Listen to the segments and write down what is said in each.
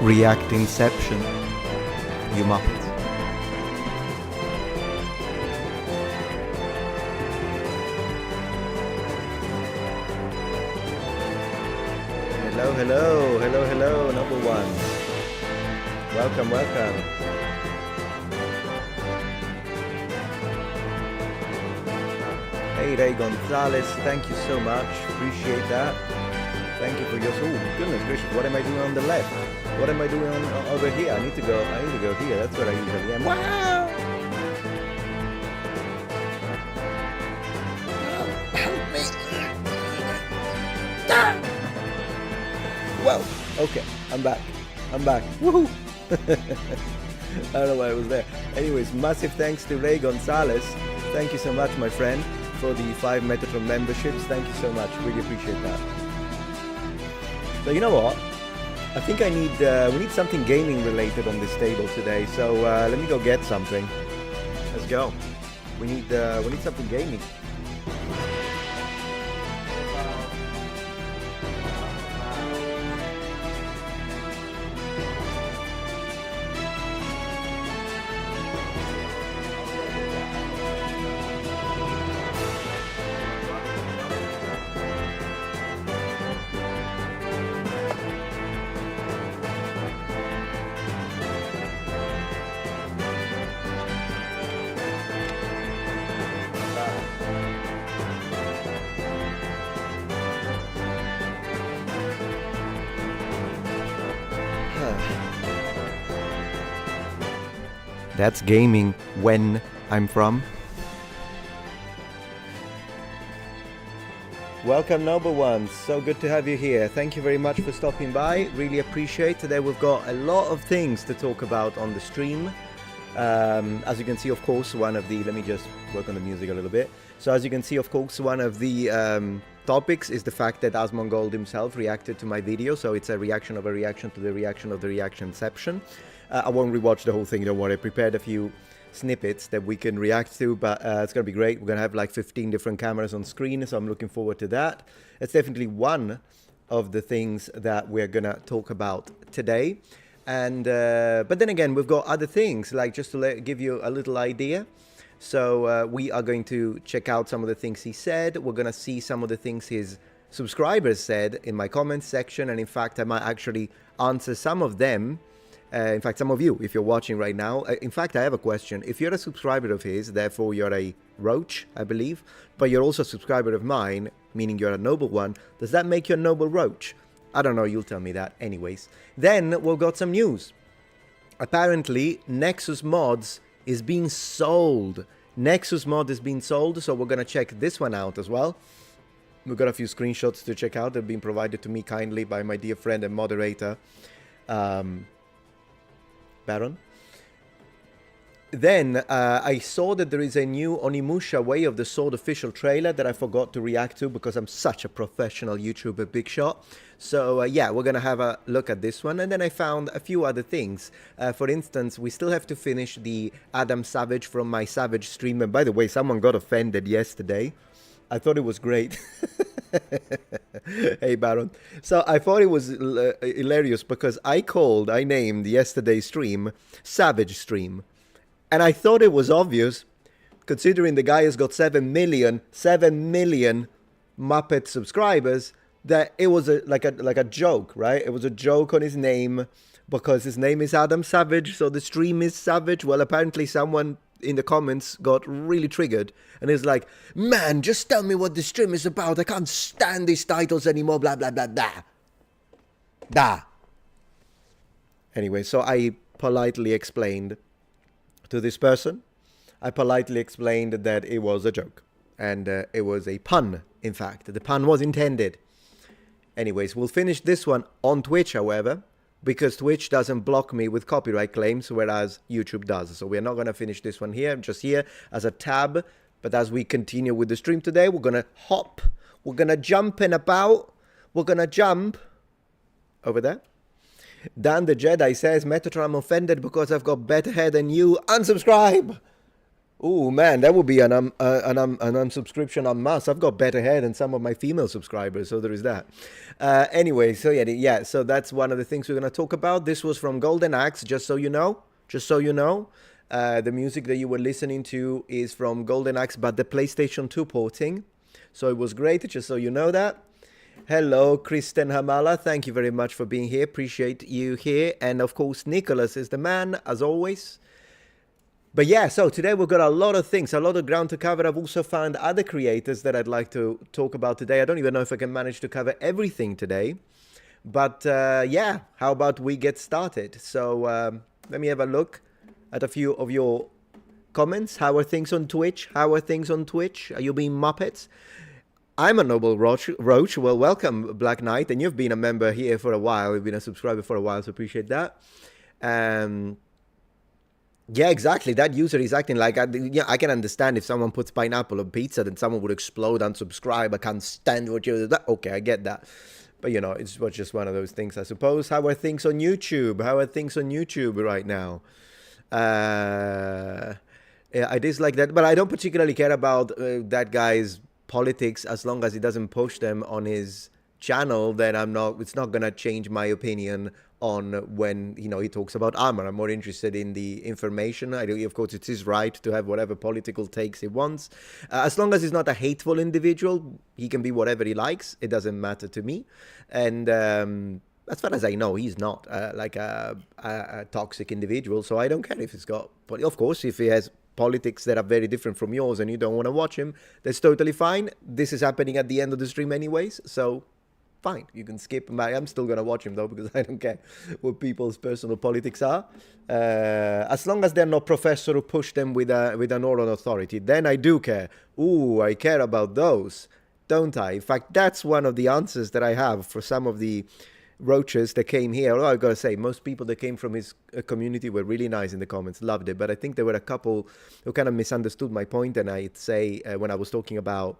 React Inception, you muppets. Hello, number one. Welcome. Hey, Ray Gonzalez, thank you so much. Appreciate that. Thank you for your. Oh goodness gracious, what am I doing on the left? What am I doing over here? I need to go here. That's where I usually am. Wow! Help me! Well, okay, I'm back. Woohoo! I don't know why I was there. Anyways, massive thanks to Ray Gonzalez. Thank you so much, my friend, for the 5 Metatron memberships. Thank you so much. Really appreciate that. So you know what? I think we need something gaming related on this table today. So let me go get something. Let's go. We need something gaming. That's gaming when I'm from. Welcome, noble ones. So good to have you here. Thank you very much for stopping by. Really appreciate. Today we've got a lot of things to talk about on the stream. As you can see, of course, one of the... Let me just work on the music a little bit. So as you can see, of course, one of the topics is the fact that Asmongold himself reacted to my video. So it's a reaction of a reaction to the reaction of the reactionception. I won't rewatch the whole thing, don't worry. I prepared a few snippets that we can react to, but it's going to be great. We're going to have like 15 different cameras on screen, so I'm looking forward to that. It's definitely one of the things that we're going to talk about today. And but then again, we've got other things, like just to give you a little idea. So we are going to check out some of the things he said. We're going to see some of the things his subscribers said in my comments section. And in fact, I might actually answer some of them. In fact, some of you, if you're watching right now, in fact, I have a question. If you're a subscriber of his, therefore you're a roach, I believe, but you're also a subscriber of mine, meaning you're a noble one, does that make you a noble roach? I don't know, you'll tell me that. Anyways, then we've got some news. Apparently, Nexus Mods is being sold. Nexus Mod is being sold, so we're going to check this one out as well. We've got a few screenshots to check out. They've been provided to me kindly by my dear friend and moderator, Baron. Then I saw that there is a new Onimusha Way of the Sword official trailer that I forgot to react to because I'm such a professional YouTuber big shot. So yeah, we're gonna have a look at this one. And then I found a few other things. For instance, we still have to finish the Adam Savage from my Savage stream. And by the way, someone got offended yesterday. I thought it was great. Hey, Baron. So I thought it was hilarious because I named yesterday's stream Savage Stream. And I thought it was obvious, considering the guy has got 7 million Muppet subscribers, that it was like a joke, right? It was a joke on his name because his name is Adam Savage, so the stream is Savage. Well, apparently someone in the comments got really triggered and is like, man, just tell me what the stream is about. I can't stand these titles anymore, blah, blah, blah, blah. Da. Anyway, so I politely explained to this person, I politely explained that it was a joke and it was a pun. In fact, the pun was intended. Anyways, we'll finish this one on Twitch, however, because Twitch doesn't block me with copyright claims, whereas YouTube does. So we're not going to finish this one here, just here as a tab. But as we continue with the stream today, we're going to hop, we're going to jump and about, we're going to jump over there. Dan the Jedi says, Metatron, I'm offended because I've got better hair than you. Unsubscribe! Oh man, that would be an unsubscription en masse. I've got better hair than some of my female subscribers, so there is that. Anyway, so yeah, so that's one of the things we're gonna talk about. This was from Golden Axe, just so you know. Just so you know, the music that you were listening to is from Golden Axe, but the PlayStation 2 porting. So it was great, just so you know that. Hello, Kristen Hamala. Thank you very much for being here. Appreciate you here. And of course, Nicholas is the man, as always. But yeah, so today we've got a lot of things, a lot of ground to cover. I've also found other creators that I'd like to talk about today. I don't even know if I can manage to cover everything today. But yeah, how about we get started? So let me have a look at a few of your comments. How are things on Twitch? How are things on Twitch? Are you being Muppets? I'm a Noble Roach. Well, welcome, Black Knight. And you've been a member here for a while. You've been a subscriber for a while, so appreciate that. Yeah, exactly. That user is acting like, yeah, I can understand if someone puts pineapple on pizza, then someone would explode, unsubscribe. I can't stand what you're... Okay, I get that. But, you know, it's just one of those things, I suppose. How are things on YouTube? How are things on YouTube right now? Yeah, I dislike that. But I don't particularly care about that guy's politics as long as he doesn't push them on his channel. Then it's not going to change my opinion on when, you know, he talks about armor. I'm more interested in the information. Of course, it's his right to have whatever political takes he wants. As long as he's not a hateful individual, he can be whatever he likes. It doesn't matter to me. And as far as I know, he's not like a toxic individual. So I don't care if he's got... Of course, if he has politics that are very different from yours and you don't want to watch him, that's totally fine. This is happening at the end of the stream anyways, so... fine, you can skip him. I'm still going to watch him, though, because I don't care what people's personal politics are. As long as they're not professor who push them with an oral authority, then I do care. Ooh, I care about those, don't I? In fact, that's one of the answers that I have for some of the roaches that came here. Although I've got to say, most people that came from his community were really nice in the comments, loved it. But I think there were a couple who kind of misunderstood my point, and I'd say when I was talking about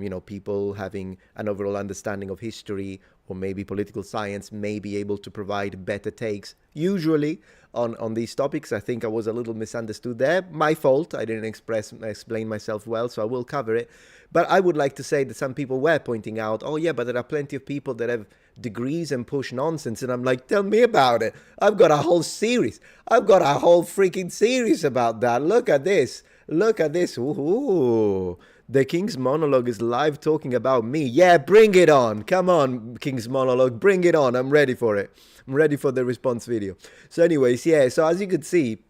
you know, people having an overall understanding of history or maybe political science may be able to provide better takes, usually, on these topics. I think I was a little misunderstood there. My fault. I didn't explain myself well, so I will cover it. But I would like to say that some people were pointing out, oh yeah, but there are plenty of people that have degrees and push nonsense. And I'm like, tell me about it. I've got a whole series. I've got a whole freaking series about that. Look at this. Look at this. Ooh. The King's Monologue is live talking about me. Yeah, bring it on. Come on, King's Monologue. Bring it on. I'm ready for it. I'm ready for the response video. So anyways, yeah. So as you can see,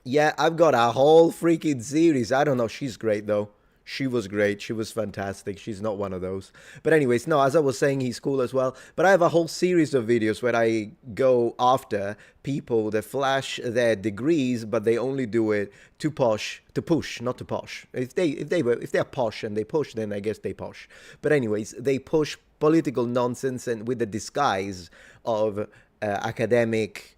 yeah, I've got a whole freaking series. I don't know. She's great, though. She was great. She was fantastic. She's not one of those. But anyways, no, as I was saying, he's cool as well. But I have a whole series of videos where I go after people that flash their degrees, but they only do it to push, not to posh. If they're posh and they push, then I guess they posh. But anyways, they push political nonsense and with the disguise of academic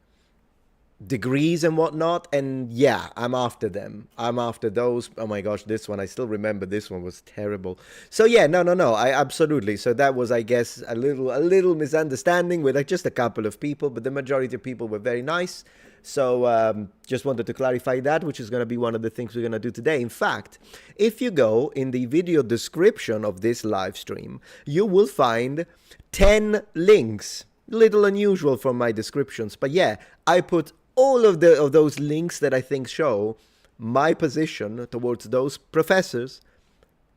degrees and whatnot, and yeah, I'm after them. I'm after those. Oh my gosh, this one, I still remember this one was terrible. So yeah, no, I absolutely. So that was, I guess, a little misunderstanding with like just a couple of people, but the majority of people were very nice. So just wanted to clarify that, which is going to be one of the things we're going to do today. In fact, if you go in the video description of this live stream, you will find 10 links. Little unusual from my descriptions, but yeah, I put all of those links that I think show my position towards those professors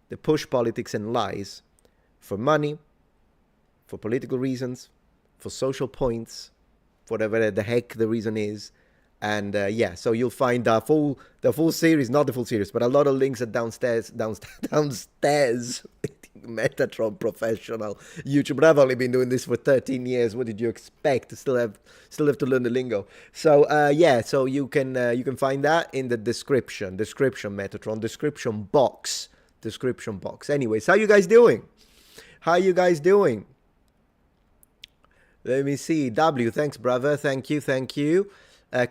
that push politics and lies for money, for political reasons, for social points, whatever the heck the reason is. And yeah, so you'll find the full series, not the full series, but a lot of links are downstairs. Metatron professional YouTube. But I've only been doing this for 13 years. What did you expect? Still have to learn the lingo. So yeah, so you can find that in the description Metatron description box. Anyways, how you guys doing? Let me see. W, thanks, brother. Thank you.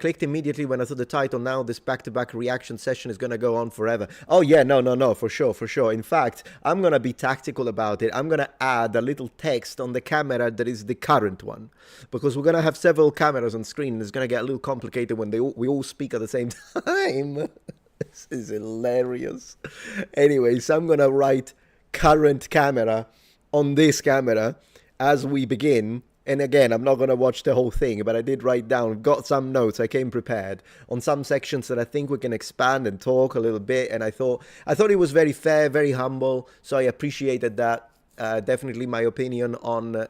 Clicked immediately when I saw the title. Now this back-to-back reaction session is going to go on forever. Oh yeah, no, for sure. In fact, I'm going to be tactical about it. I'm going to add a little text on the camera that is the current one, because we're going to have several cameras on screen and it's going to get a little complicated when we all speak at the same time. This is hilarious. Anyway, so I'm gonna write current camera on this camera as we begin. And again, I'm not going to watch the whole thing, but I did write down, got some notes. I came prepared on some sections that I think we can expand and talk a little bit. And I thought it was very fair, very humble. So I appreciated that. Definitely my opinion on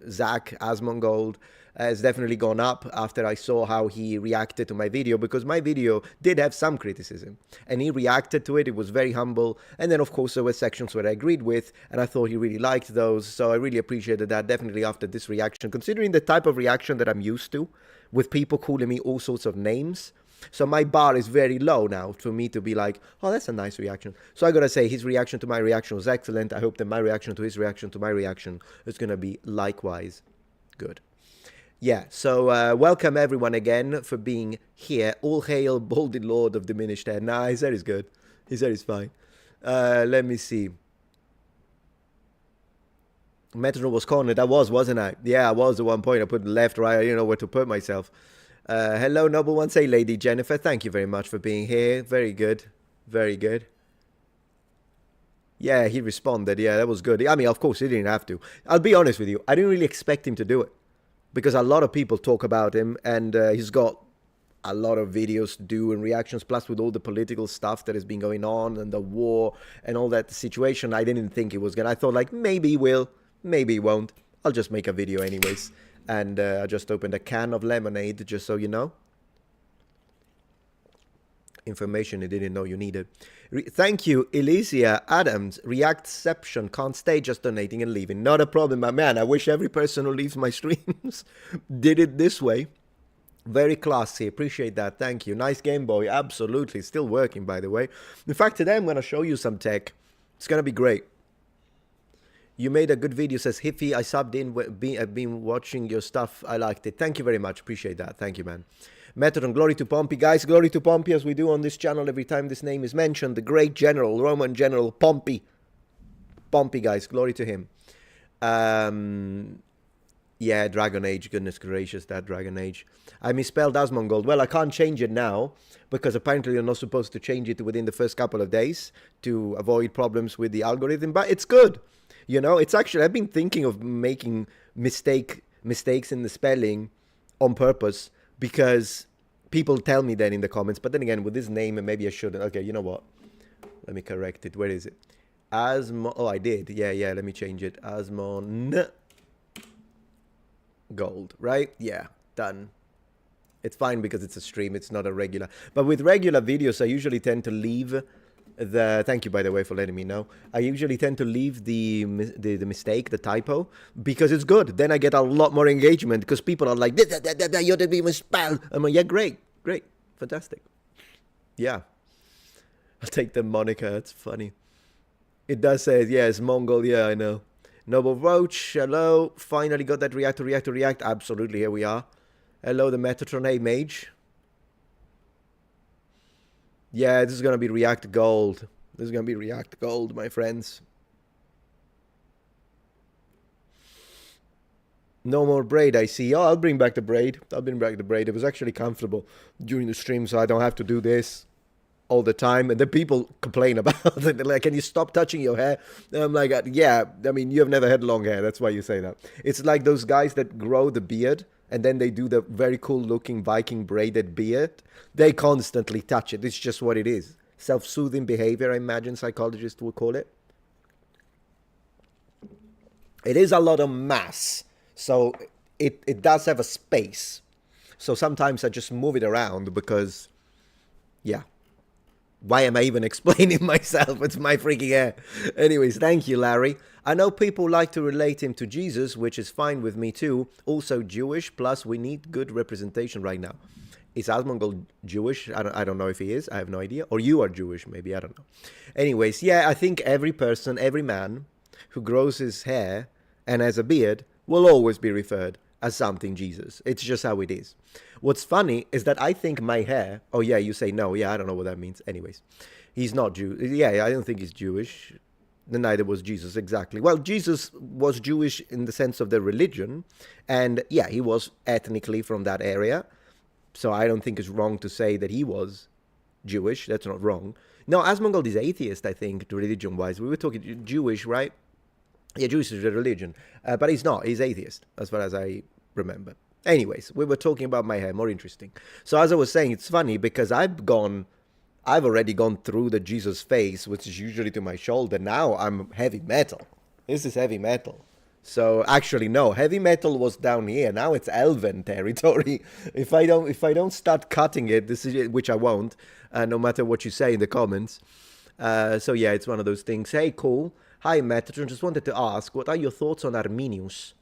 Zach Asmongold has definitely gone up after I saw how he reacted to my video, because my video did have some criticism and he reacted to it. It was very humble. And then of course there were sections where I agreed with, and I thought he really liked those. So I really appreciated that, definitely after this reaction, considering the type of reaction that I'm used to, with people calling me all sorts of names. So my bar is very low now for me to be like, oh, that's a nice reaction. So I gotta say, his reaction to my reaction was excellent. I hope that my reaction to his reaction to my reaction is gonna be likewise good. Yeah, so welcome everyone again for being here. All hail Baldy Lord of Diminished Head. Nah, he said he's good. He said he's fine. Let me see. Metatron was cornered. I was, wasn't I? Yeah, I was at one point. I put left, right. I didn't know where to put myself. Hello, Noble One. Say, Lady Jennifer. Thank you very much for being here. Very good. Very good. Yeah, he responded. Yeah, that was good. I mean, of course, he didn't have to. I'll be honest with you. I didn't really expect him to do it, because a lot of people talk about him, and he's got a lot of videos to do and reactions, plus with all the political stuff that has been going on and the war and all that situation. I didn't think he was gonna. I thought, like, maybe he will, maybe he won't. I'll just make a video anyways. And I just opened a can of lemonade, just so you know. Information you didn't know you needed. Thank you, Elysia Adams. Reactception, can't stay, just donating and leaving. Not a problem, my man. I wish every person who leaves my streams did it this way. Very classy. Appreciate that. Thank you. Nice Game Boy. Absolutely. Still working, by the way. In fact, today I'm going to show you some tech. It's going to be great. You made a good video, says Hiffy. I subbed in. I've been watching your stuff. I liked it. Thank you very much. Appreciate that. Thank you, man. Metatron, glory to Pompey. Guys, glory to Pompey, as we do on this channel every time this name is mentioned. The great general, Roman general, Pompey. Pompey, guys. Glory to him. Yeah, Dragon Age. Goodness gracious, that Dragon Age. I misspelled Asmongold. Well, I can't change it now, because apparently you're not supposed to change it within the first couple of days to avoid problems with the algorithm. But it's good. You know, it's actually, I've been thinking of making mistakes in the spelling on purpose, because people tell me that in the comments. But then again, with this name, and maybe I shouldn't. Okay, you know what? Let me correct it. Where is it? Oh, I did. Yeah. Let me change it. Asmongold, right? Yeah, done. It's fine because it's a stream. It's not a regular. But with regular videos, I usually tend to leave the... Thank you, by the way, for letting me know. I usually tend to leave the mistake, the typo, because it's good. Then I get a lot more engagement, because people are like, you didn't be misspelled. I'm like, yeah, great, fantastic. Yeah. I'll take the moniker. It's funny. It does say, yeah, it's Mongol. Yeah, I know. Noble Roach, hello. Finally got that react. Absolutely, here we are. Hello, the Metatron. Hey, Mage. Yeah, this is going to be React Gold. This is going to be React Gold, my friends. No more braid, I see. Oh, I'll bring back the braid. It was actually comfortable during the stream, so I don't have to do this all the time. And then people complain about it. They're like, can you stop touching your hair? And I'm like, yeah, I mean, you have never had long hair. That's why you say that. It's like those guys that grow the beard, and then they do the very cool looking Viking braided beard. They constantly touch it. It's just what it is. Self-soothing behavior, I imagine psychologists would call it. It is a lot of mass. So it does have a space. So sometimes I just move it around because, yeah. Why am I even explaining myself? It's my freaking hair. Anyways, thank you, Larry. I know people like to relate him to Jesus, which is fine with me too. Also Jewish, plus we need good representation right now. Is Asmongold Jewish? I don't know if he is. I have no idea. Or you are Jewish, maybe. I don't know. Anyways, yeah, I think every person, every man who grows his hair and has a beard will always be referred as something Jesus. It's just how it is. What's funny is that I think my hair... Oh, yeah, you say no. Yeah, I don't know what that means. Anyways, he's not Jewish. Yeah, I don't think he's Jewish. Neither was Jesus, exactly. Well, Jesus was Jewish in the sense of the religion. And, yeah, he was ethnically from that area. So I don't think it's wrong to say that he was Jewish. That's not wrong. No, Asmongold is atheist, I think, religion-wise. We were talking Jewish, right? Yeah, Jewish is a religion. But he's not. He's atheist, as far as I remember. Anyways, we were talking about my hair. More interesting. So as I was saying, it's funny because I've already gone through the Jesus face, which is usually to my shoulder. Now I'm heavy metal. This is heavy metal. So actually, no, heavy metal was down here. Now it's elven territory. If I don't start cutting it, which I won't, no matter what you say in the comments. So yeah, it's one of those things. Hey, cool. Hi, Metatron. Just wanted to ask, what are your thoughts on Arminius?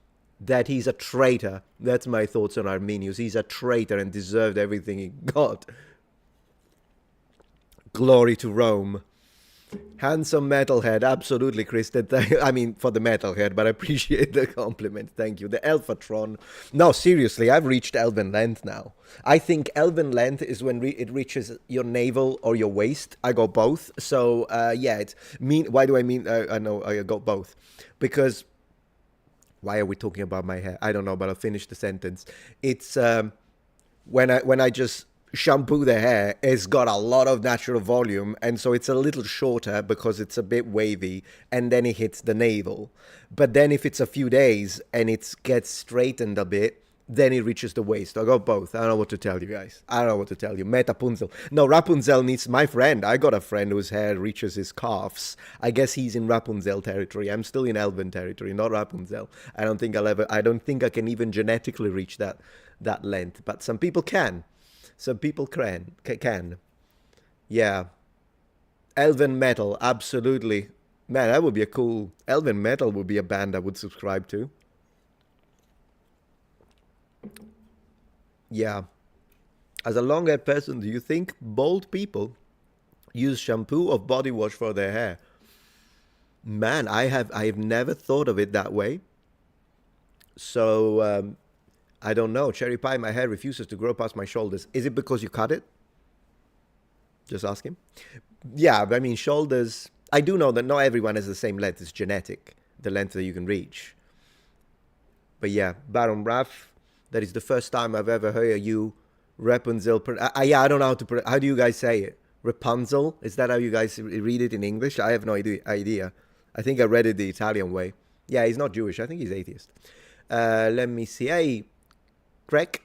That he's a traitor. That's my thoughts on Arminius. He's a traitor and deserved everything he got. Glory to Rome. Handsome metalhead, absolutely, Kristen. I mean, for the metalhead, but I appreciate the compliment. Thank you. The Elphatron. No, seriously, I've reached elven length now. I think elven length is when it reaches your navel or your waist. I got both. So, yeah, why do I mean? I know I got both. Because, why are we talking about my hair? I don't know, but I'll finish the sentence. It's when I just shampoo the hair, it's got a lot of natural volume, and so it's a little shorter because it's a bit wavy, and then it hits the navel. But then if it's a few days and it gets straightened a bit, then it reaches the waist. I got both. I don't know what to tell you guys. I don't know what to tell you. Metapunzel. No, Rapunzel needs my friend. I got a friend whose hair reaches his calves. I guess he's in Rapunzel territory. I'm still in Elven territory, not Rapunzel. I don't think I can even genetically reach that length. But some people can. Some people can. Yeah. Elven Metal, absolutely. Man, that would be a cool... Elven Metal would be a band I would subscribe to. Yeah. As a long-haired person, do you think bald people use shampoo or body wash for their hair? Man, I have never thought of it that way. So... I don't know. Cherry Pie, my hair refuses to grow past my shoulders. Is it because you cut it? Just ask him. Yeah, I mean, shoulders... I do know that not everyone has the same length. It's genetic, the length that you can reach. But yeah, Baron Raff, that is the first time I've ever heard you, Rapunzel... yeah, I don't know how to... How do you guys say it? Rapunzel? Is that how you guys read it in English? I have no idea. I think I read it the Italian way. Yeah, he's not Jewish. I think he's atheist. Let me see. Hey... Craig,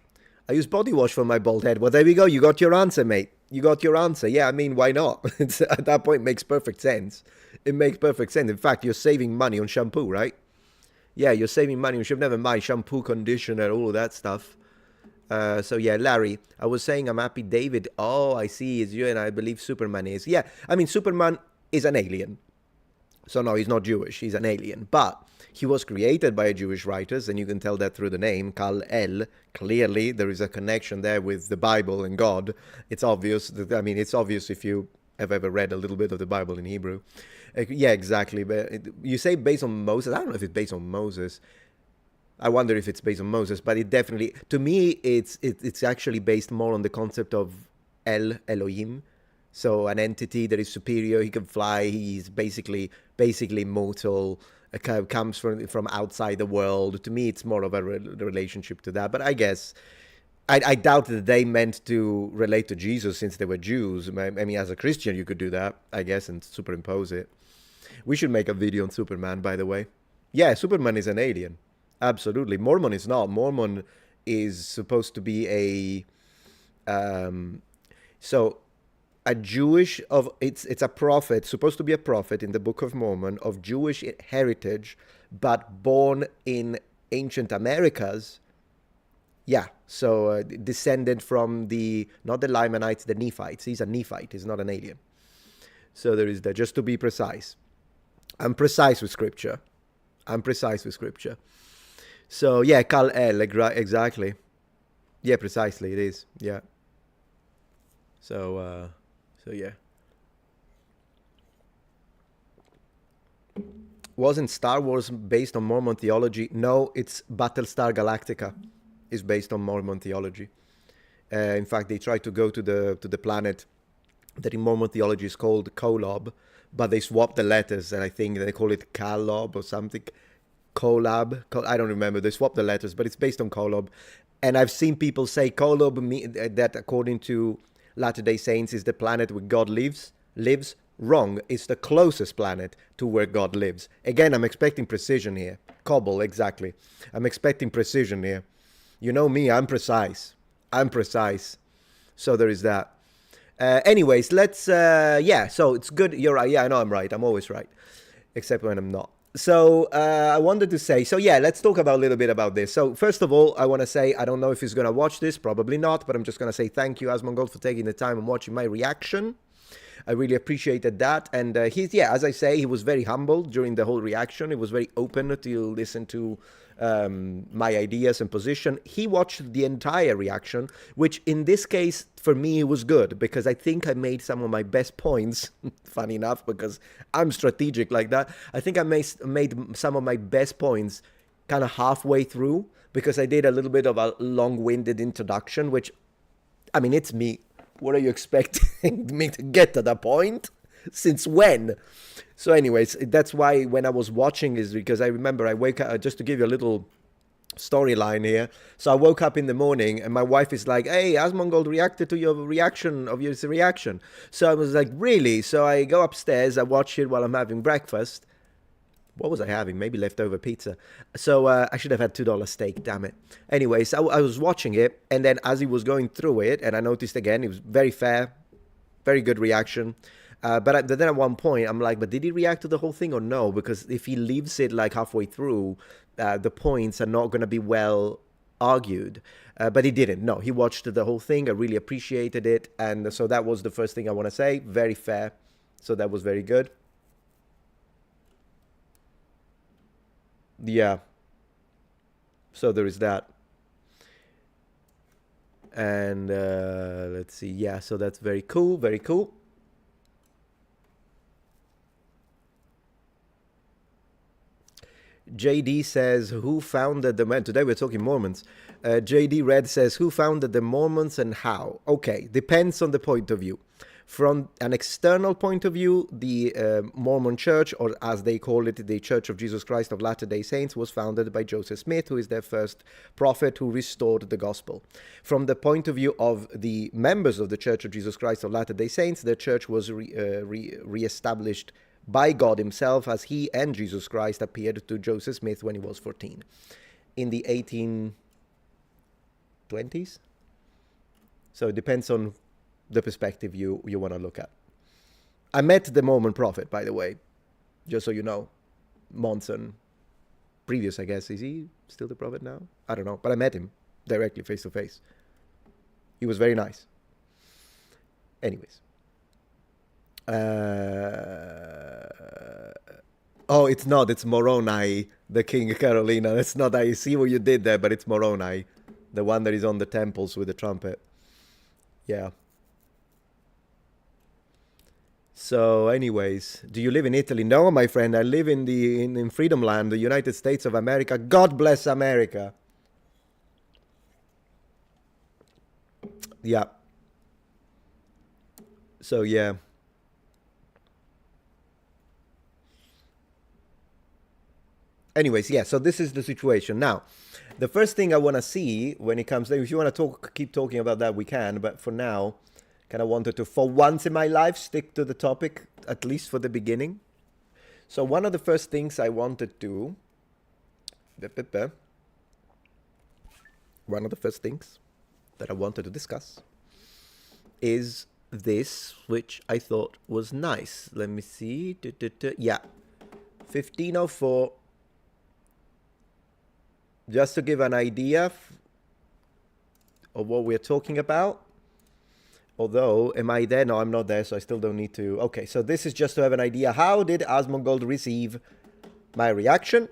I use body wash for my bald head. Well, there we go. You got your answer, mate. You got your answer. Yeah, I mean, why not? At that point, it makes perfect sense. It makes perfect sense. In fact, you're saving money on shampoo, right? Yeah, you're saving money on shampoo. Never mind shampoo, conditioner, all of that stuff. So, yeah, Larry, I was saying I'm happy David. Oh, I see. It's you, and I believe Superman is. Yeah, I mean, Superman is an alien. So, no, he's not Jewish. He's an alien. But... he was created by Jewish writers, and you can tell that through the name, Kal-El. Clearly, there is a connection there with the Bible and God. It's obvious. It's obvious if you have ever read a little bit of the Bible in Hebrew. Yeah, exactly. But you say based on Moses. I don't know if it's based on Moses. I wonder if it's based on Moses. But it definitely, to me, it's actually based more on the concept of Elohim. So an entity that is superior. He can fly. He's basically mortal. Comes from outside the world. To me, it's more of a relationship to that. But I guess, I doubt that they meant to relate to Jesus since they were Jews. I mean, as a Christian, you could do that, I guess, and superimpose it. We should make a video on Superman, by the way. Yeah, Superman is an alien. Absolutely. Mormon is not. Mormon is supposed to be a... a Jewish it's a prophet, supposed to be a prophet in the Book of Mormon of Jewish heritage, but born in ancient Americas. Yeah, so descended from not the Lamanites, the Nephites. He's a Nephite, he's not an alien. So there is that, just to be precise. I'm precise with scripture. So yeah, Kal-El, exactly. Yeah, precisely, it is, yeah. So yeah. Wasn't Star Wars based on Mormon theology? No, it's Battlestar Galactica is based on Mormon theology. In fact, they tried to go to the planet that in Mormon theology is called Kolob, but they swapped the letters, and I think they call it Kalob or something. Collab. I don't remember. They swapped the letters, but it's based on Kolob. And I've seen people say Kolob, that according to Latter-day Saints is the planet where God lives. Wrong. It's the closest planet to where God lives. Again, I'm expecting precision here. Cobble, exactly. I'm expecting precision here. You know me, I'm precise. So there is that. Anyways, let's, yeah, so it's good. You're right. Yeah, I know I'm right. I'm always right. Except when I'm not. So I wanted to say, so yeah, let's talk about a little bit about this. So first of all, I want to say, I don't know if he's going to watch this, probably not, but I'm just going to say thank you, Asmongold, for taking the time and watching my reaction. I really appreciated that. And he's, yeah, as I say, he was very humble during the whole reaction. He was very open to listen to my ideas and position. He watched the entire reaction, which in this case, for me, was good because I think I made some of my best points, funny enough, because I'm strategic like that. I think I made some of my best points kind of halfway through because I did a little bit of a long-winded introduction, which, I mean, it's me. What are you expecting me to get to that point? Since when? So anyways, that's why when I was watching is because I remember I wake up, just to give you a little storyline here. So I woke up in the morning and my wife is like, hey, Asmongold reacted to your reaction. So I was like, really? So I go upstairs, I watch it while I'm having breakfast. What was I having? Maybe leftover pizza. So I should have had $2 steak, damn it. Anyways, I was watching it, and then as he was going through it, and I noticed again, it was very fair, very good reaction. But then at one point, I'm like, but did he react to the whole thing or no? Because if he leaves it like halfway through, the points are not going to be well argued. But he didn't. No, he watched the whole thing. I really appreciated it. And so that was the first thing I want to say. Very fair. So that was very good. Yeah. So there is that. And let's see. Yeah, so that's very cool. Very cool. JD says, who founded the... Today we're talking Mormons. JD Red says, who founded the Mormons and how? Okay, depends on the point of view. From an external point of view, the Mormon Church, or as they call it, the Church of Jesus Christ of Latter-day Saints, was founded by Joseph Smith, who is their first prophet who restored the gospel. From the point of view of the members of the Church of Jesus Christ of Latter-day Saints, the church was re-established by God himself as he and Jesus Christ appeared to Joseph Smith when he was 14 in the 1820s. So it depends on the perspective you want to look at. I met the Mormon prophet, by the way, just so you know. Monson, previous, I guess. Is he still the prophet now? I don't know, but I met him directly, face to face. He was very nice. Anyways. Oh, it's not. It's Moroni, the King Carolina. It's not. I see what you did there, but it's Moroni, the one that is on the temples with the trumpet. Yeah. So, anyways, do you live in Italy? No, my friend. I live in Freedom Land, the United States of America. God bless America. Yeah. So, yeah. Anyways, yeah, so this is the situation. Now, the first thing I want to see when it comes to, if you want to keep talking about that, we can. But for now, kind of wanted to, for once in my life, stick to the topic, at least for the beginning. So one of the first things I wanted to, one of the first things that I wanted to discuss is this, which I thought was nice. Let me see. Yeah, 1504. Just to give an idea of what we're talking about. Although, am I there? No, I'm not there, so I still don't need to. Okay, so this is just to have an idea. How did Asmongold receive my reaction?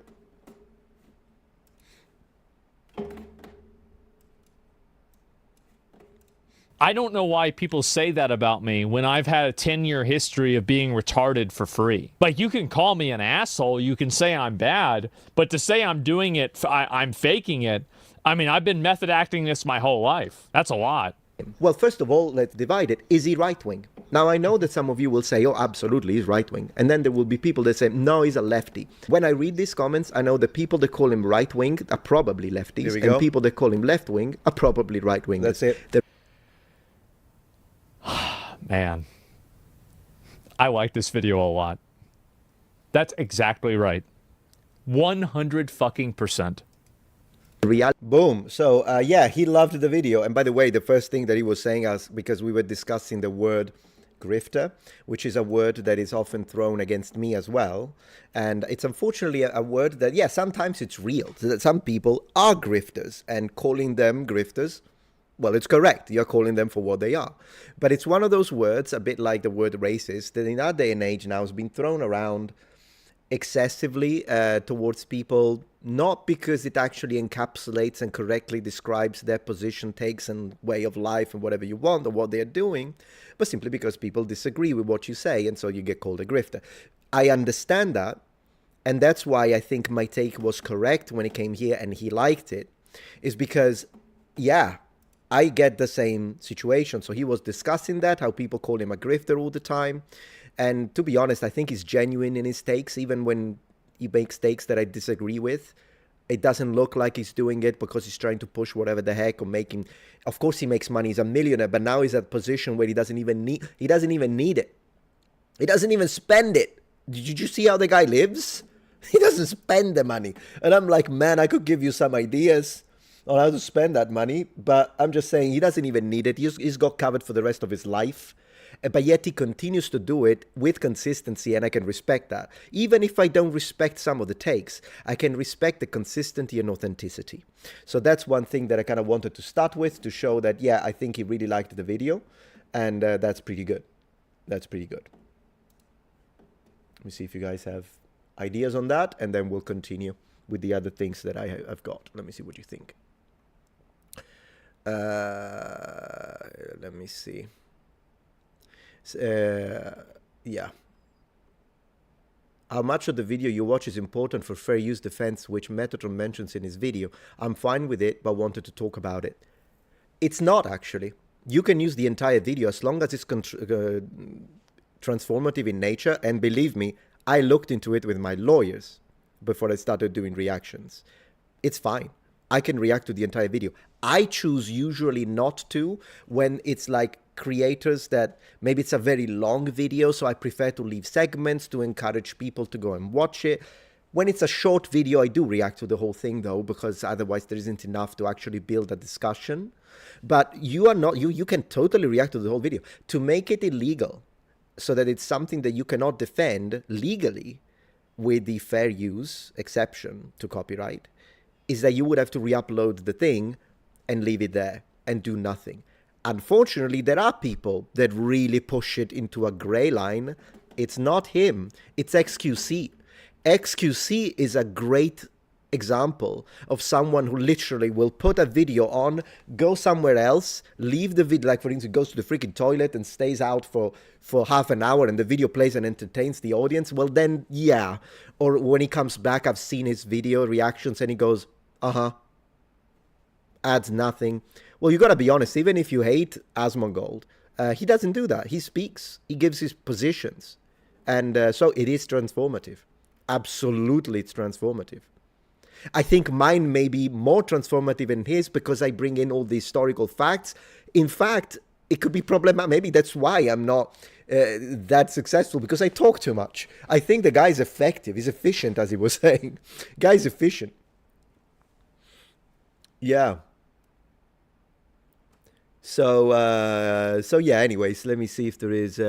I don't know why people say that about me when I've had a 10-year history of being retarded for free. Like, you can call me an asshole, you can say I'm bad, but to say I'm doing it, I'm faking it, I mean, I've been method acting this my whole life. That's a lot. Well, first of all, let's divide it. Is he right-wing? Now, I know that some of you will say, oh, absolutely, he's right-wing. And then there will be people that say, no, he's a lefty. When I read these comments, I know the people that call him right-wing are probably lefties, and people that call him left-wing are probably right-wingers. That's it. Man, I like this video a lot. That's exactly right. 100 fucking %. Boom. So yeah, he loved the video. And by the way, the first thing that he was saying us, because we were discussing the word grifter, which is a word that is often thrown against me as well. And it's unfortunately a word that, yeah, sometimes it's real. So that some people are grifters, and calling them grifters, well, it's correct. You're calling them for what they are. But it's one of those words, a bit like the word racist, that in our day and age now has been thrown around excessively towards people, not because it actually encapsulates and correctly describes their position, takes, and way of life and whatever you want or what they're doing, but simply because people disagree with what you say, and so you get called a grifter. I understand that, and that's why I think my take was correct when it came here and he liked it, is because, yeah, I get the same situation. So he was discussing that, how people call him a grifter all the time. And to be honest, I think he's genuine in his takes, even when he makes takes that I disagree with. It doesn't look like he's doing it because he's trying to push whatever the heck, or making... Of course he makes money, he's a millionaire, but now he's at a position where he doesn't even need it. He doesn't even spend it. Did you see how the guy lives? He doesn't spend the money. And I'm like, man, I could give you some ideas on how to spend that money, but I'm just saying he doesn't even need it. He's got covered for the rest of his life. But yet he continues to do it with consistency, and I can respect that. Even if I don't respect some of the takes, I can respect the consistency and authenticity. So that's one thing that I kind of wanted to start with, to show that, yeah, I think he really liked the video, and that's pretty good. That's pretty good. Let me see if you guys have ideas on that, and then we'll continue with the other things that I've got. Let me see what you think. Let me see. Yeah. How much of the video you watch is important for fair use defense, which Metatron mentions in his video? I'm fine with it, but wanted to talk about it. It's not, actually. You can use the entire video as long as it's transformative in nature, and believe me, I looked into it with my lawyers before I started doing reactions. It's fine. I can react to the entire video. I choose usually not to when it's like creators that maybe it's a very long video, so I prefer to leave segments to encourage people to go and watch it. When it's a short video, I do react to the whole thing though, because otherwise there isn't enough to actually build a discussion. But you are not, you can totally react to the whole video. To make it illegal, so that it's something that you cannot defend legally with the fair use exception to copyright, is that you would have to re-upload the thing and leave it there and do nothing. Unfortunately, there are people that really push it into a gray line. It's not him. It's XQC. XQC is a great example of someone who literally will put a video on, go somewhere else, leave the video, like for instance, goes to the freaking toilet and stays out for half an hour, and the video plays and entertains the audience. Well, then, yeah. Or when he comes back, I've seen his video reactions and he goes, adds nothing. Well, you gotta be honest, even if you hate Asmongold, he doesn't do that. He speaks, he gives his positions. And so it is transformative. Absolutely, it's transformative. I think mine may be more transformative than his because I bring in all the historical facts. In fact, it could be problematic. Maybe that's why I'm not that successful, because I talk too much. I think the guy's effective. He's efficient, as he was saying. Guy's efficient. Yeah. So yeah, anyways, let me see if there is...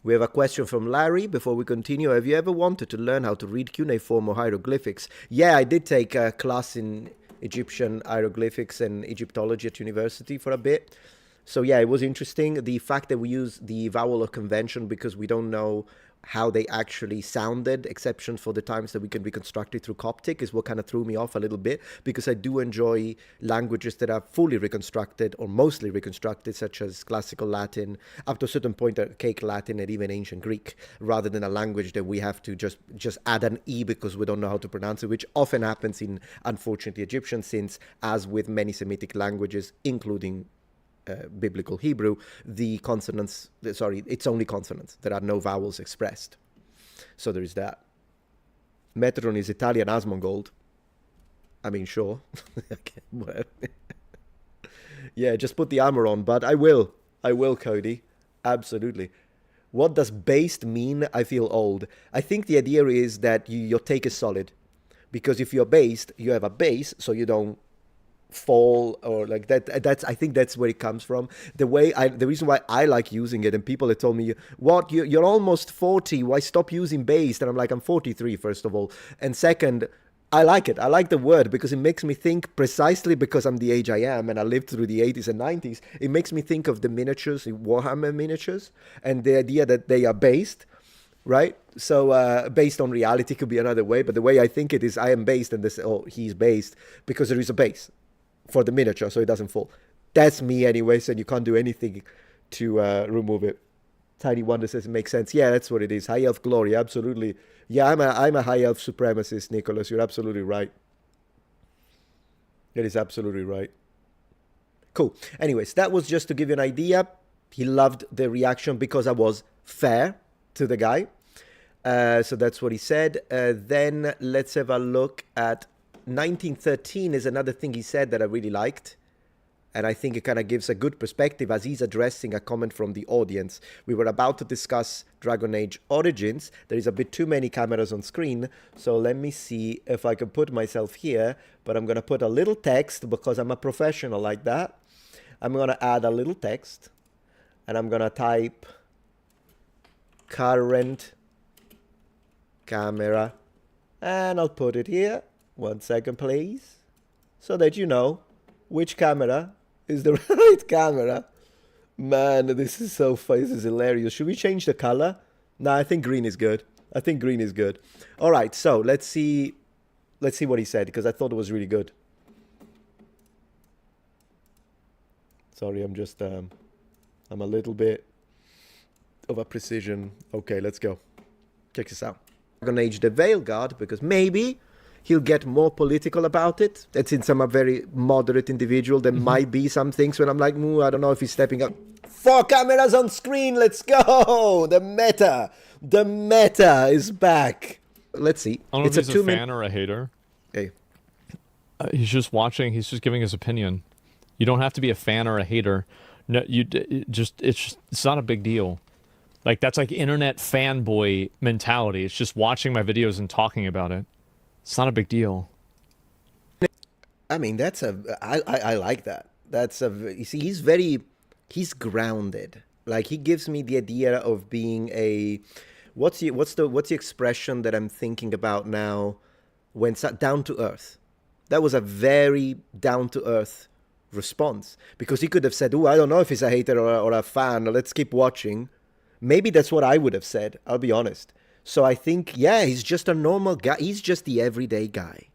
we have a question from Larry before we continue. Have you ever wanted to learn how to read cuneiform or hieroglyphics? Yeah, I did take a class in Egyptian hieroglyphics and Egyptology at university for a bit. So yeah, it was interesting. The fact that we use the vowel of convention because we don't know how they actually sounded, exception for the times that we can reconstruct it through Coptic, is what kind of threw me off a little bit, because I do enjoy languages that are fully reconstructed or mostly reconstructed, such as classical Latin, up to a certain point archaic Latin and even ancient Greek, rather than a language that we have to just add an E because we don't know how to pronounce it, which often happens in, unfortunately, Egyptian, since, as with many Semitic languages, including Biblical Hebrew, the consonants, sorry, it's only consonants. There are no vowels expressed. So there is that. Metatron is Italian Asmongold. I mean, sure. Okay, yeah, just put the armor on, but I will. I will, Cody. Absolutely. What does based mean? I feel old. I think the idea is that your take is solid. Because if you're based, you have a base, so you don't fall or like that. I think that's where it comes from. The reason why I like using it, and people have told me, what, you're almost 40, why stop using based? And I'm like, I'm 43, first of all. And second, I like it. I like the word because it makes me think, precisely because I'm the age I am and I lived through the 80s and 90s, it makes me think of the miniatures, the Warhammer miniatures, and the idea that they are based, right? So based on reality could be another way, but the way I think it is, I am based, and this, oh, he's based, because there is a base for the miniature so it doesn't fall. That's me anyways, and you can't do anything to remove it. Tiny Wonder says it makes sense. Yeah, that's what it is. High elf glory, absolutely. Yeah, I'm a high elf supremacist, Nicholas. You're absolutely right. That is absolutely right. Cool. Anyways, that was just to give you an idea. He loved the reaction because I was fair to the guy. So that's what he said. Then let's have a look at 1913 is another thing he said that I really liked. And I think it kind of gives a good perspective as he's addressing a comment from the audience. We were about to discuss Dragon Age Origins. There is a bit too many cameras on screen. So let me see if I can put myself here. But I'm going to put a little text because I'm a professional like that. I'm going to add a little text. And I'm going to type current camera. And I'll put it here. 1 second, please. So that you know which camera is the right camera. Man, this is so funny. This is hilarious. Should we change the color? No, I think green is good. I think green is good. All right, so let's see what he said, because I thought it was really good. Sorry, I'm just I'm a little bit of a precision. Okay, let's go. Check this out. Dragon Age the Veilguard, because maybe he'll get more political about it. And since I'm a very moderate individual, there might be some things when I'm like, I don't know if he's stepping up. 4 cameras on screen, let's go! The meta is back. Let's see. I don't know if he's a fan or a hater. Hey. He's just watching, he's just giving his opinion. You don't have to be a fan or a hater. No, it's not a big deal. Like, that's like internet fanboy mentality. It's just watching my videos and talking about it. It's not a big deal. I mean, I like that. You see, he's grounded. Like, he gives me the idea of being what's the expression that I'm thinking about now, when down to earth. That was a very down to earth response, because he could have said, I don't know if he's a hater or a fan, let's keep watching. Maybe that's what I would have said, I'll be honest. So I think, yeah, he's just a normal guy. He's just the everyday guy.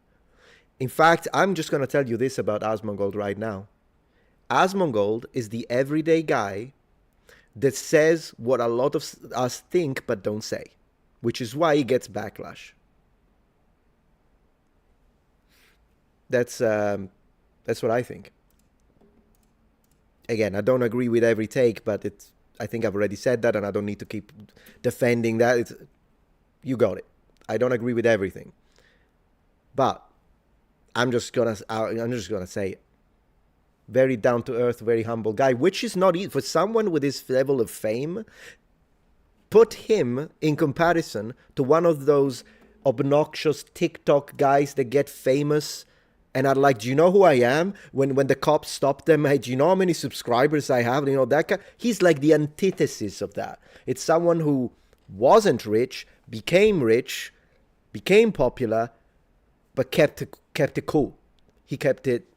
In fact, I'm just going to tell you this about Asmongold right now. Asmongold is the everyday guy that says what a lot of us think but don't say, which is why he gets backlash. That's what I think. Again, I don't agree with every take, but I think I've already said that, and I don't need to keep defending that. You got it. I don't agree with everything, but I'm just gonna say it. Very down to earth, very humble guy, which is not easy for someone with his level of fame. Put him in comparison to one of those obnoxious TikTok guys that get famous and are like, do you know who I am? When the cops stop them, hey, do you know how many subscribers I have? You know, that guy. He's like the antithesis of that. It's someone who wasn't rich, became popular, but kept it cool. He kept it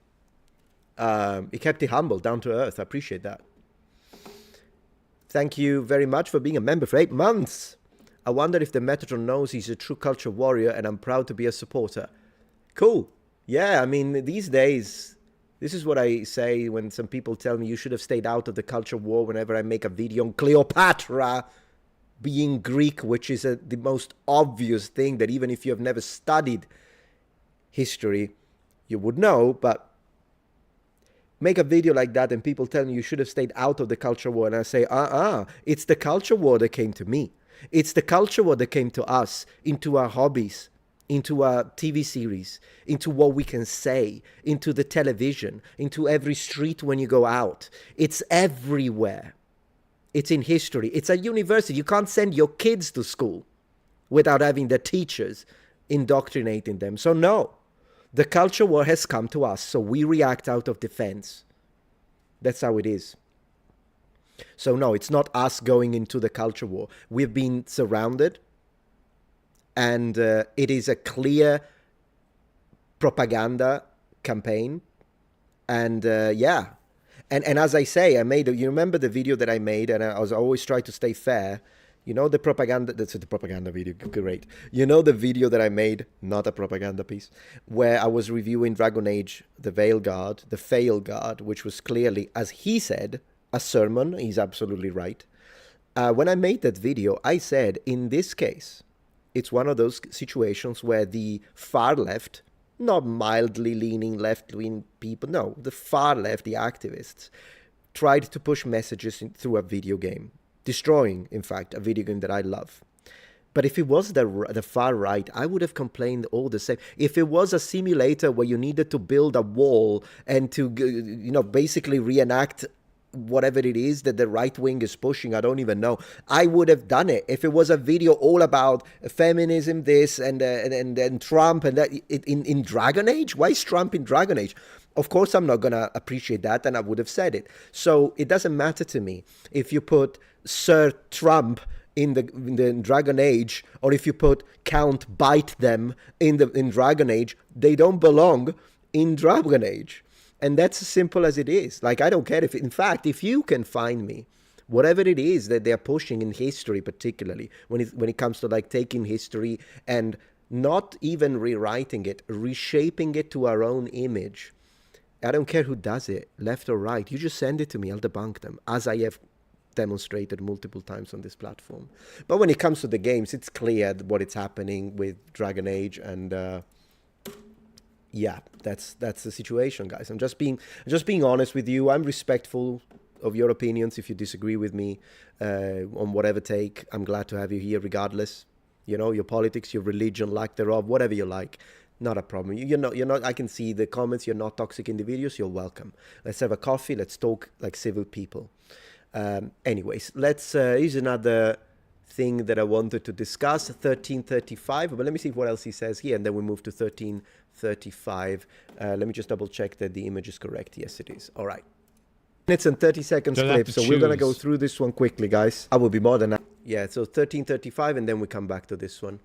humble, down to earth. I appreciate that. Thank you very much for being a member for 8 months. I wonder if the Metatron knows he's a true culture warrior, and I'm proud to be a supporter. Cool. Yeah, I mean, these days, this is what I say when some people tell me you should have stayed out of the culture war whenever I make a video on Cleopatra being Greek, which is the most obvious thing that even if you have never studied history, you would know. But make a video like that and people tell me you should have stayed out of the culture war, and I say, it's the culture war that came to me. It's the culture war that came to us, into our hobbies, into our TV series, into what we can say, into the television, into every street when you go out. It's everywhere. It's in history. It's a university. You can't send your kids to school without having the teachers indoctrinating them. So no, the culture war has come to us. So we react out of defense. That's how it is. So no, it's not us going into the culture war. We've been surrounded, and it is a clear propaganda campaign. And yeah, and as I say, you remember the video that I made, and I was always trying to stay fair. You know the propaganda, that's the propaganda video, great. You know the video that I made, not a propaganda piece, where I was reviewing Dragon Age, the Veilguard, which was clearly, as he said, a sermon. He's absolutely right. When I made that video, I said, in this case, it's one of those situations where the far left, not mildly leaning left-wing people, no, the far left, the activists, tried to push messages through a video game, destroying, in fact, a video game that I love. But if it was the far right, I would have complained all the same. If it was a simulator where you needed to build a wall and to, basically reenact whatever it is that the right wing is pushing, I don't even know, I would have done it. If it was a video all about feminism, this and Trump and that in Dragon Age, why is Trump in Dragon Age? Of course I'm not gonna appreciate that, and I would have said it. So it doesn't matter to me if you put Sir Trump in the Dragon Age, or if you put Count Bite Them in Dragon Age. They don't belong in Dragon Age. And that's as simple as it is. Like, I don't care if, in fact, if you can find me, whatever it is that they're pushing in history, particularly when it comes to like taking history and not even rewriting it, reshaping it to our own image. I don't care who does it, left or right. You just send it to me. I'll debunk them, as I have demonstrated multiple times on this platform. But when it comes to the games, it's clear what it's happening with Dragon Age, and yeah, that's the situation, guys. I'm just being honest with you. I'm respectful of your opinions. If you disagree with me on whatever take, I'm glad to have you here regardless. You know, your politics, your religion, lack thereof, whatever you like, not a problem. You're not, I can see the comments. You're not toxic individuals. You're welcome. Let's have a coffee. Let's talk like civil people. Anyways, here's another thing that I wanted to discuss, 1335. But let me see what else he says here, and then we move to 1335. Let me just double check that the image is correct. Yes, it is. All right. Minutes and 30 seconds clip, so we're going to go through this one quickly, guys. I will be more than... Yeah, so 1335, and then we come back to this one.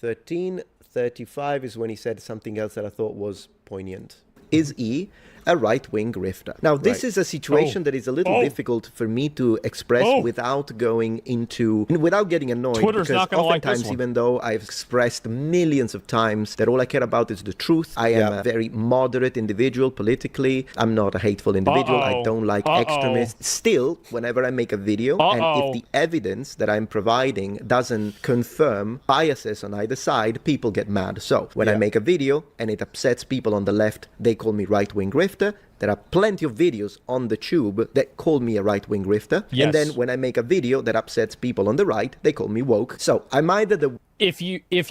1335 is when he said something else that I thought was poignant. Is he a right-wing grifter? Now, this is a situation that is a little difficult for me to express without getting annoyed. Twitter's not going to like this one. Even though I've expressed millions of times that all I care about is the truth, I am a very moderate individual politically. I'm not a hateful individual. I don't like extremists. Still, whenever I make a video, and if the evidence that I'm providing doesn't confirm biases on either side, people get mad. So when I make a video and it upsets people on the left, they call me right-wing grifter. There are plenty of videos on the tube that call me a right-wing grifter. Yes. And then when I make a video that upsets people on the right, they call me woke. So I'm either the... If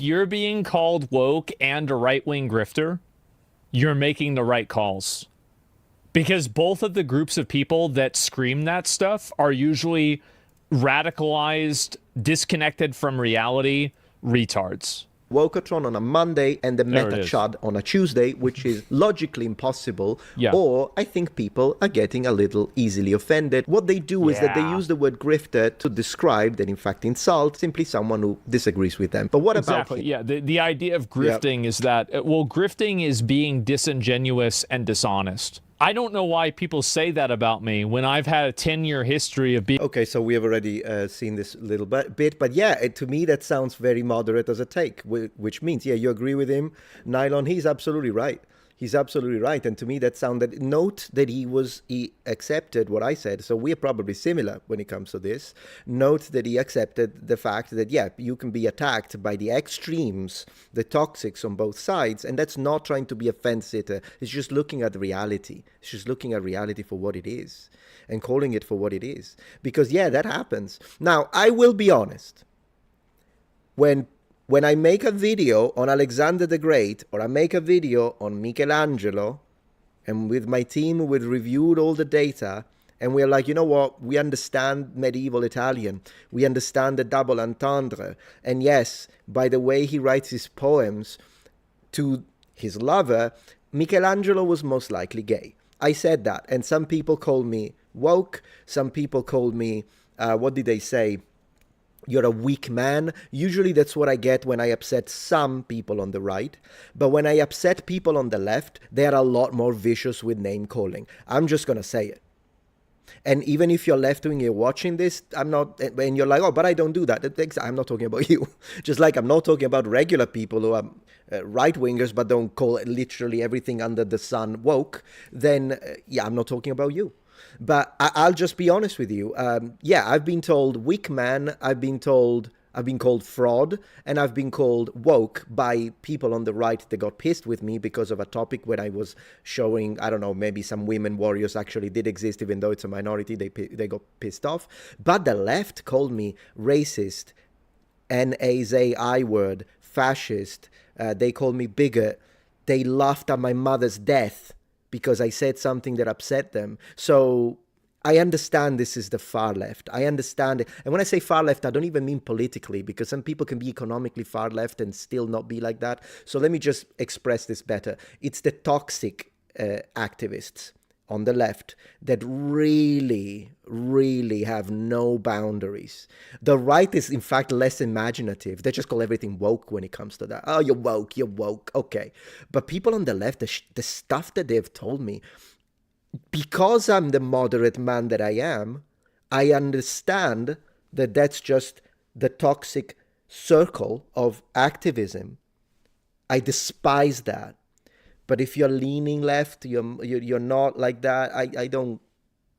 you're being called woke and a right-wing grifter, you're making the right calls. Because both of the groups of people that scream that stuff are usually radicalized, disconnected from reality retards. Metatron on a Monday and the Metatron on a Tuesday, which is logically impossible, or I think people are getting a little easily offended. What they do is that they use the word grifter to describe, that in fact insult, simply someone who disagrees with them. But what about him? Yeah, the idea of grifting is that, well, grifting is being disingenuous and dishonest. I don't know why people say that about me when I've had a 10-year history of being... Okay, so we have already seen this little bit, but yeah, to me that sounds very moderate as a take, which means, yeah, you agree with him, Nylon, he's absolutely right. He's absolutely right, and to me that sounded... Note that he accepted what I said, so we're probably similar when it comes to this. Note that he accepted the fact that, yeah, you can be attacked by the extremes, the toxics on both sides, and that's not trying to be a fence-sitter. It's just looking at reality. It's just looking at reality for what it is, and calling it for what it is. Because, yeah, that happens. Now, I will be honest. When I make a video on Alexander the Great, or I make a video on Michelangelo, and with my team we reviewed all the data, And we're like, you know what? We understand medieval Italian. We understand the double entendre. And yes, by the way he writes his poems to his lover, Michelangelo was most likely gay. I said that. And some people called me woke. Some people called me, what did they say? You're a weak man. Usually that's what I get when I upset some people on the right. But when I upset people on the left, they are a lot more vicious with name calling. I'm just going to say it. And even if you're left-wing, you're watching this, I'm not, and you're like, oh, but I don't do that. I'm not talking about you. Just like I'm not talking about regular people who are right-wingers but don't call literally everything under the sun woke, then yeah, I'm not talking about you. But I'll just be honest with you. Yeah, I've been told weak man, I've been called fraud, and I've been called woke by people on the right that got pissed with me because of a topic when I was showing, I don't know, maybe some women warriors actually did exist, even though it's a minority, they got pissed off. But the left called me racist, N-A-Z-I word, fascist, they called me bigot, they laughed at my mother's death because I said something that upset them. So I understand this is the far left. I understand it. And when I say far left, I don't even mean politically, because some people can be economically far left and still not be like that. So let me just express this better. It's the toxic activists on the left that really, really have no boundaries. The right is, in fact, less imaginative. They just call everything woke when it comes to that. Oh, you're woke, okay. But people on the left, the stuff that they've told me, because I'm the moderate man that I am, I understand that that's just the toxic circle of activism. I despise that. But if you're leaning left, you're not like that. I don't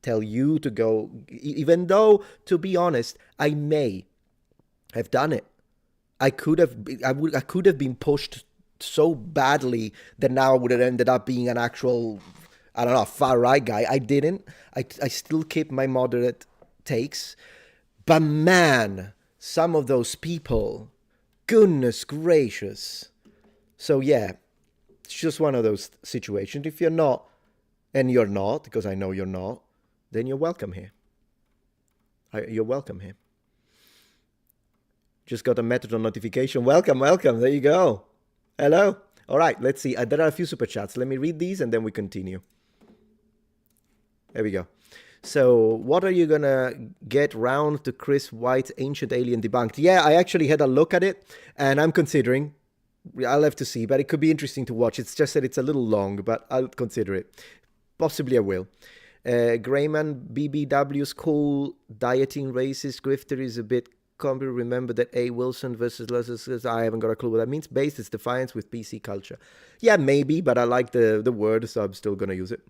tell you to go, even though, to be honest, I may have done it. I could have been pushed so badly that now I would have ended up being an actual, I don't know, far right guy. I didn't. I still keep my moderate takes. But man, some of those people, goodness gracious. So yeah, it's just one of those situations. If you're not, and you're not, because I know you're not, then you're welcome here. You're welcome here. Just got a Metatron notification. Welcome. There you go. Hello. All right, let's see. There are a few super chats. Let me read these and then we continue. There we go. So, what are you going to get round to Chris White's Ancient Alien Debunked? Yeah, I actually had a look at it, and I'm considering. I'll have to see, but it could be interesting to watch. It's just that it's a little long, but I'll consider it. Possibly I will. Greyman BBW's cool dieting racist grifter is a bit comedy. Remember that A. Wilson versus I haven't got a clue what that means. Based its defiance with PC culture. Yeah, maybe, but I like the word, so I'm still going to use it.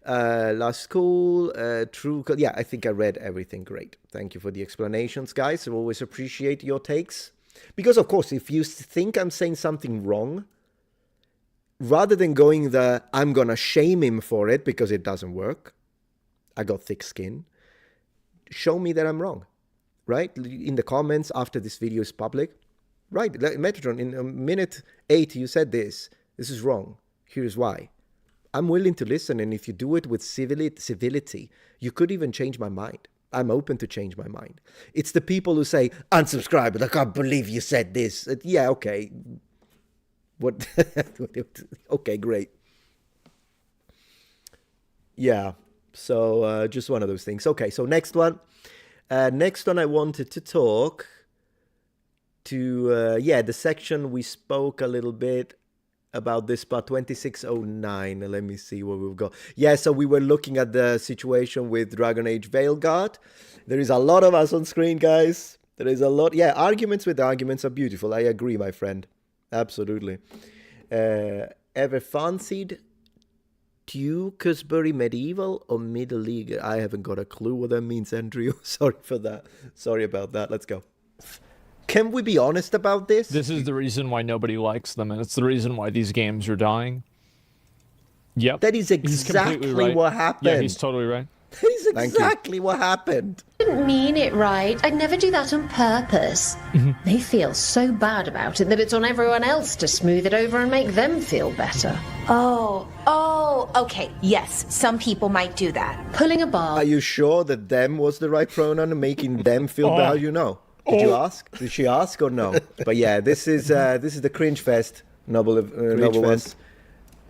Last cool, true. Yeah, I think I read everything. Great. Thank you for the explanations, guys. I always appreciate your takes. Because, of course, if you think I'm saying something wrong, rather than going I'm going to shame him for it because it doesn't work, I got thick skin, show me that I'm wrong, right? In the comments after this video is public, right? Metatron, in minute 8, you said this is wrong. Here's why. I'm willing to listen, and if you do it with civility, you could even change my mind. I'm open to change my mind. It's the people who say, unsubscribe, but I can't believe you said this. Yeah, okay. What? Okay, great. Yeah, so just one of those things. Okay, so next one. Next one I wanted to talk to, the section we spoke a little bit about this part 2609. Let me see what we've got. Yeah, so we were looking at the situation with Dragon Age Veilguard. There is a lot of us on screen, guys. There is a lot. Yeah, arguments with arguments are beautiful. I agree, my friend. Absolutely. Ever fancied Tewkesbury medieval or Middle League? I haven't got a clue what that means, Andrew. Sorry for that. Sorry about that. Let's go. Can we be honest about this? This is the reason why nobody likes them, and it's the reason why these games are dying. Yep. That is exactly right. What happened. Yeah, he's totally right. That is exactly what happened. I didn't mean it right. I'd never do that on purpose. They feel so bad about it that it's on everyone else to smooth it over and make them feel better. Oh, Okay, yes, some people might do that. Pulling a Are bar. you sure that them was the right pronoun and making them feel bad? How do you know? Did you ask? Did she ask or no? But yeah, this is the cringe fest, noble ones.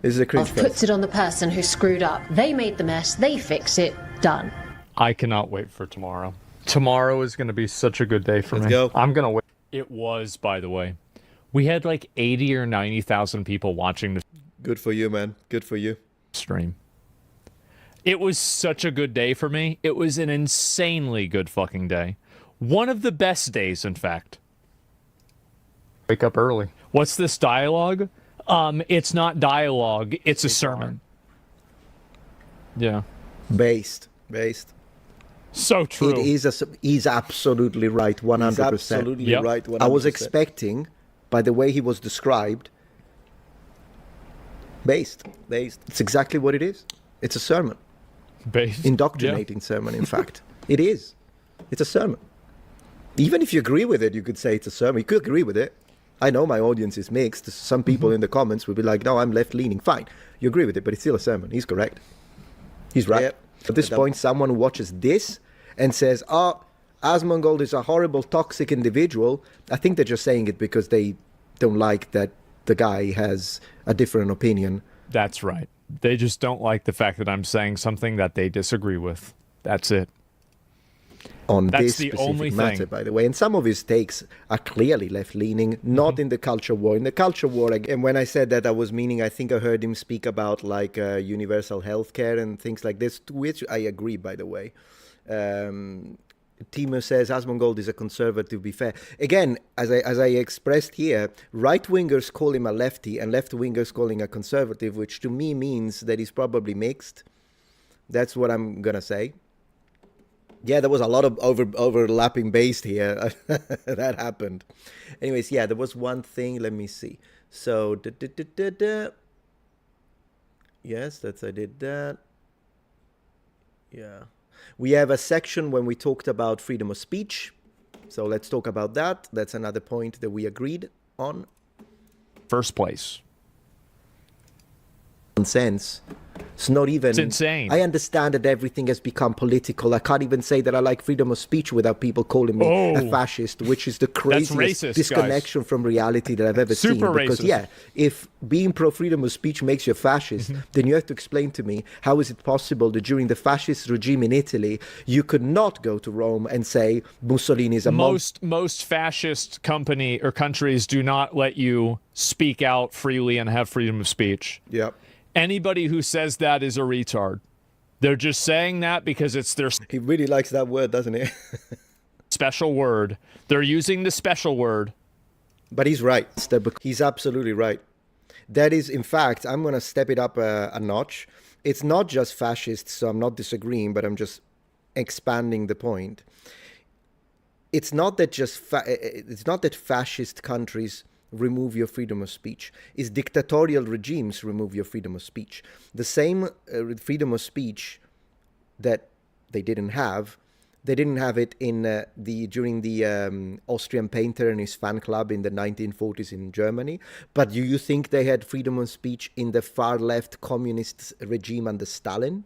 This is a cringe fest. Puts it on the person who screwed up. They made the mess. They fix it. Done. I cannot wait for tomorrow. Tomorrow is going to be such a good day for me. Let's go. I'm going to wait. It was, by the way. We had like 80 or 90,000 people watching the Good for you, man. Good for you. stream. It was such a good day for me. It was an insanely good fucking day. One of the best days, in fact. Wake up early. What's this dialogue? It's not dialogue. It's a sermon. Yeah. Based. So true. It is. He's absolutely right. 100%. He's absolutely Yep. right. 100%. I was expecting, by the way he was described, based. It's exactly what it is. It's a sermon. Based. Indoctrinating sermon, in fact. It is. It's a sermon. Even if you agree with it, you could say it's a sermon. You could agree with it. I know my audience is mixed. Some people in the comments will be like, no, I'm left-leaning. Fine. You agree with it, but it's still a sermon. He's correct. He's right. Yep. At this point, someone who watches this and says, oh, Asmongold is a horrible, toxic individual, I think they're just saying it because they don't like that the guy has a different opinion. That's right. They just don't like the fact that I'm saying something that they disagree with. That's it. On That's this the specific only matter, thing. by the way. And some of his takes are clearly left-leaning, not in the culture war. In the culture war, and when I said that, I was meaning, I think I heard him speak about like universal healthcare and things like this, to which I agree, by the way. Timo says Asmongold is a conservative, to be fair. Again, as I expressed here, right-wingers call him a lefty and left-wingers call him a conservative, which to me means that he's probably mixed. That's what I'm going to say. Yeah, there was a lot of overlapping based here. That happened. Anyways, yeah, there was one thing. Let me see. So, yes, I did that. Yeah. We have a section when we talked about freedom of speech. So let's talk about that. That's another point that we agreed on. First place. Nonsense. It's not even... It's insane. I understand that everything has become political. I can't even say that I like freedom of speech without people calling me a fascist, which is the craziest racist, disconnection from reality that I've ever seen. Super Because, racist. yeah, if being pro-freedom of speech makes you a fascist, then you have to explain to me how is it possible that during the fascist regime in Italy, you could not go to Rome and say Mussolini is a Most fascist company or countries do not let you speak out freely and have freedom of speech. Yep. Anybody who says that is a retard. They're just saying that because it's their He really likes that word, doesn't he? special word. They're using the special word. But he's right. He's absolutely right. That is, in fact, I'm going to step it up a notch. It's not just fascists, so I'm not disagreeing, but I'm just expanding the point. It's not that it's not that fascist countries remove your freedom of speech. It's dictatorial regimes remove your freedom of speech. The same freedom of speech that they didn't have it in during the Austrian painter and his fan club in the 1940s in Germany. But do you think they had freedom of speech in the far left communist regime under Stalin?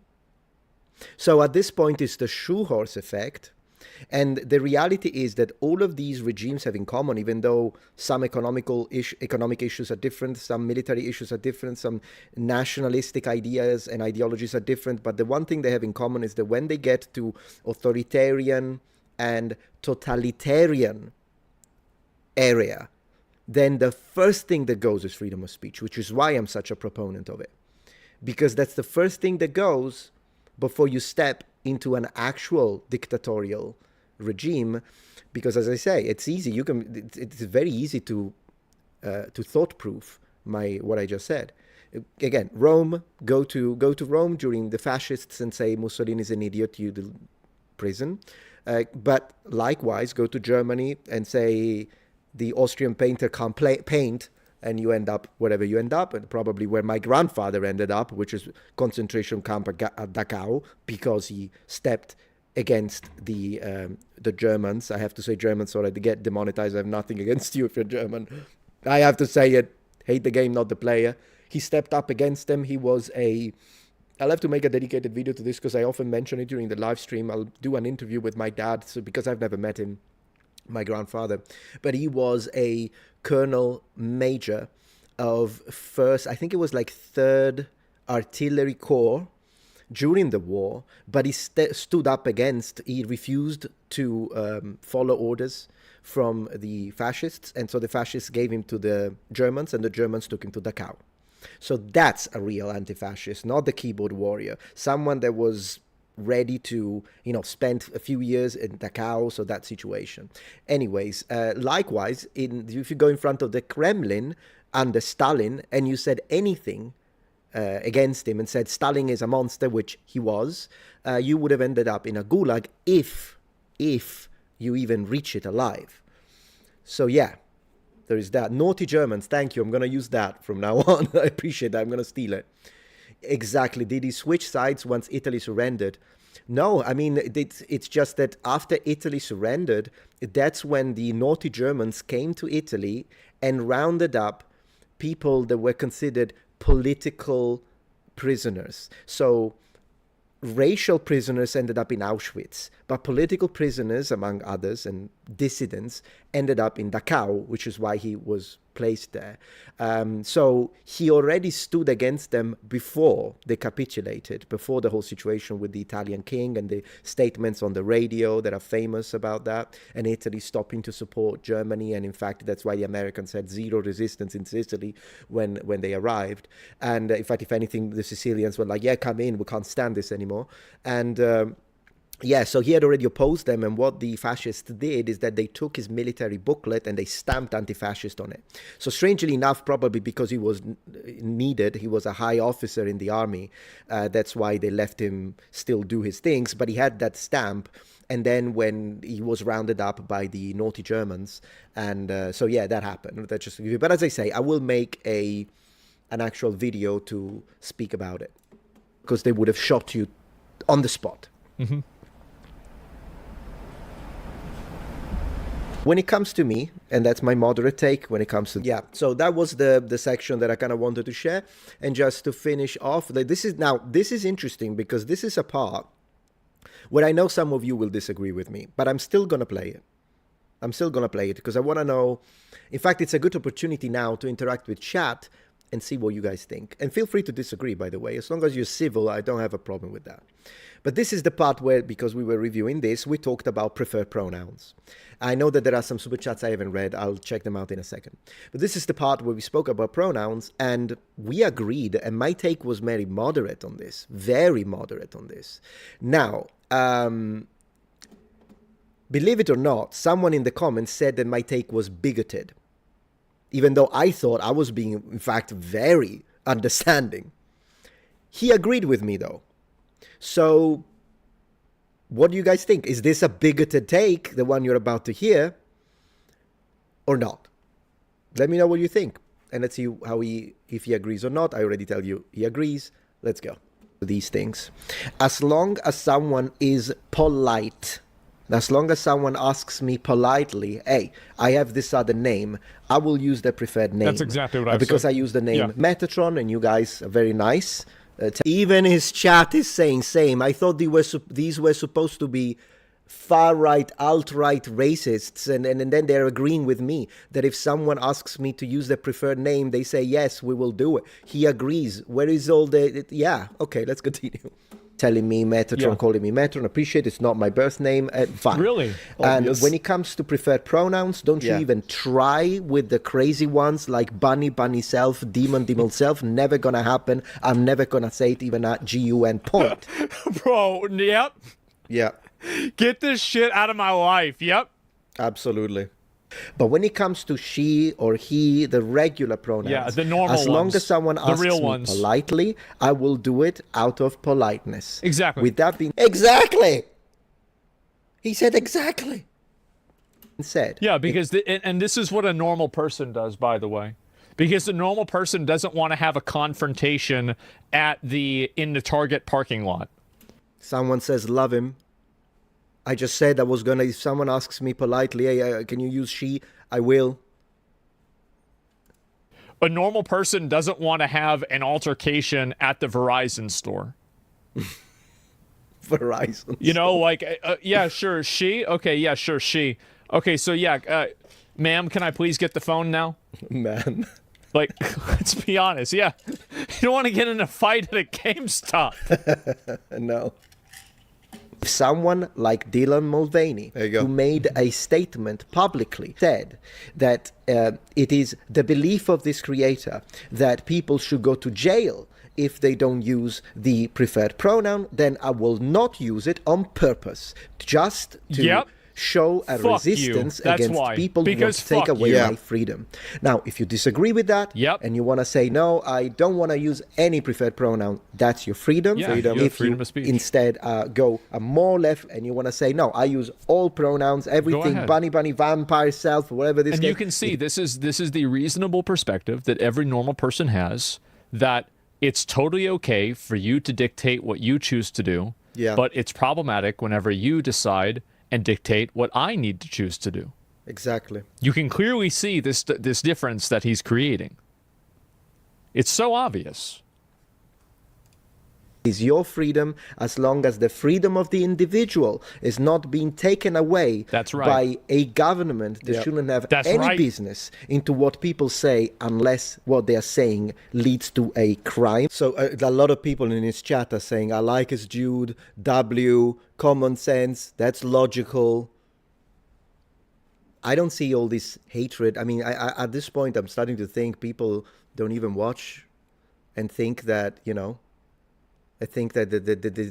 So at this point, it's the shoehorse effect. And the reality is that all of these regimes have in common, even though some economic issues are different, some military issues are different, some nationalistic ideas and ideologies are different. But the one thing they have in common is that when they get to authoritarian and totalitarian area, then the first thing that goes is freedom of speech, which is why I'm such a proponent of it. Because that's the first thing that goes before you step into an actual dictatorial regime, because as I say, it's easy. It's very easy to thought-proof what I just said. Again, Rome. Go to Rome during the fascists and say Mussolini is an idiot. You do prison. But likewise, go to Germany and say the Austrian painter can't paint. And you end up wherever you end up, and probably where my grandfather ended up, which is concentration camp at Dachau, because he stepped against the Germans. I have to say Germans, or I get demonetized. I have nothing against you if you're German. I have to say it. Hate the game, not the player. He stepped up against them. He was a I'll have to make a dedicated video to this because I often mention it during the live stream. I'll do an interview with my dad, so because I've never met him, my grandfather, but he was a colonel major of I think it was like 3rd Artillery Corps during the war, but he stood up against, he refused to follow orders from the fascists, and so the fascists gave him to the Germans, and the Germans took him to Dachau. So that's a real anti-fascist, not the keyboard warrior, someone that was ready to, you know, spend a few years in Dachau, so that situation. Anyways, likewise, if you go in front of the Kremlin under Stalin and you said anything against him and said Stalin is a monster, which he was, you would have ended up in a gulag if you even reach it alive. So yeah, there is that. Naughty Germans, thank you. I'm going to use that from now on. I appreciate that. I'm going to steal it. Exactly. Did he switch sides once Italy surrendered? No, I mean, it's just that after Italy surrendered, that's when the naughty Germans came to Italy and rounded up people that were considered political prisoners. So racial prisoners ended up in Auschwitz, but political prisoners, among others, and dissidents, ended up in Dachau, which is why he was placed there. So he already stood against them before they capitulated, before the whole situation with the Italian king and the statements on the radio that are famous about that, and Italy stopping to support Germany. And in fact, that's why the Americans had zero resistance in Sicily when they arrived. And in fact, if anything, the Sicilians were like, yeah, come in, we can't stand this anymore. And yeah, so he had already opposed them, and what the fascists did is that they took his military booklet and they stamped anti-fascist on it. So strangely enough, probably because he was needed, he was a high officer in the army, that's why they let him still do his things, but he had that stamp. And then when he was rounded up by the naughty Germans, and so yeah, that happened. That just, but as I say, I will make an actual video to speak about it, because they would have shot you on the spot. Mm-hmm. When it comes to me, and that's my moderate take when it comes to, yeah, so that was the section that I kind of wanted to share. And just to finish off, this is interesting, because this is a part where I know some of you will disagree with me, but I'm still going to play it. I'm still going to play it because I want to know. In fact, it's a good opportunity now to interact with chat and see what you guys think. And feel free to disagree, by the way. As long as you're civil, I don't have a problem with that. But this is the part where, because we were reviewing this, we talked about preferred pronouns. I know that there are some super chats I haven't read. I'll check them out in a second. But this is the part where we spoke about pronouns, and we agreed, and my take was very moderate on this. Very moderate on this. Now, believe it or not, someone in the comments said that my take was bigoted, even though I thought I was being, in fact, very understanding. He agreed with me, though. So, what do you guys think? Is this a bigoted take, the one you're about to hear, or not? Let me know what you think, and let's see if he agrees or not. I already tell you he agrees. Let's go. These things. As long as someone is polite, as long as someone asks me politely, hey, I have this other name, I will use the preferred name. That's exactly what I said. Because I use the name Yeah. Metatron, and you guys are very nice. Even his chat is saying same. I thought these were supposed to be far-right, alt-right racists, and then they're agreeing with me that if someone asks me to use their preferred name, they say, yes, we will do it. He agrees. Where is all yeah, okay, let's continue. Telling me Metatron, Yeah. calling me Metatron, appreciate it's not my birth name, fine. Really? And Obvious. when it comes to preferred pronouns, don't you Yeah. even try with the crazy ones like bunny, bunny self, demon, demon self. Never gonna happen. I'm never gonna say it even at GUN point. Bro, yep. Yeah, Get this shit out of my life. Yep. absolutely. But when it comes to she or he, the regular pronouns, Yeah, the normal as long ones, as someone the asks real me ones. politely, I will do it out of politeness. Exactly. With that being exactly, he said exactly. Said Yeah, because and this is what a normal person does, by the way. Because the normal person doesn't want to have a confrontation in the Target parking lot. Someone says love him. I just said I was gonna. If someone asks me politely, hey, can you use she? I will. A normal person doesn't want to have an altercation at the Verizon store. Verizon. You know, like, yeah, sure, she. Okay, yeah, sure, she. Okay, so yeah, ma'am, can I please get the phone now? Man. Like, let's be honest, yeah. You don't want to get in a fight at a GameStop. No. Someone like Dylan Mulvaney, who made a statement publicly, said that it is the belief of this creator that people should go to jail if they don't use the preferred pronoun, then I will not use it on purpose, just to show a resistance against people who want to take away my freedom. Now, if you disagree with that, and you want to say, no, I don't want to use any preferred pronoun, that's your freedom. If you instead go more left and you want to say, no, I use all pronouns, everything, bunny, vampire, self, whatever this is. And you can see, this is the reasonable perspective that every normal person has, that it's totally okay for you to dictate what you choose to do, but it's problematic whenever you decide and dictate what I need to choose to do. Exactly. You can clearly see this difference that he's creating. It's so obvious. Is your freedom as long as the freedom of the individual is not being taken away by a government that shouldn't have any business into what people say unless what they are saying leads to a crime. So a lot of people in his chat are saying, I like his Jude, W, common sense, that's logical. I don't see all this hatred. I mean, at this point, I'm starting to think people don't even watch and think that, you know, I think that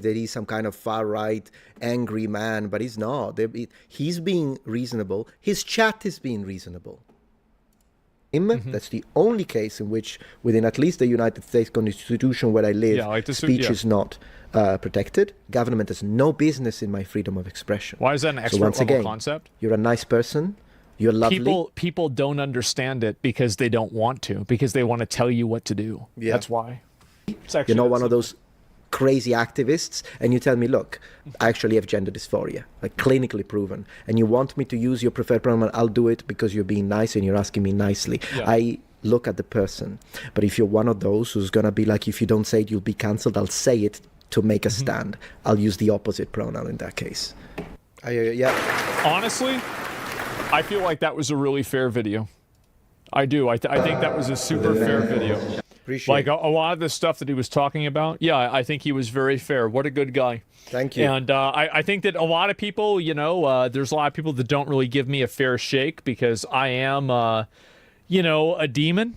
he's some kind of far-right, angry man, but he's not. He's being reasonable. His chat is being reasonable. That's the only case in which, within at least the United States Constitution where I live, speech is not protected. Government has no business in my freedom of expression. Why is that an expert-level concept? You're a nice person. You're lovely. People don't understand it because they don't want to, because they want to tell you what to do. That's why. You're not one of those crazy activists, and you tell me, look, I actually have gender dysphoria, like clinically proven, and you want me to use your preferred pronoun, I'll do it because you're being nice and you're asking me nicely. I look at the person. But if you're one of those who's gonna be like, if you don't say it, you'll be cancelled, I'll say it to make a stand. I'll use the opposite pronoun in that case. Honestly, I feel like that was a really fair video. I do. I think that was a super fair video. Like a lot of the stuff that he was talking about, I think he was very fair. What a good guy. Thank you. And I think that a lot of people, you know, there's a lot of people that don't really give me a fair shake because I am, you know, a demon.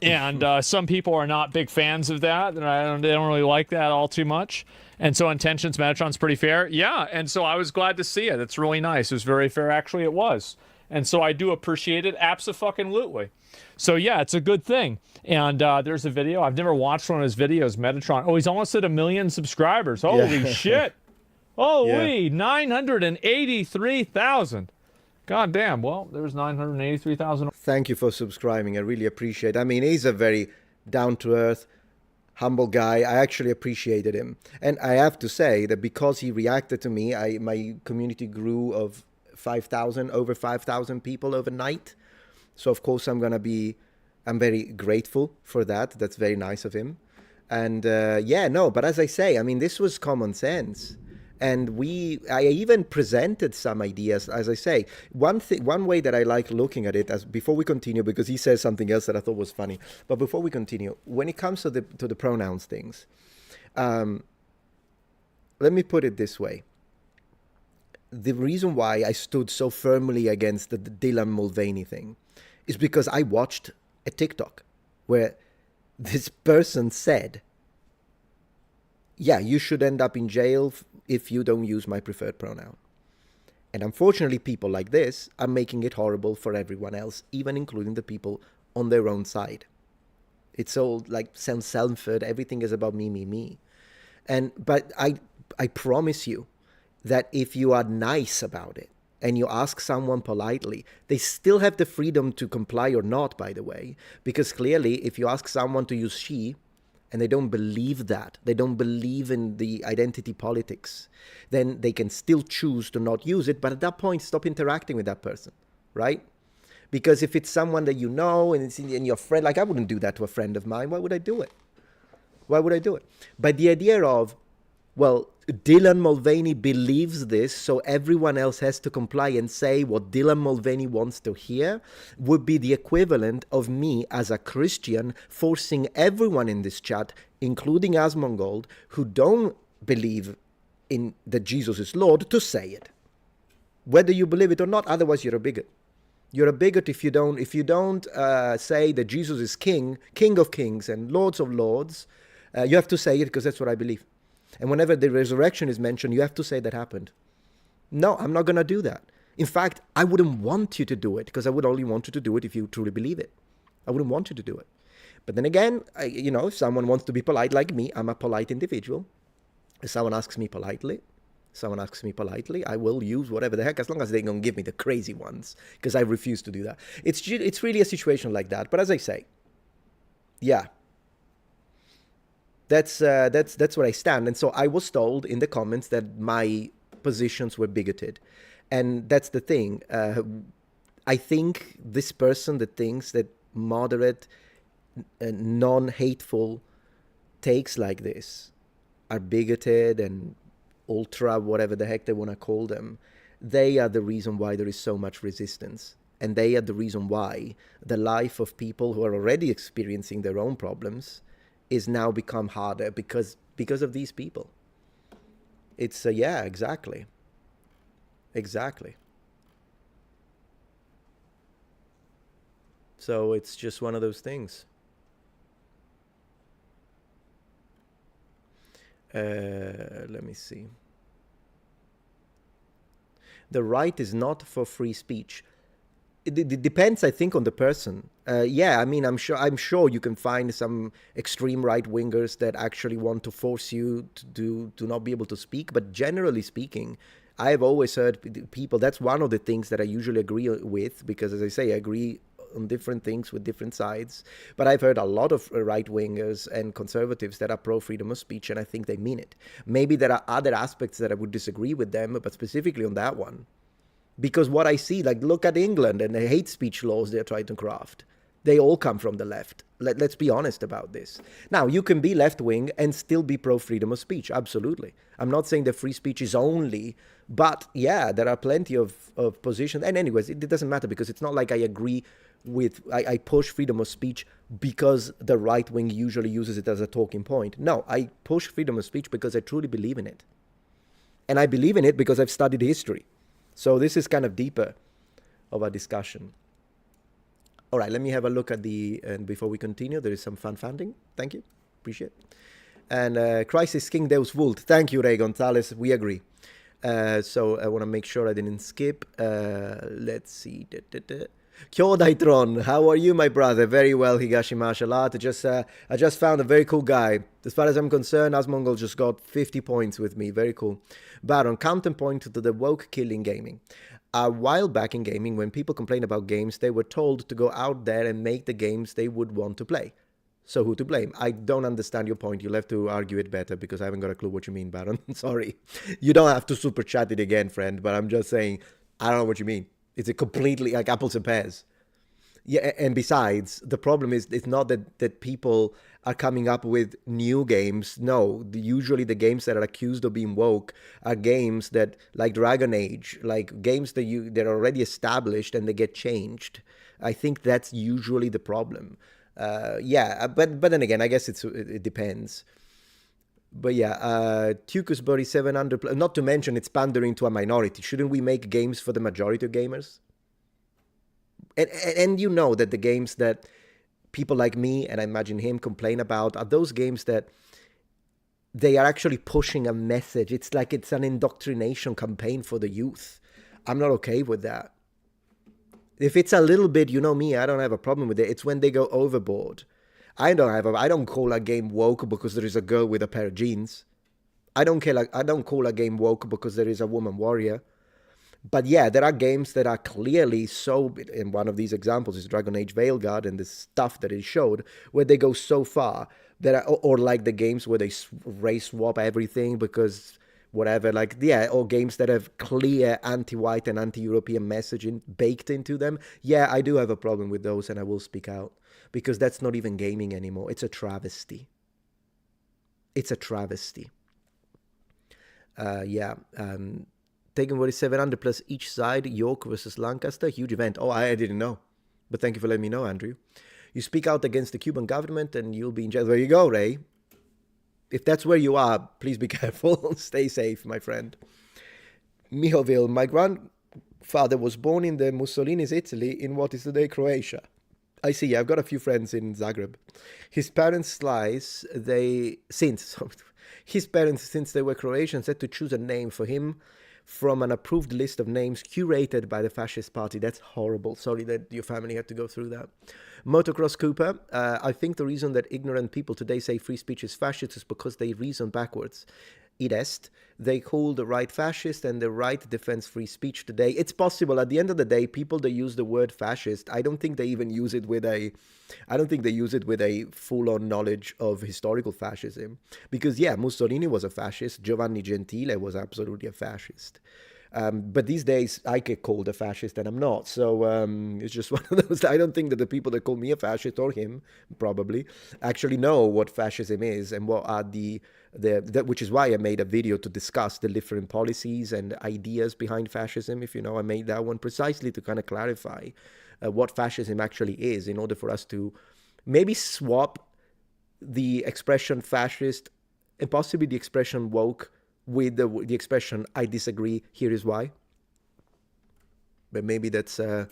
And some people are not big fans of that, and they don't really like that all too much. And so Intentions Metatron's pretty fair. Yeah, and so I was glad to see it. It's really nice. It was very fair. Actually, it was. And so I do appreciate it. Abso-fucking-lutely. So yeah, it's a good thing. And there's a video. I've never watched one of his videos, Metatron. Oh, he's almost at 1 million subscribers. Holy shit. Holy 983,000. God damn. Well, there's 983,000. Thank you for subscribing. I really appreciate it. I mean, he's a very down-to-earth, humble guy. I actually appreciated him. And I have to say that because he reacted to me, my community grew of 5,000, over 5,000 people overnight. So of course I'm very grateful for that. That's very nice of him. And but as I say, I mean, this was common sense. And I even presented some ideas, as I say. One way that I like looking at it, as before we continue, because he says something else that I thought was funny. But before we continue, when it comes to the pronouns things, let me put it this way. The reason why I stood so firmly against the Dylan Mulvaney thing is because I watched a TikTok where this person said, yeah, you should end up in jail if you don't use my preferred pronoun. And unfortunately, people like this are making it horrible for everyone else, even including the people on their own side. It's all like self-centered. Everything is about me, me, me. But I promise you that if you are nice about it and you ask someone politely, they still have the freedom to comply or not, by the way, because clearly if you ask someone to use she and they don't believe that, they don't believe in the identity politics, then they can still choose to not use it. But at that point, stop interacting with that person, right? Because if it's someone that you know and it's in your friend, like I wouldn't do that to a friend of mine. Why would I do it? Why would I do it? But the idea of well, Dylan Mulvaney believes this, so everyone else has to comply and say what Dylan Mulvaney wants to hear, would be the equivalent of me as a Christian forcing everyone in this chat, including Asmongold, who don't believe in that Jesus is Lord, to say it. Whether you believe it or not, otherwise you're a bigot. You're a bigot if you don't say that Jesus is King, King of Kings and Lords of Lords. You have to say it because that's what I believe. And whenever the resurrection is mentioned, you have to say that happened. No, I'm not going to do that. In fact, I wouldn't want you to do it because I would only want you to do it if you truly believe it. I wouldn't want you to do it. But then again, if someone wants to be polite like me, I'm a polite individual. If someone asks me politely, I will use whatever the heck, as long as they don't give me the crazy ones, because I refuse to do that. It's really a situation like that. But as I say, yeah. That's where I stand. And so I was told in the comments that my positions were bigoted. And that's the thing. I think this person that thinks that moderate, non-hateful takes like this are bigoted and ultra, whatever the heck they want to call them, they are the reason why there is so much resistance. And they are the reason why the life of people who are already experiencing their own problems is now become harder because of these people. It's yeah, exactly. So it's just one of those things. Let me see. The right is not for free speech. It depends, I think, on the person. Yeah, I mean, I'm sure you can find some extreme right-wingers that actually want to force you to not be able to speak. But generally speaking, I've always heard people, that's one of the things that I usually agree with, because as I say, I agree on different things with different sides. But I've heard a lot of right-wingers and conservatives that are pro-freedom of speech, and I think they mean it. Maybe there are other aspects that I would disagree with them, but specifically on that one. Because what I see, like, look at England and the hate speech laws they're trying to craft. They all come from the left. Let's be honest about this. Now, you can be left-wing and still be pro-freedom of speech. Absolutely. I'm not saying that free speech is only, but yeah, there are plenty of positions. And anyways, it doesn't matter because it's not like I agree with, I push freedom of speech because the right wing usually uses it as a talking point. No, I push freedom of speech because I truly believe in it. And I believe in it because I've studied history. So this is kind of deeper of a discussion. All right, let me have a look at and before we continue, there is some fan funding. Thank you. Appreciate it. And Crisis King Deus Vult. Thank you, Ray Gonzalez. We agree. So I want to make sure I didn't skip. Let's see. Kyodaitron, how are you, my brother? Very well, Higashi martial art. I just found a very cool guy. As far as I'm concerned, Asmongold just got 50 points with me. Very cool. Baron, counterpoint to the woke killing gaming. A while back in gaming, when people complain about games, they were told to go out there and make the games they would want to play. So who to blame? I don't understand your point. You'll have to argue it better because I haven't got a clue what you mean, Baron. Sorry. You don't have to super chat it again, friend, but I'm just saying, I don't know what you mean. It's a completely like apples and pears. Yeah, and besides, the problem is it's not that people are coming up with new games. No, usually the games that are accused of being woke are games that, like Dragon Age, like games that are already established and they get changed. I think that's usually the problem. Yeah, but then again, I guess it depends. But yeah, Tucusbury 700, not to mention it's pandering to a minority. Shouldn't we make games for the majority of gamers? And you know that the games that people like me, and I imagine him, complain about are those games that they are actually pushing a message. It's like it's an indoctrination campaign for the youth. I'm not okay with that. If it's a little bit, you know me, I don't have a problem with it. It's when they go overboard. I don't call a game woke because there is a girl with a pair of jeans. I don't call a game woke because there is a woman warrior. But yeah, there are games that are clearly so, and one of these examples is Dragon Age Veilguard and the stuff that it showed, where they go so far, that or like the games where they race swap everything because whatever, like, yeah, or games that have clear anti-white and anti-European messaging baked into them. Yeah, I do have a problem with those and I will speak out because that's not even gaming anymore. It's a travesty. It's a travesty. Yeah. Taking what is 700 plus each side, York versus Lancaster, huge event. Oh, I didn't know. But thank you for letting me know, Andrew. You speak out against the Cuban government and you'll be in jail. There you go, Ray. If that's where you are, please be careful. Stay safe, my friend. Mihoville, my grandfather was born in the Mussolini's Italy in what is today Croatia. I see, I've got a few friends in Zagreb. His parents, since they were Croatians, had to choose a name for him from an approved list of names curated by the fascist party. That's horrible. Sorry that your family had to go through that. Motocross Cooper, I think the reason that ignorant people today say free speech is fascist is because they reason backwards. Id est, they call the right fascist and the right defends free speech today. It's possible. At the end of the day, people that use the word fascist, I don't think they even use it with a full-on knowledge of historical fascism. Because yeah, Mussolini was a fascist. Giovanni Gentile was absolutely a fascist. But these days, I get called a fascist and I'm not. So it's just one of those. I don't think that the people that call me a fascist, or him probably, actually know what fascism is and what are which is why I made a video to discuss the different policies and ideas behind fascism. If you know, I made that one precisely to kind of clarify what fascism actually is, in order for us to maybe swap the expression fascist and possibly the expression woke with the expression I disagree, here is why. But maybe that's an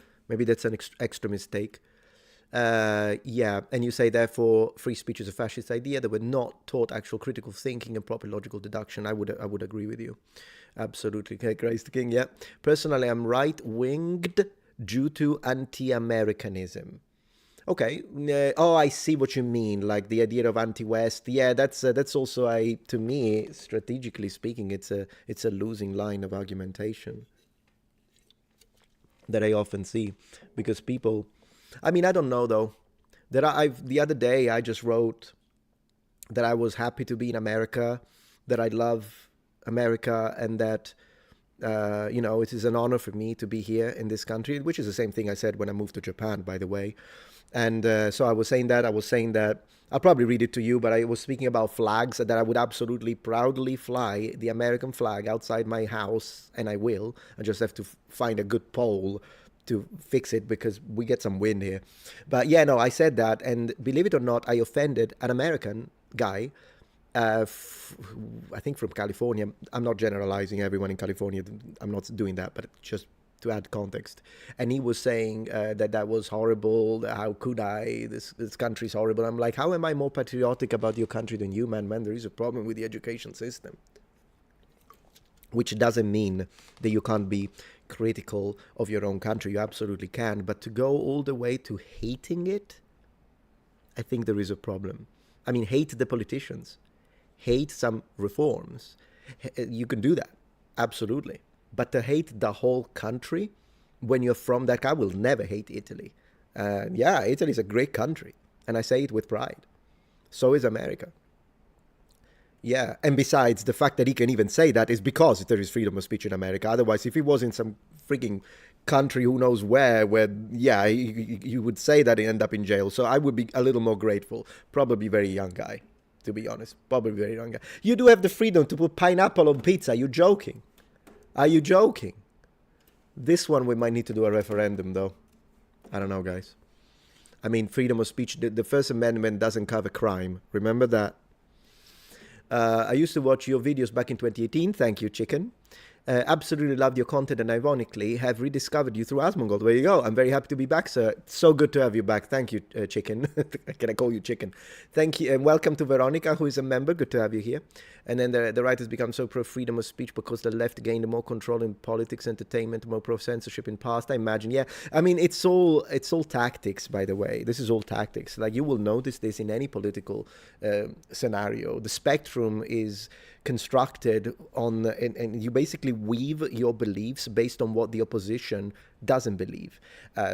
extra mistake. Yeah, and you say therefore free speech is a fascist idea, that we're not taught actual critical thinking and proper logical deduction. I would agree with you. Absolutely. Okay, Christ the King, yeah. Personally, I'm right-winged due to anti-Americanism. Okay. Oh, I see what you mean. Like the idea of anti-West. Yeah, that's also to me, strategically speaking, it's a losing line of argumentation that I often see, because people. I mean, I don't know though. The other day I just wrote that I was happy to be in America, that I love America, and that it is an honor for me to be here in this country, which is the same thing I said when I moved to Japan, by the way. And so I was saying that I'll probably read it to you, but I was speaking about flags, that I would absolutely proudly fly the American flag outside my house, and I will. I just have to find a good pole to fix it, because we get some wind here. But yeah, no, I said that, and believe it or not, I offended an American guy, I think from California. I'm not generalizing everyone in California. I'm not doing that, but just to add context. And he was saying that was horrible. How could I? This country's horrible. I'm like, how am I more patriotic about your country than you, man? Man, there is a problem with the education system. Which doesn't mean that you can't be critical of your own country. You absolutely can. But to go all the way to hating it, I think there is a problem. I mean, hate the politicians. Hate some reforms. You can do that. Absolutely. But to hate the whole country, when you're from that, I will never hate Italy. Yeah, Italy is a great country. And I say it with pride. So is America. Yeah, and besides, the fact that he can even say that is because there is freedom of speech in America. Otherwise, if he was in some freaking country who knows where yeah, you would say that and end up in jail. So I would be a little more grateful. Probably very young guy, to be honest. Probably very young guy. You do have the freedom to put pineapple on pizza. Are you joking? Are you joking? This one we might need to do a referendum, though. I don't know, guys. I mean, freedom of speech, the First Amendment doesn't cover crime. Remember that. I used to watch your videos back in 2018. Thank you, Chicken. Absolutely loved your content, and ironically have rediscovered you through Asmongold. There you go. I'm very happy to be back, sir. So good to have you back. Thank you, Chicken. Can I call you Chicken? Thank you, and welcome to Veronica, who is a member. Good to have you here. And then the right has become so pro-freedom of speech because the left gained more control in politics, entertainment, more pro-censorship in past, I imagine. Yeah, I mean, it's all tactics, by the way. This is all tactics. Like, you will notice this in any political scenario. The spectrum is constructed on, and you basically weave your beliefs based on what the opposition doesn't believe.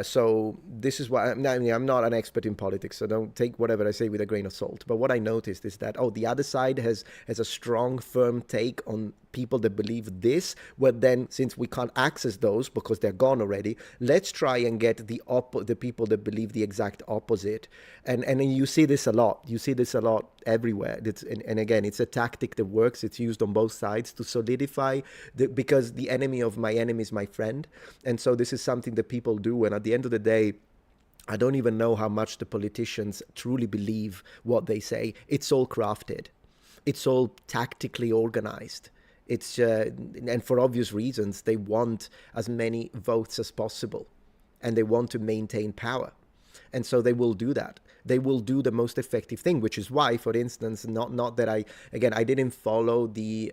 So this is why, I mean, I'm not an expert in politics, so don't take whatever I say with a grain of salt. But what I noticed is that, the other side has a strong, firm take on people that believe this. Well, then, since we can't access those because they're gone already, let's try and get the people that believe the exact opposite. And you see this a lot. You see this a lot everywhere. And again, it's a tactic that works. It's used on both sides to solidify, because the enemy of my enemy is my friend. And so this is something that people do. And at the end of the day, I don't even know how much the politicians truly believe what they say. It's all crafted. It's all tactically organized. It's and for obvious reasons, they want as many votes as possible, and they want to maintain power. And so they will do that. They will do the most effective thing, which is why, for instance, not that I didn't follow the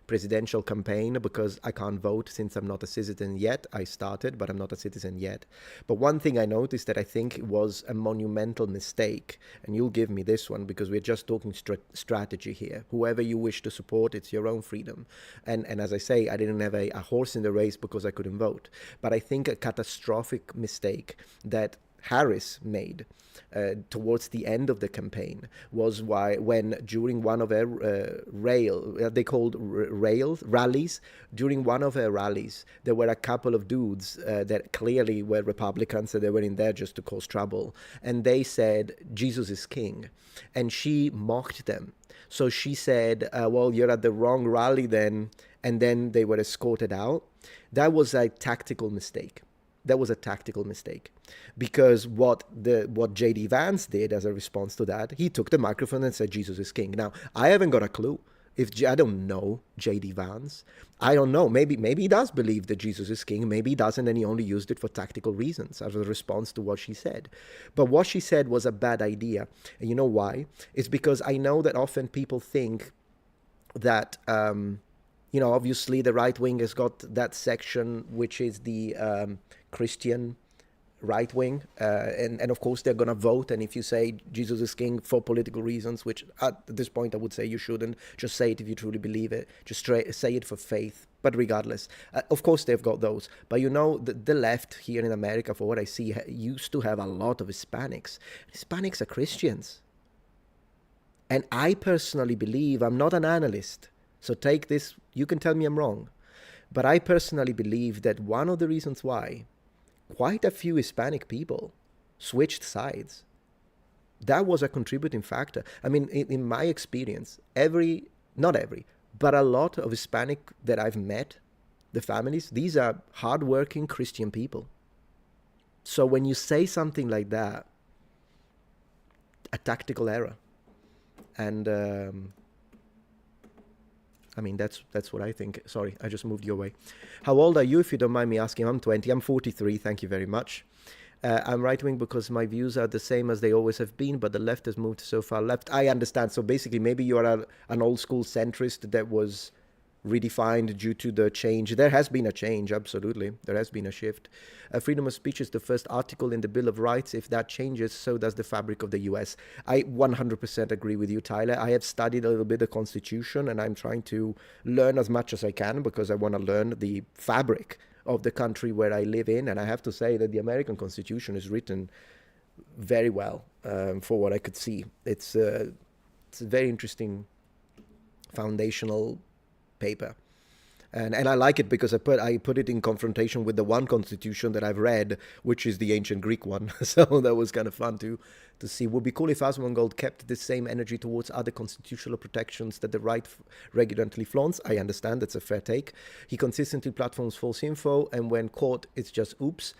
presidential campaign because I can't vote since I'm not a citizen yet. I started, but I'm not a citizen yet. But one thing I noticed that I think was a monumental mistake, and you'll give me this one because we're just talking strategy here. Whoever you wish to support, it's your own freedom. And as I say, I didn't have a horse in the race because I couldn't vote. But I think a catastrophic mistake that Harris made towards the end of the campaign was when during one of her rallies, during one of her rallies, there were a couple of dudes that clearly were Republicans, and they were in there just to cause trouble, and they said Jesus is king, and she mocked them. So she said, well, you're at the wrong rally then, and then they were escorted out. That was a tactical mistake. That was a tactical mistake, because what J.D. Vance did as a response to that, he took the microphone and said, Jesus is king. Now, I haven't got a clue. I don't know J.D. Vance. I don't know. Maybe he does believe that Jesus is king. Maybe he doesn't, and he only used it for tactical reasons as a response to what she said. But what she said was a bad idea. And you know why? It's because I know that often people think that... obviously the right wing has got that section, which is the Christian right wing. And of course, they're going to vote. And if you say Jesus is king for political reasons, which at this point I would say you shouldn't, just say it if you truly believe it. Just say it for faith. But regardless, of course, they've got those. But the left here in America, for what I see, used to have a lot of Hispanics. Hispanics are Christians. And I personally believe, I'm not an analyst, so take this, you can tell me I'm wrong, but I personally believe that one of the reasons why quite a few Hispanic people switched sides, that was a contributing factor. I mean, in my experience, not every, but a lot of Hispanic that I've met, the families, these are hardworking Christian people. So when you say something like that, a tactical error. And... I mean, that's what I think. Sorry, I just moved your way. How old are you, if you don't mind me asking? I'm 20. I'm 43. Thank you very much. I'm right-wing because my views are the same as they always have been, but the left has moved so far left. I understand. So basically, maybe you are an old-school centrist that was redefined due to the change. There has been a change, absolutely. There has been a shift. Freedom of speech is the first article in the Bill of Rights. If that changes, so does the fabric of the US. I 100% agree with you, Tyler. I have studied a little bit the Constitution, and I'm trying to learn as much as I can because I want to learn the fabric of the country where I live in. And I have to say that the American Constitution is written very well for what I could see. It's a very interesting foundational paper, and I like it because I put it in confrontation with the one constitution that I've read, which is the ancient Greek one. So that was kind of fun to see. Would be cool if Asmongold kept the same energy towards other constitutional protections that the right regularly flaunts. I understand that's a fair take. He consistently platforms false info, and when caught, it's just oops.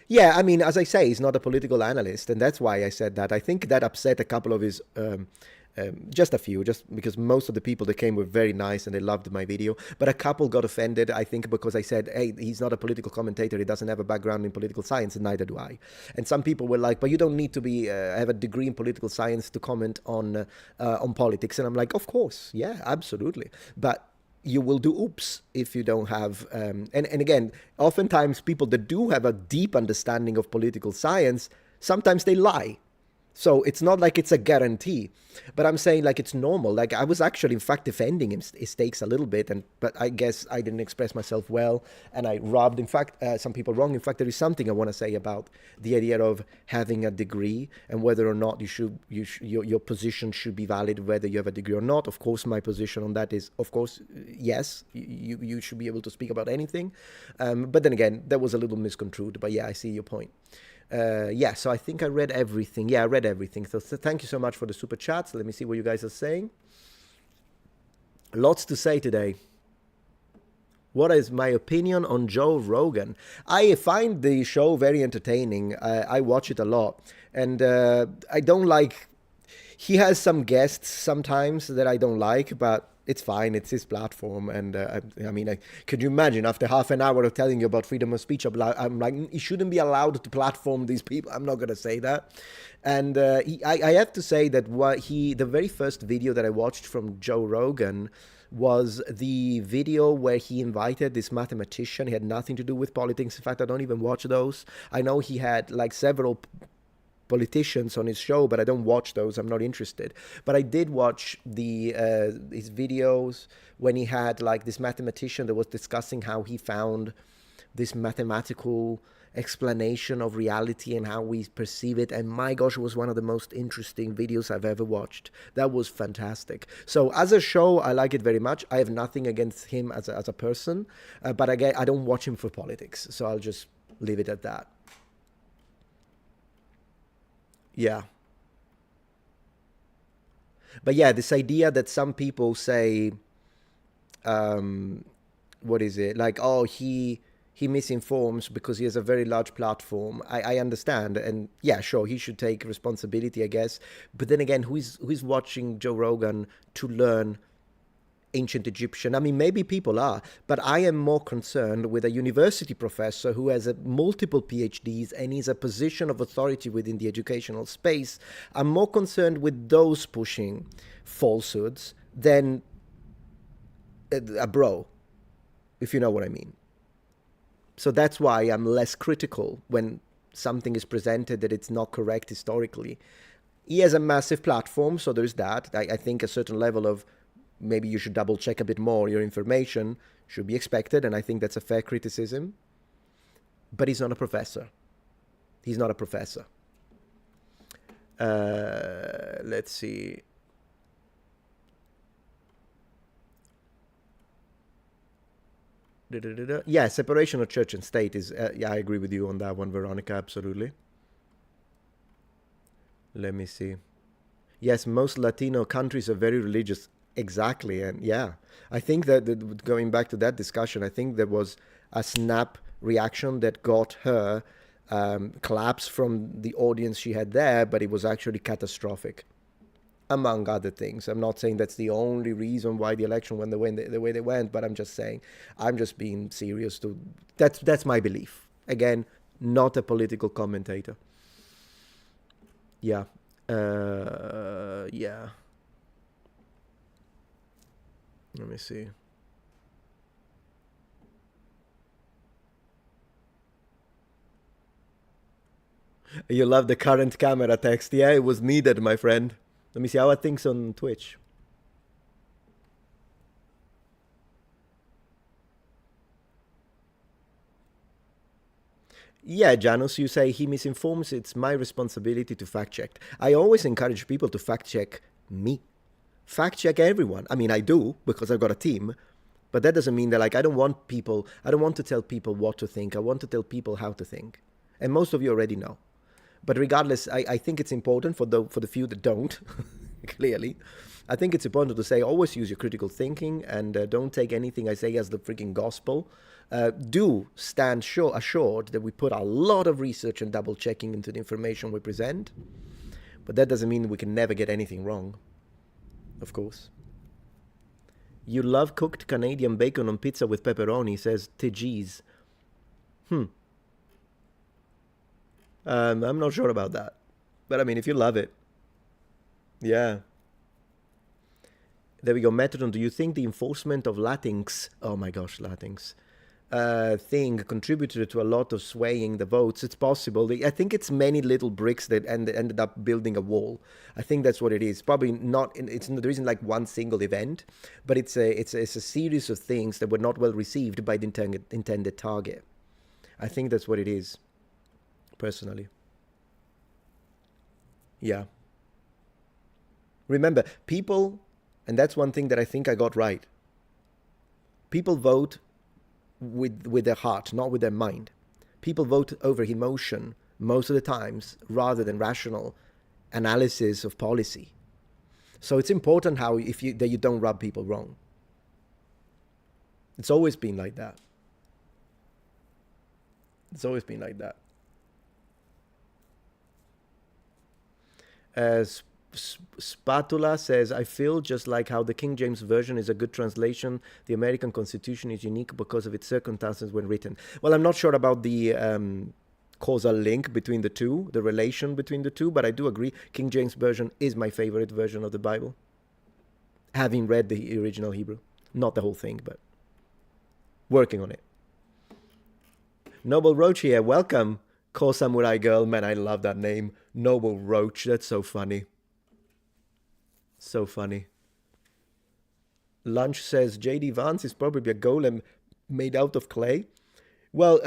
Yeah, I mean, as I say, he's not a political analyst, and that's why I said that. I think that upset a couple of his just a few, just because most of the people that came were very nice and they loved my video, but a couple got offended, I think, because I said, hey, he's not a political commentator, he doesn't have a background in political science, and neither do I. And some people were like, but you don't need to be have a degree in political science to comment on politics. And I'm like, of course, yeah, absolutely, but you will do oops if you don't have and again, oftentimes people that do have a deep understanding of political science, sometimes they lie. So it's not like it's a guarantee, but I'm saying like it's normal. Like I was actually, in fact, defending his takes a little bit, but I guess I didn't express myself well, and I rubbed, in fact, some people wrong. In fact, there is something I want to say about the idea of having a degree and whether or not your position should be valid, whether you have a degree or not. Of course, my position on that is, of course, yes, you should be able to speak about anything. But then again, that was a little misconstrued. But yeah, I see your point. Yeah, so I think I read everything. Yeah, I read everything. So thank you so much for the super chats. Let me see what you guys are saying. Lots to say today. What is my opinion on Joe Rogan? I find the show very entertaining. I watch it a lot. And I don't like... He has some guests sometimes that I don't like, but it's fine. It's his platform. And I mean, could you imagine after half an hour of telling you about freedom of speech, I'm like, he shouldn't be allowed to platform these people. I'm not going to say that. And I have to say that the very first video that I watched from Joe Rogan was the video where he invited this mathematician. He had nothing to do with politics. In fact, I don't even watch those. I know he had like several politicians on his show, but I don't watch those. I'm not interested. But I did watch his videos when he had like this mathematician that was discussing how he found this mathematical explanation of reality and how we perceive it. And my gosh, it was one of the most interesting videos I've ever watched. That was fantastic. So as a show, I like it very much. I have nothing against him as a person, but again, I don't watch him for politics. So I'll just leave it at that. Yeah. But yeah, this idea that some people say, what is it? Like, oh, he misinforms because he has a very large platform. I understand. And yeah, sure, he should take responsibility, I guess. But then again, who's watching Joe Rogan to learn ancient Egyptian? I mean, maybe people are, but I am more concerned with a university professor who has multiple PhDs and is a position of authority within the educational space. I'm more concerned with those pushing falsehoods than a bro, if you know what I mean. So that's why I'm less critical when something is presented that it's not correct historically. He has a massive platform, so there's that. I think a certain level of maybe you should double check a bit more your information should be expected, and I think that's a fair criticism. But he's not a professor. He's not a professor. Let's see. Yeah, separation of church and state is... yeah, I agree with you on that one, Veronica, absolutely. Let me see. Yes, most Latino countries are very religious. Exactly. And yeah, I think that going back to that discussion, I think there was a snap reaction that got her collapse from the audience she had there, but it was actually catastrophic, among other things. I'm not saying that's the only reason why the election went the way they went, but I'm just saying, I'm just being serious. That's my belief. Again, not a political commentator. Yeah. Yeah. Let me see. You love the current camera text. Yeah, it was needed, my friend. Let me see how are things on Twitch. Yeah, Janus, you say he misinforms. It's my responsibility to fact check. I always encourage people to fact check me. Fact check everyone. I mean, I do because I've got a team, but that doesn't mean that I don't want to tell people what to think. I want to tell people how to think. And most of you already know. But regardless, I think it's important for the few that don't, clearly. I think it's important to say always use your critical thinking and don't take anything I say as the freaking gospel. Do stand assured that we put a lot of research and double checking into the information we present. But that doesn't mean we can never get anything wrong. Of course. You love cooked Canadian bacon on pizza with pepperoni, says TG's. I'm not sure about that. But I mean, if you love it. Yeah. There we go. Metatron, do you think the enforcement of Latinx... Oh my gosh, Latinx. thing contributed to a lot of swaying the votes. It's possible. I think it's many little bricks that ended up building a wall. I think that's what it is. Probably not. There isn't like one single event, but it's a series of things that were not well received by the intended target. I think that's what it is, personally. Yeah. Remember, people, and that's one thing that I think I got right. People vote with their heart, not with their mind. People vote over emotion most of the times rather than rational analysis of policy. So it's important that you don't rub people wrong. It's always been like that. It's always been like that. Spatula says, I feel just like how the King James Version is a good translation. The American Constitution is unique because of its circumstances when written. Well, I'm not sure about the causal link between the two, the relation between the two, but I do agree King James Version is my favorite version of the Bible, having read the original Hebrew. Not the whole thing, but working on it. Noble Roach here, welcome. Call Samurai Girl, man, I love that name. Noble Roach, that's so funny. So funny. Lunch says JD Vance is probably a golem made out of clay. Well,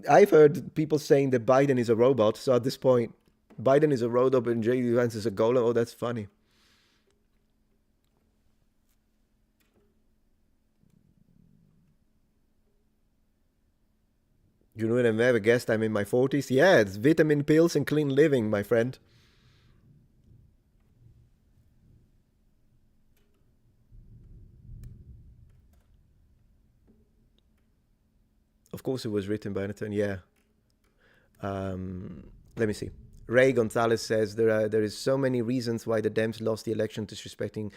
I've heard people saying that Biden is a robot. So at this point, Biden is a robot and JD Vance is a golem. Oh, that's funny. You know what? I've never guessed I'm in my 40s. Yeah, it's vitamin pills and clean living, my friend. Of course it was written by Nathan, yeah. Let me see. Ray Gonzalez says there is so many reasons why the Dems lost the election. Disrespecting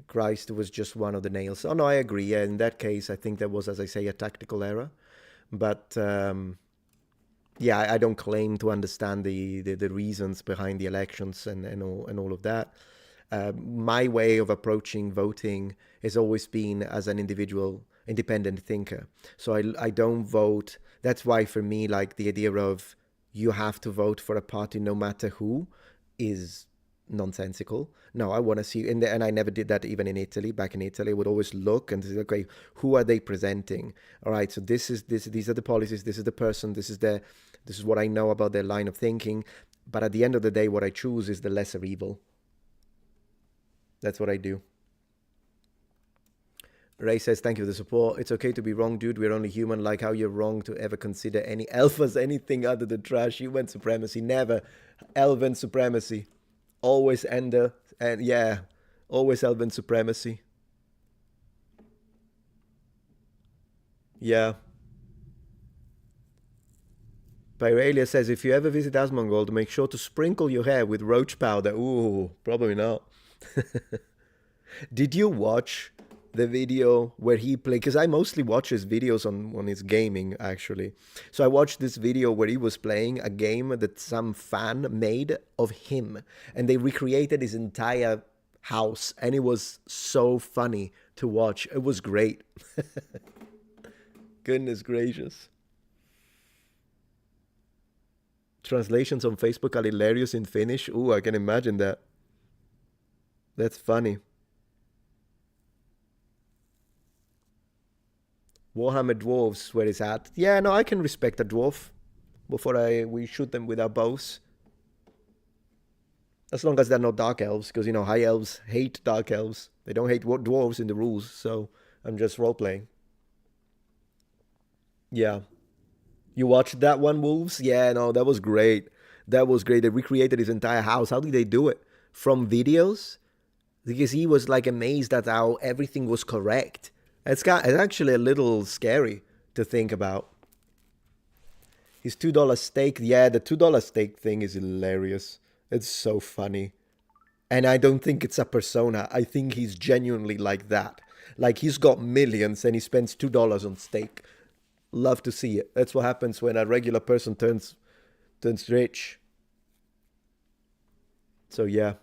Christ was just one of the nails. Oh no, I agree. Yeah, in that case, I think that was, as I say, a tactical error. But yeah, I don't claim to understand the reasons behind the elections and all of that. My way of approaching voting has always been as an individual independent thinker. So I don't vote. That's why for me, like the idea of you have to vote for a party no matter who is nonsensical. No, I want to see, and I never did that even in Italy. Back in Italy, I would always look and say, okay, who are they presenting? All right, so these are the policies, this is the person, this is what I know about their line of thinking. But at the end of the day, what I choose is the lesser evil. That's what I do. Ray says, thank you for the support. It's okay to be wrong, dude. We're only human, like how you're wrong to ever consider any elf as anything other than trash. Human supremacy, never. Elven supremacy. Always ender, and yeah, always elven supremacy. Yeah. Pyralia says, if you ever visit Asmongold, make sure to sprinkle your hair with roach powder. Ooh, probably not. Did you watch the video where he played? Because I mostly watch his videos on his gaming, actually. So I watched this video where he was playing a game that some fan made of him. And they recreated his entire house. And it was so funny to watch. It was great. Goodness gracious. Translations on Facebook are hilarious in Finnish. Ooh, I can imagine that. That's funny. Warhammer dwarves, where is at? Yeah, no, I can respect a dwarf before we shoot them with our bows. As long as they're not dark elves, because, you know, high elves hate dark elves. They don't hate dwarves in the rules, so I'm just role-playing. Yeah. You watched that one, Wolves? Yeah, no, that was great. That was great. They recreated his entire house. How did they do it? From videos? Because he was, like, amazed at how everything was correct. It's actually a little scary to think about. His $2 steak. Yeah, the $2 steak thing is hilarious. It's so funny. And I don't think it's a persona. I think he's genuinely like that. Like, he's got millions and he spends $2 on steak. Love to see it. That's what happens when a regular person turns rich. So, yeah.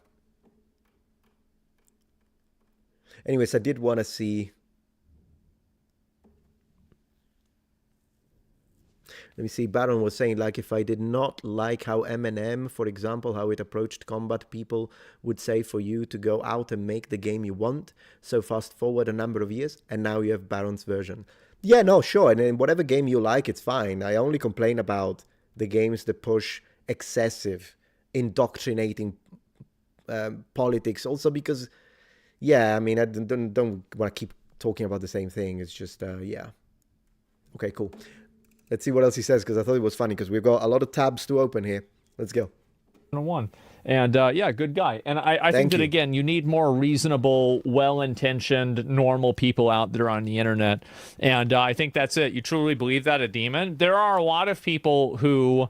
Anyways, I did want to see... Let me see. Baron was saying, like, if I did not like how Eminem, for example, how it approached combat, people would say for you to go out and make the game you want. So fast forward a number of years, and now you have Baron's version. Yeah, no, sure. And in whatever game you like, it's fine. I only complain about the games that push excessive, indoctrinating politics. Also because, yeah, I mean, I don't want to keep talking about the same thing. It's just, yeah. Okay, cool. Let's see what else he says, because I thought it was funny, because we've got a lot of tabs to open here. Let's go. One. And yeah, good guy. And I think that, again, you need more reasonable, well-intentioned, normal people out there on the internet. And I think that's it. You truly believe that, a demon? There are a lot of people who,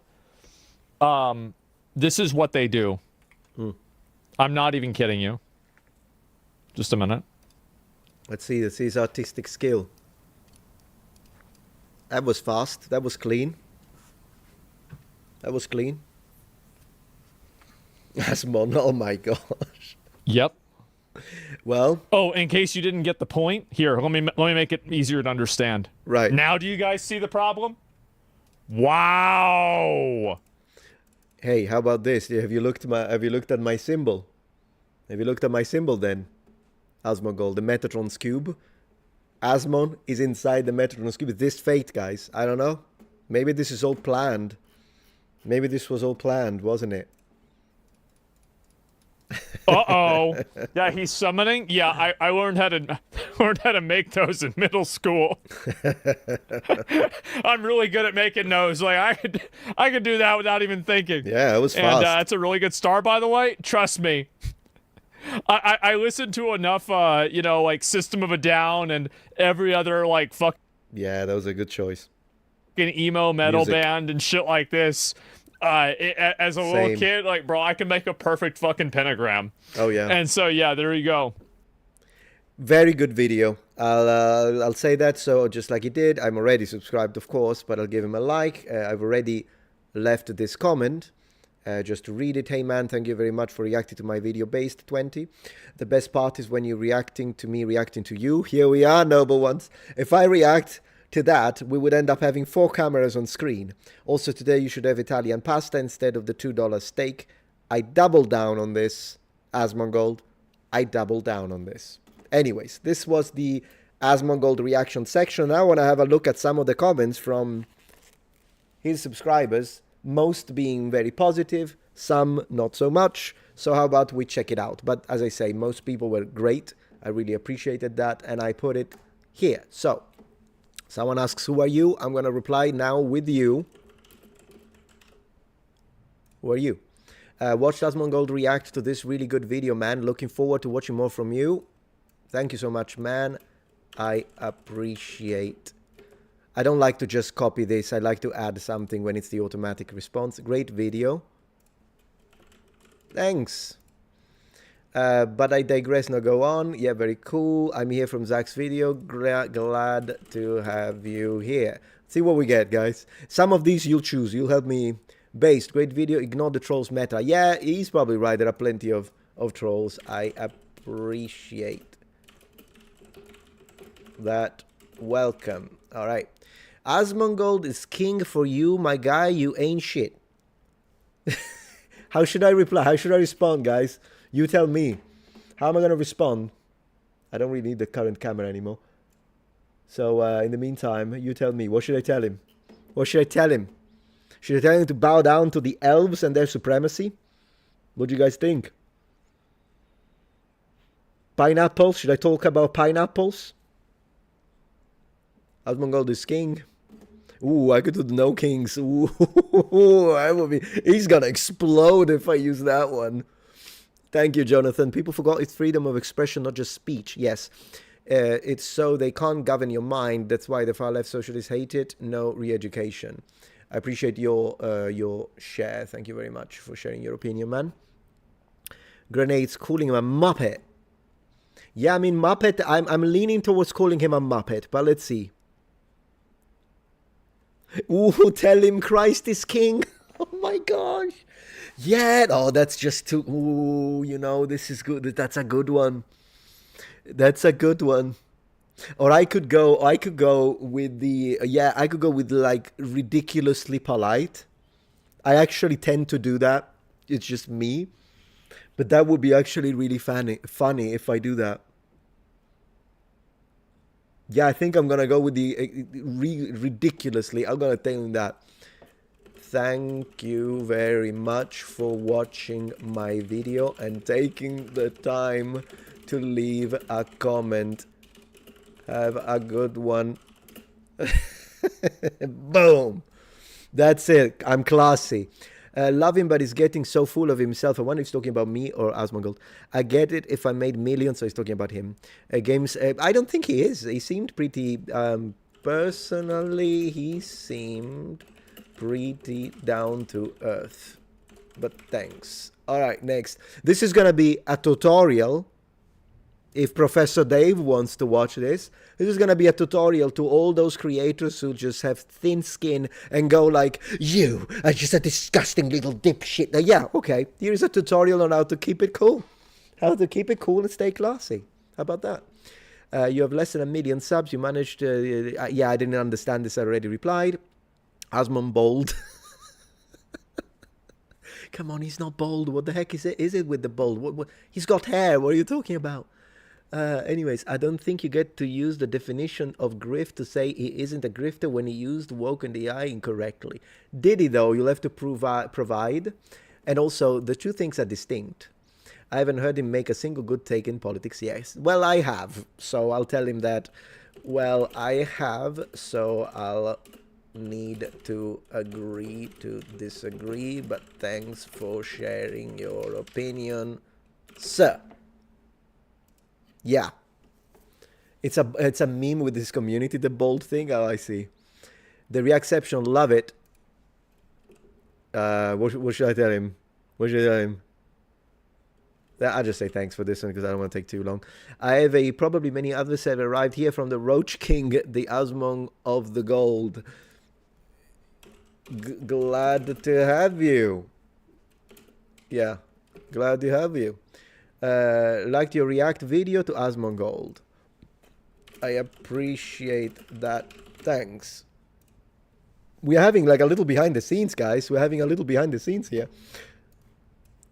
this is what they do. I'm not even kidding you. Just a minute. Let's see his artistic skill. That was fast. That was clean. That was clean. Asmon, oh my gosh. Yep. Well. Oh, in case you didn't get the point, here, let me make it easier to understand. Right. Now do you guys see the problem? Wow. Hey, how about this? Have you looked at my symbol? Have you looked at my symbol then? Asmongold, the Metatron's cube. Asmon is inside the Metatron's cube. Is this fate, guys? I don't know. Maybe this is all planned. Maybe this was all planned, wasn't it? Uh-oh. Yeah, he's summoning? Yeah, I learned how to make those in middle school. I'm really good at making those. Like I could do that without even thinking. Yeah, it was fast. And that's a really good star, by the way. Trust me. I listened to enough, you know, like System of a Down and every other, like, yeah, that was a good choice. Fucking emo metal band and shit like this. As a little kid, like, bro, I can make a perfect fucking pentagram. Oh, yeah. And so, yeah, there you go. Very good video. I'll say that, so just like he did, I'm already subscribed, of course, but I'll give him a like. I've already left this comment. Just to read it. Hey man, thank you very much for reacting to my video based 20. The best part is when you're reacting to me reacting to you. Here we are, noble ones. If I react to that, we would end up having 4 cameras on screen. Also today you should have Italian pasta instead of the $2 steak. I double down on this, Asmongold. I double down on this. Anyways, this was the Asmongold reaction section. Now I want to have a look at some of the comments from his subscribers. Most being very positive, some not so much. So how about we check it out? But as I say, most people were great. I really appreciated that, and I put it here. So, someone asks, who are you? I'm going to reply now with you. Who are you? Watched Asmongold react to this really good video, man. Looking forward to watching more from you. Thank you so much, man. I appreciate. I don't like to just copy this. I like to add something when it's the automatic response. Great video. Thanks. But I digress. Now go on. Yeah, very cool. I'm here from Zach's video. Glad to have you here. See what we get, guys. Some of these you'll choose. You'll help me. Based. Great video. Ignore the trolls meta. Yeah, he's probably right. There are plenty of trolls. I appreciate that. Welcome. All right. Asmongold is king for you, my guy. You ain't shit. How should I reply? How should I respond, guys? You tell me. How am I going to respond? I don't really need the current camera anymore. So, in the meantime, you tell me. What should I tell him? What should I tell him? Should I tell him to bow down to the elves and their supremacy? What do you guys think? Pineapples? Should I talk about pineapples? Asmongold is king. Ooh, I could do the no kings. Ooh, I will be. He's gonna explode if I use that one. Thank you, Jonathan. People forgot it's freedom of expression, not just speech. Yes, it's so they can't govern your mind. That's why the far left socialists hate it. No re-education. I appreciate your share. Thank you very much for sharing your opinion, man. Grenades calling him a muppet. Yeah, I mean muppet. I'm leaning towards calling him a muppet, but let's see. Ooh, tell him Christ is king. Oh my gosh. Yeah, oh, that's just too... Ooh, you know, this is good. That's a good one. That's a good one. Or I could go with the, yeah, I could go with like ridiculously polite. I actually tend to do that. It's just me. But that would be actually really funny if I do that. Yeah, I think I'm going to go with the ridiculously. I'm going to tell him that. Thank you very much for watching my video and taking the time to leave a comment. Have a good one. Boom. That's it. I'm classy. Love him, but he's getting so full of himself. I wonder if he's talking about me or Asmongold. I get it if I made millions, so he's talking about him. Games, I don't think he is. He seemed pretty, personally, he seemed pretty down to earth. But thanks. All right, next. This is going to be a tutorial. If Professor Dave wants to watch this is going to be a tutorial to all those creators who just have thin skin and go like, you are just a disgusting little dipshit. Yeah, okay. Here's a tutorial on how to keep it cool. How to keep it cool and stay classy. How about that? You have less than 1 million subs. You managed to... yeah, I didn't understand this. I already replied. Asmongold. Come on, he's not bald. What the heck is it? Is it with the bald? What? He's got hair. What are you talking about? Anyways, I don't think you get to use the definition of grift to say he isn't a grifter when he used woke and AI incorrectly. Did he though? You'll have to provide. And also, the two things are distinct. I haven't heard him make a single good take in politics. Yes. Well, I have. So I'll tell him that. Well, I have. So I'll need to agree to disagree. But thanks for sharing your opinion, sir. Yeah, it's a meme with this community, the bold thing. Oh, I see. The reacception, love it. What should I tell him? What should I tell him? I'll just say thanks for this one because I don't want to take too long. I have probably many others have arrived here from the Roach King, the Asmong of the Gold. Glad to have you. Yeah, glad to have you. Liked your react video to Asmongold. I appreciate that. Thanks. We're having like a little behind the scenes, guys. We're having a little behind the scenes here.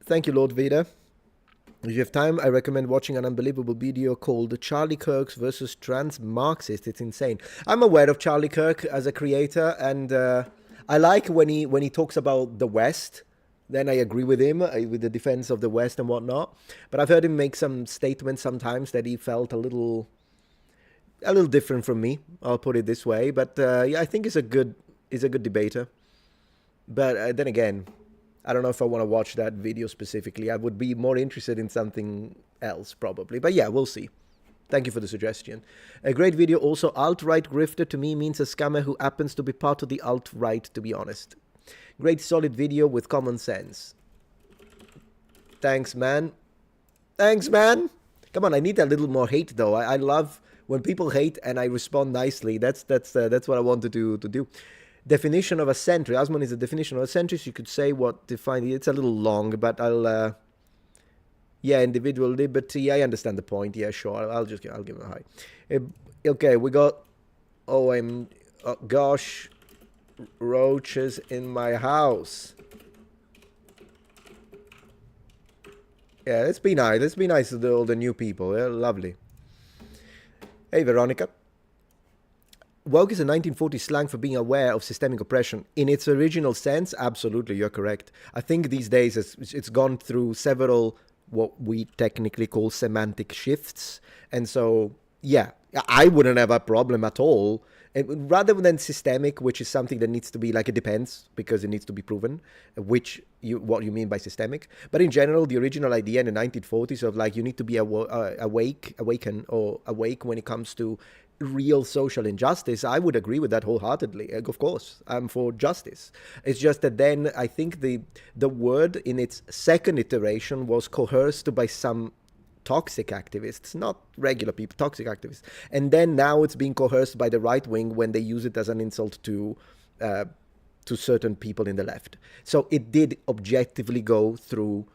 Thank you, Lord Vader. If you have time, I recommend watching an unbelievable video called Charlie Kirk's versus Trans Marxist. It's insane. I'm aware of Charlie Kirk as a creator, and I like when he talks about the West. Then I agree with him with the defense of the West and whatnot. But I've heard him make some statements sometimes that he felt a little different from me. I'll put it this way. But yeah, I think he's a good debater. But then again, I don't know if I want to watch that video specifically. I would be more interested in something else probably. But yeah, we'll see. Thank you for the suggestion. A great video. Also, alt-right grifter to me means a scammer who happens to be part of the alt-right, to be honest. Great solid video with common sense. Thanks, man. Thanks, man. Come on, I need a little more hate, though. I love when people hate and I respond nicely. That's what I wanted to do. Definition of a century. Asmon is a definition of a century. So you could say what define it. It's a little long, but I'll... yeah, individual liberty. I understand the point. Yeah, sure. I'll give him a high. Okay, we got... oh, gosh... roaches in my house. Yeah, let's be nice. Let's be nice to all the new people. They're lovely. Hey, Veronica. Woke is a 1940s slang for being aware of systemic oppression. In its original sense, absolutely, you're correct. I think these days it's gone through several what we technically call semantic shifts. And so, yeah, I wouldn't have a problem at all. Rather than systemic, which is something that needs to be like, it depends, because it needs to be proven, what you mean by systemic. But in general, the original idea in the 1940s of like, you need to be awake when it comes to real social injustice, I would agree with that wholeheartedly. Of course, I'm for justice. It's just that then I think the word in its second iteration was coerced by some toxic activists, not regular people, toxic activists. And then now it's being coerced by the right wing when they use it as an insult to certain people in the left. So it did objectively go through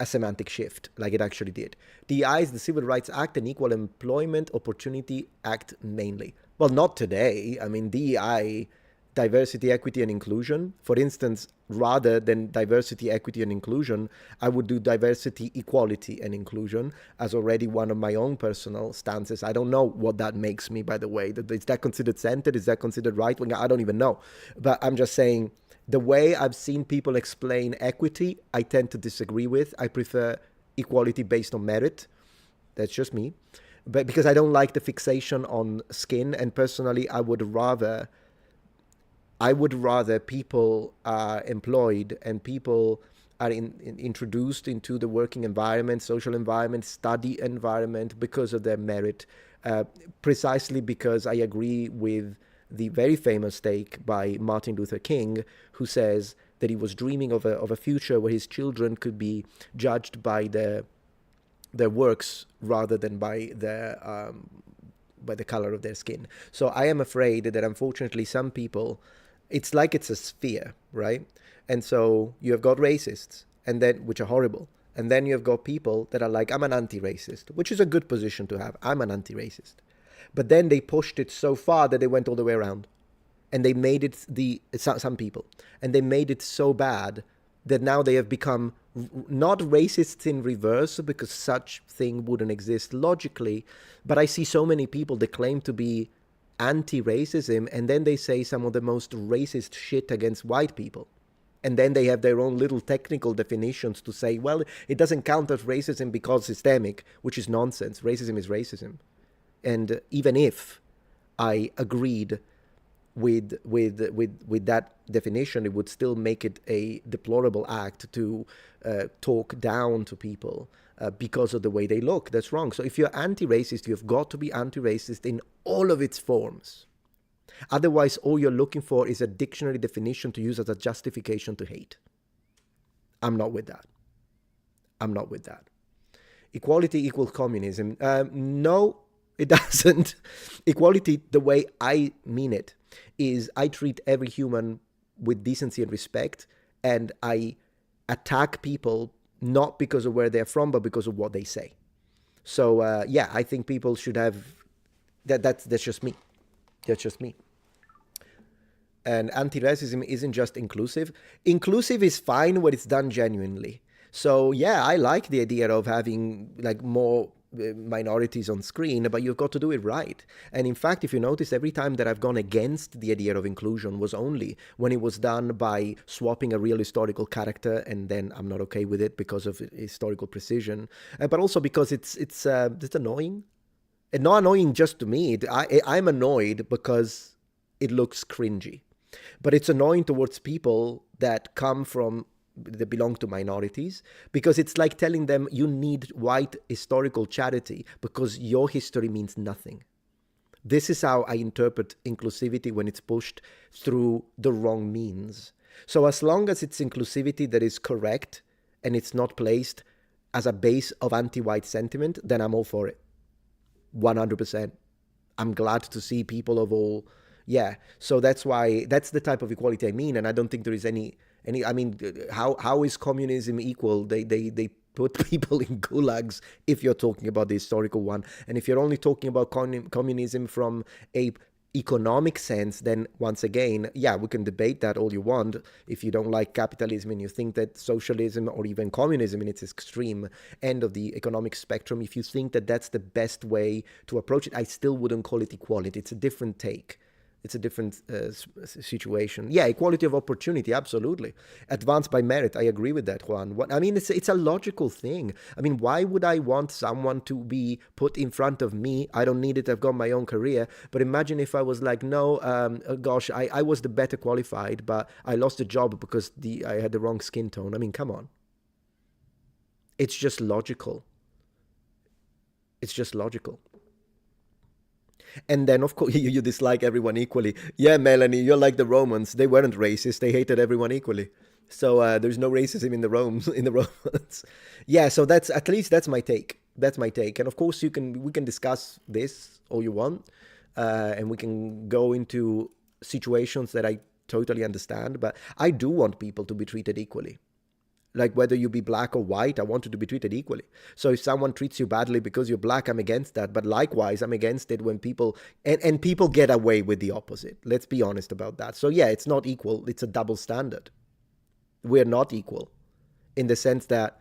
a semantic shift, like it actually did. DEI is the Civil Rights Act and Equal Employment Opportunity Act mainly. Well, not today. I mean, DEI, diversity, equity, and inclusion. For instance, rather than diversity, equity, and inclusion, I would do diversity, equality, and inclusion as already one of my own personal stances. I don't know what that makes me, by the way. Is that considered centered? Is that considered right-wing? I don't even know. But I'm just saying, the way I've seen people explain equity, I tend to disagree with. I prefer equality based on merit. That's just me. But because I don't like the fixation on skin, and personally, I would rather people are employed and people are introduced into the working environment, social environment, study environment because of their merit, precisely because I agree with the very famous take by Martin Luther King, who says that he was dreaming of a future where his children could be judged by their works rather than by the color of their skin. So I am afraid that unfortunately some people, it's like it's a sphere, right? And so you have got racists, and then which are horrible, and then you have got people that are like, I'm an anti-racist, which is a good position to have. I'm an anti-racist. But then they pushed it so far that they went all the way around, and they made it some people, and they made it so bad that now they have become not racists in reverse, because such thing wouldn't exist logically. But I see so many people that claim to be anti-racism, and then they say some of the most racist shit against white people. And then they have their own little technical definitions to say, well, it doesn't count as racism because systemic, which is nonsense. Racism is racism. And even if I agreed with that definition, it would still make it a deplorable act to talk down to people because of the way they look. That's wrong. So if you're anti-racist, you've got to be anti-racist in all of its forms. Otherwise, all you're looking for is a dictionary definition to use as a justification to hate. I'm not with that. I'm not with that. Equality equals communism. No, it doesn't. Equality, the way I mean it, is I treat every human with decency and respect, and I attack people not because of where they're from, but because of what they say. So, yeah, I think people should have... That's just me. That's just me. And anti-racism isn't just inclusive. Inclusive is fine when it's done genuinely. So, yeah, I like the idea of having like more minorities on screen, but you've got to do it right. And in fact, if you notice, every time that I've gone against the idea of inclusion was only when it was done by swapping a real historical character, and then I'm not okay with it because of historical precision, but also because it's annoying. And not annoying just to me. I'm annoyed because it looks cringy. But it's annoying towards people that belong to minorities, because it's like telling them you need white historical charity because your history means nothing. This is how I interpret inclusivity when it's pushed through the wrong means. So as long as it's inclusivity that is correct and it's not placed as a base of anti-white sentiment, then I'm all for it. 100%. I'm glad to see people of all... Yeah, so that's the type of equality I mean, and I don't think there is any I mean, how is communism equal? They put people in gulags if you're talking about the historical one. And if you're only talking about communism from a economic sense, then once again, yeah, we can debate that all you want. If you don't like capitalism and you think that socialism or even communism in its extreme end of the economic spectrum, if you think that that's the best way to approach it, I still wouldn't call it equality. It's a different take. It's a different situation. Yeah, equality of opportunity, absolutely. Advanced by merit, I agree with that, Juan. I mean, it's a logical thing. I mean, why would I want someone to be put in front of me? I don't need it, I've got my own career. But imagine if I was like, no, gosh, I was the better qualified, but I lost the job because I had the wrong skin tone. I mean, come on. It's just logical. It's just logical. And then, of course, you dislike everyone equally. Yeah, Melanie, you're like the Romans. They weren't racist. They hated everyone equally. So there's no racism in the Romans. Yeah, so that's my take. That's my take. And of course, we can discuss this all you want, and we can go into situations that I totally understand. But I do want people to be treated equally. Like whether you be black or white, I want you to be treated equally. So if someone treats you badly because you're black, I'm against that. But likewise, I'm against it when people, and people get away with the opposite. Let's be honest about that. So yeah, it's not equal. It's a double standard. We're not equal in the sense that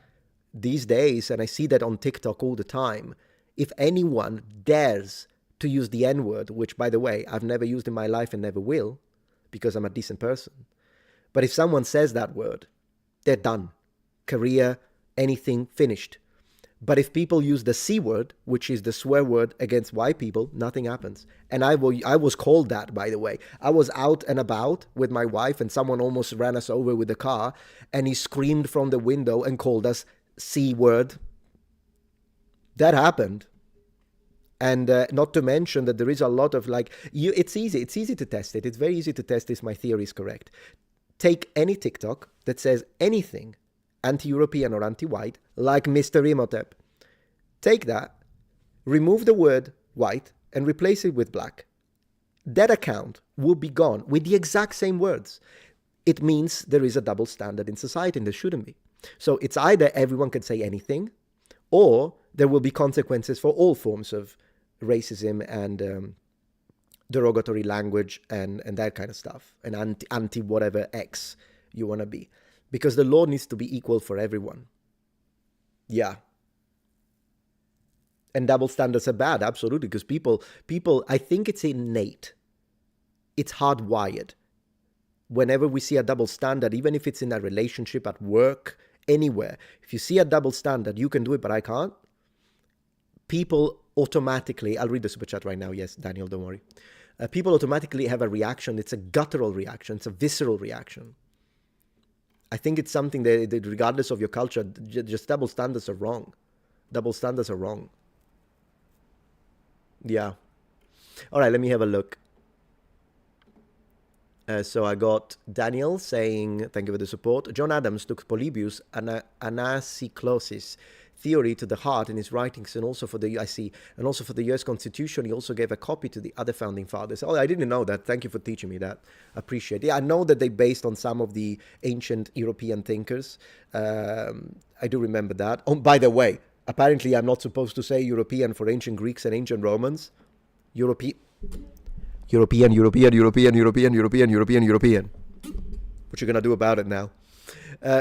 these days, and I see that on TikTok all the time, if anyone dares to use the N-word, which by the way, I've never used in my life and never will, because I'm a decent person. But if someone says that word, they're done. Career, anything, finished. But if people use the C word, which is the swear word against white people, nothing happens. And I was called that, by the way. I was out and about with my wife and someone almost ran us over with the car and he screamed from the window and called us C word. That happened. And not to mention that there is a lot of it's easy to test it. It's very easy to test if my theory is correct. Take any TikTok that says anything anti-European or anti-white, like Mr. Imhotep. Take that, remove the word white, and replace it with black. That account will be gone with the exact same words. It means there is a double standard in society, and there shouldn't be. So it's either everyone can say anything, or there will be consequences for all forms of racism and derogatory language and that kind of stuff, and anti whatever X you want to be. Because the law needs to be equal for everyone. Yeah. And double standards are bad, absolutely, because people, I think it's innate. It's hardwired. Whenever we see a double standard, even if it's in a relationship, at work, anywhere, if you see a double standard, you can do it, but I can't. People automatically, I'll read the super chat right now. Yes, Daniel, don't worry. People automatically have a reaction. It's a guttural reaction. It's a visceral reaction. I think it's something that regardless of your culture, just double standards are wrong. Double standards are wrong. Yeah. All right, let me have a look. So I got Daniel saying, thank you for the support. John Adams took Polybius' anacyclosis theory to the heart in his writings, and also for the US Constitution. He also gave a copy to the other founding fathers. Oh, I didn't know that. Thank you for teaching me that. Appreciate it. Yeah, I know that they based on some of the ancient European thinkers. I do remember that. Oh, by the way, apparently I'm not supposed to say European for ancient Greeks and ancient Romans. European. What you gonna do about it now?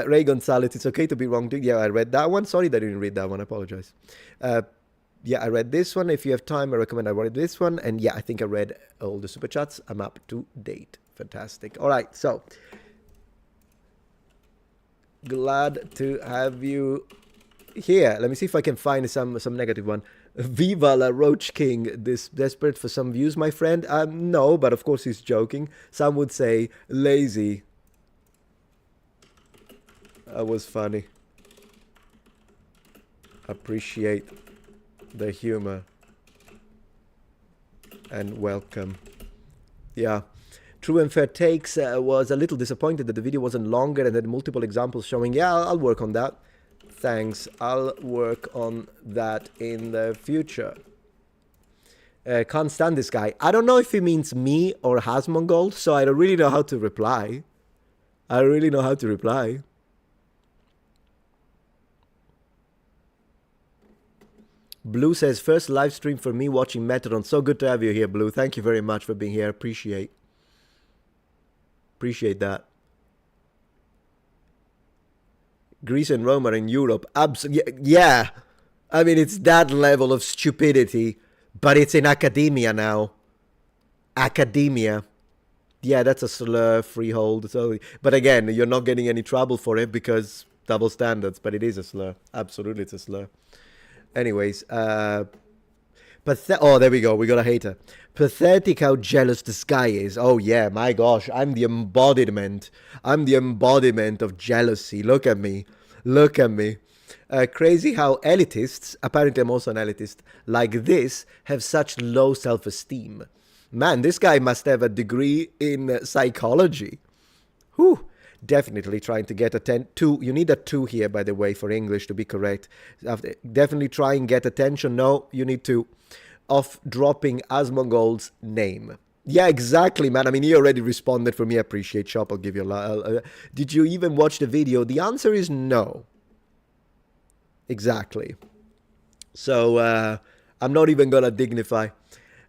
Ray Gonzalez, it's okay to be wrong. Yeah, I read that one. Sorry that I didn't read that one. I apologize. Yeah, I read this one. If you have time, I recommend I read this one. And yeah, I think I read all the super chats. I'm up to date. Fantastic. All right, so glad to have you here. Let me see if I can find some negative one. Viva la Roach King, this desperate for some views, my friend? No, but of course he's joking. Some would say lazy. That was funny. Appreciate the humor. And welcome. Yeah. True and Fair Takes was a little disappointed that the video wasn't longer and had multiple examples showing. Yeah, I'll work on that. Thanks. I'll work on that in the future. Can't stand this guy. I don't know if he means me or Asmongold, so I don't really know how to reply. Blue says, first live stream for me watching Metatron. So good to have you here, Blue. Thank you very much for being here. Appreciate that. Greece and Rome are in Europe. Yeah. I mean, it's that level of stupidity, but it's in academia now. Academia. Yeah, that's a slur, freehold. So, but again, you're not getting any trouble for it because double standards, but it is a slur. Absolutely, it's a slur. Anyways, oh, there we go. We got a hater. Pathetic how jealous this guy is. Oh, yeah, my gosh. I'm the embodiment of jealousy. Look at me. Crazy how elitists, apparently I'm also an elitist, like this, have such low self-esteem. Man, this guy must have a degree in psychology. Whew. Definitely trying to get a 2. You need a 2 here, by the way, for English to be correct. Definitely try and get attention. No, you need to. Of dropping Asmongold's name. Yeah, exactly, man. I mean, he already responded for me. I appreciate Shop. I'll give you did you even watch the video? The answer is no. Exactly. So, I'm not even gonna dignify.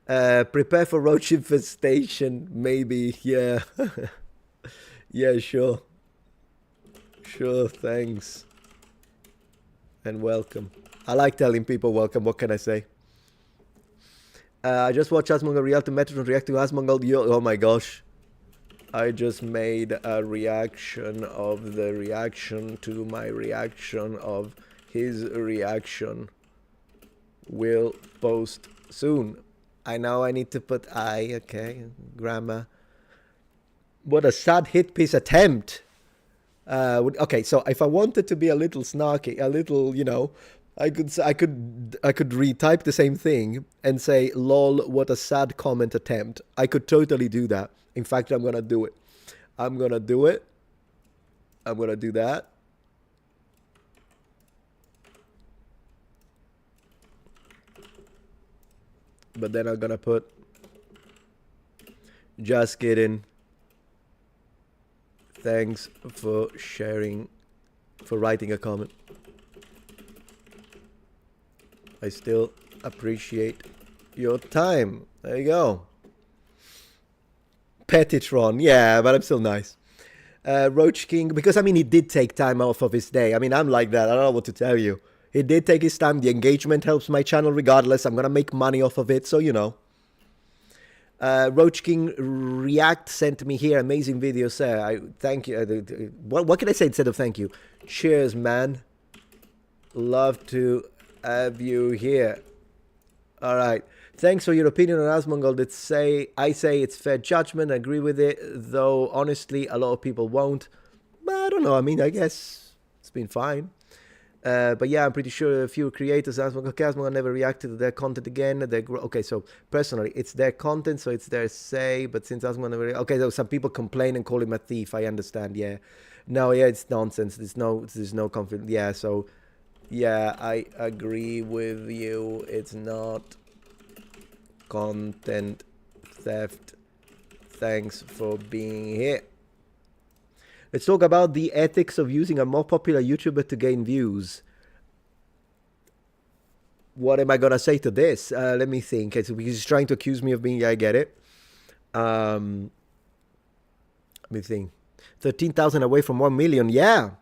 Prepare for roach infestation, maybe. Yeah. Yeah, sure. Sure, thanks. And welcome. I like telling people welcome. What can I say? I just watched Asmongold Reacted, Metatron react to Asmongold. Oh my gosh. I just made a reaction of the reaction to my reaction of his reaction. Will post soon. I know I need to put I, okay, grammar. What a sad hit piece attempt. Okay, so if I wanted to be a little snarky, a little, you know, I could retype the same thing and say, lol, what a sad comment attempt. I could totally do that. In fact, I'm gonna do it. I'm gonna do it. I'm gonna do that. But then I'm gonna put, just kidding. Thanks for sharing, for writing a comment. I still appreciate your time. There you go. Metatron, yeah, but I'm still nice. Roach King, because I mean, he did take time off of his day. I mean, I'm like that. I don't know what to tell you. He did take his time. The engagement helps my channel regardless. I'm going to make money off of it. So, you know. Roach King React sent me here. Amazing video, sir. I thank you. What can I say instead of thank you? Cheers, man. Love to have you here. All right. Thanks for your opinion on Asmongold. I say it's fair judgment. I agree with it. Though, honestly, a lot of people won't. But I don't know. I mean, I guess it's been fine. But yeah, I'm pretty sure a few creators Asmongold never reacted to their content again. Okay, so personally, it's their content, so it's their say. But since Asmongold never, okay, so some people complain and call him a thief. I understand. Yeah, no, yeah, it's nonsense. There's no confidence. Yeah, so yeah, I agree with you. It's not content theft. Thanks for being here. Let's talk about the ethics of using a more popular YouTuber to gain views. What am I going to say to this? Let me think. He's trying to accuse me of being... Yeah, I get it. Let me think. 13,000 away from 1 million. Yeah.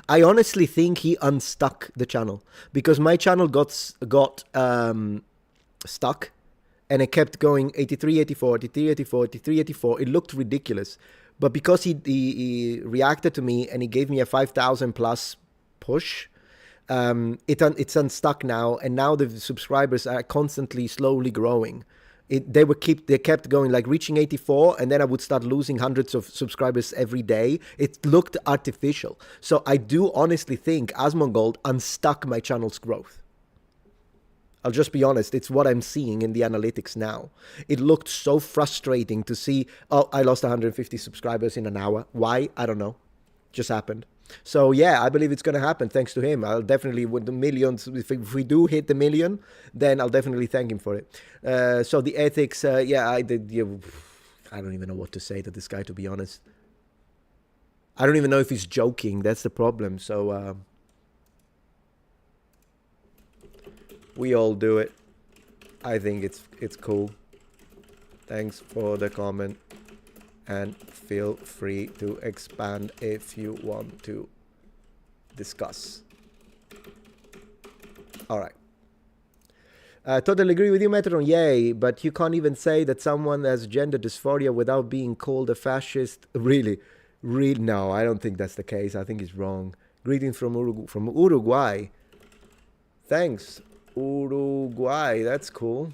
I honestly think he unstuck the channel. Because my channel got stuck. And it kept going 83, 84, 83, 84, 83, 84. It looked ridiculous. But because he reacted to me and he gave me a 5,000 plus push, it's unstuck now. And now the subscribers are constantly, slowly growing. They kept going, like reaching 84, and then I would start losing hundreds of subscribers every day. It looked artificial. So I do honestly think Asmongold unstuck my channel's growth. I'll just be honest, it's what I'm seeing in the analytics now. It looked so frustrating to see, oh, I lost 150 subscribers in an hour. Why? I don't know. Just happened. So yeah, I believe it's going to happen thanks to him. I'll definitely, with the millions, if we do hit the million, then I'll definitely thank him for it. So the ethics, yeah, I did. Yeah, I don't even know what to say to this guy, to be honest. I don't even know if he's joking. That's the problem. So we all do it. I think it's cool. Thanks for the comment. And feel free to expand if you want to discuss. All right. Totally agree with you, Metatron. Yay. But you can't even say that someone has gender dysphoria without being called a fascist. Really? No, I don't think that's the case. I think he's wrong. Greetings from Uruguay. Thanks, Uruguay. That's cool.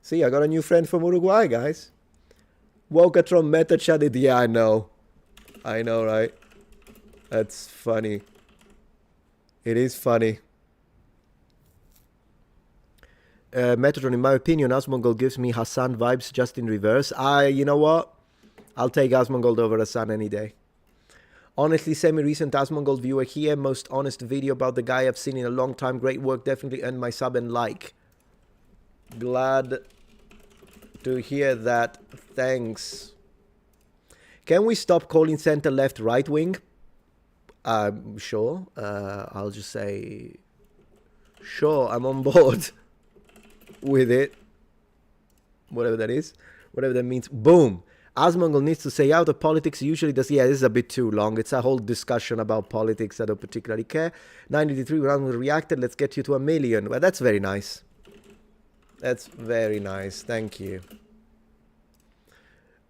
See, I got a new friend from Uruguay, guys. Wokatron Meta chatted. Yeah, I know. I know, right? That's funny. It is funny. Metatron, in my opinion, Asmongold gives me Hassan vibes just in reverse. You know what? I'll take Asmongold over Hassan any day. Honestly, semi-recent Asmongold viewer here. Most honest video about the guy I've seen in a long time. Great work. Definitely earned my sub and like. Glad to hear that. Thanks. Can we stop calling center left right wing? Sure. I'll just say, sure, I'm on board with it. Whatever that is. Whatever that means. Boom. Asmongold needs to say out of politics. Usually does. Yeah, this is a bit too long. It's a whole discussion about politics. I don't particularly care. 983 round reacted. Let's get you to 1 million. Well, that's very nice. That's very nice. Thank you.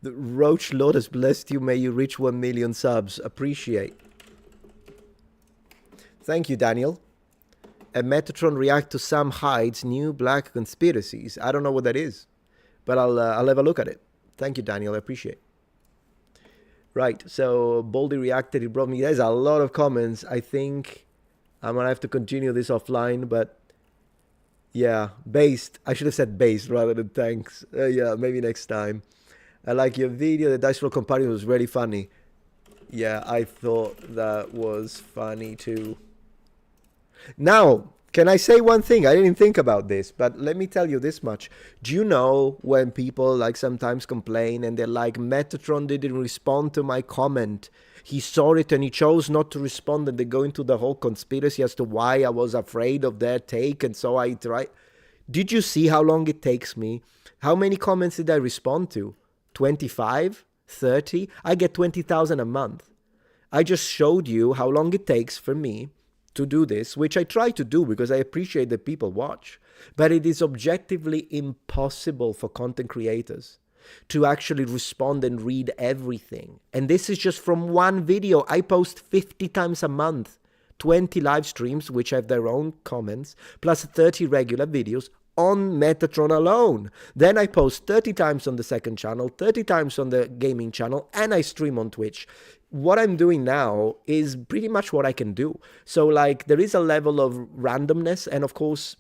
The Roach Lord has blessed you. May you reach 1 million subs. Appreciate. Thank you, Daniel. A Metatron react to Sam Hyde's new black conspiracies. I don't know what that is, but I'll have a look at it. Thank you, Daniel. I appreciate it. Right, so Baldy reacted. It brought me. There's a lot of comments. I think I'm gonna have to continue this offline, but yeah, based. I should have said based rather than thanks. Yeah, maybe next time. I like your video. The dice roll comparison was really funny. Yeah, I thought that was funny too. Now, can I say one thing? I didn't think about this, but let me tell you this much. Do you know when people like sometimes complain and they're like, Metatron didn't respond to my comment. He saw it and he chose not to respond, and they go into the whole conspiracy as to why I was afraid of their take, and so I tried. Did you see how long it takes me? How many comments did I respond to? 25? 30? I get 20,000 a month. I just showed you how long it takes for me to do this, which I try to do because I appreciate that people watch. But it is objectively impossible for content creators to actually respond and read everything. And this is just from one video. I post 50 times a month, 20 live streams, which have their own comments, plus 30 regular videos on Metatron alone. Then I post 30 times on the second channel, 30 times on the gaming channel, and I stream on Twitch. What I'm doing now is pretty much what I can do. So like there is a level of randomness, and of course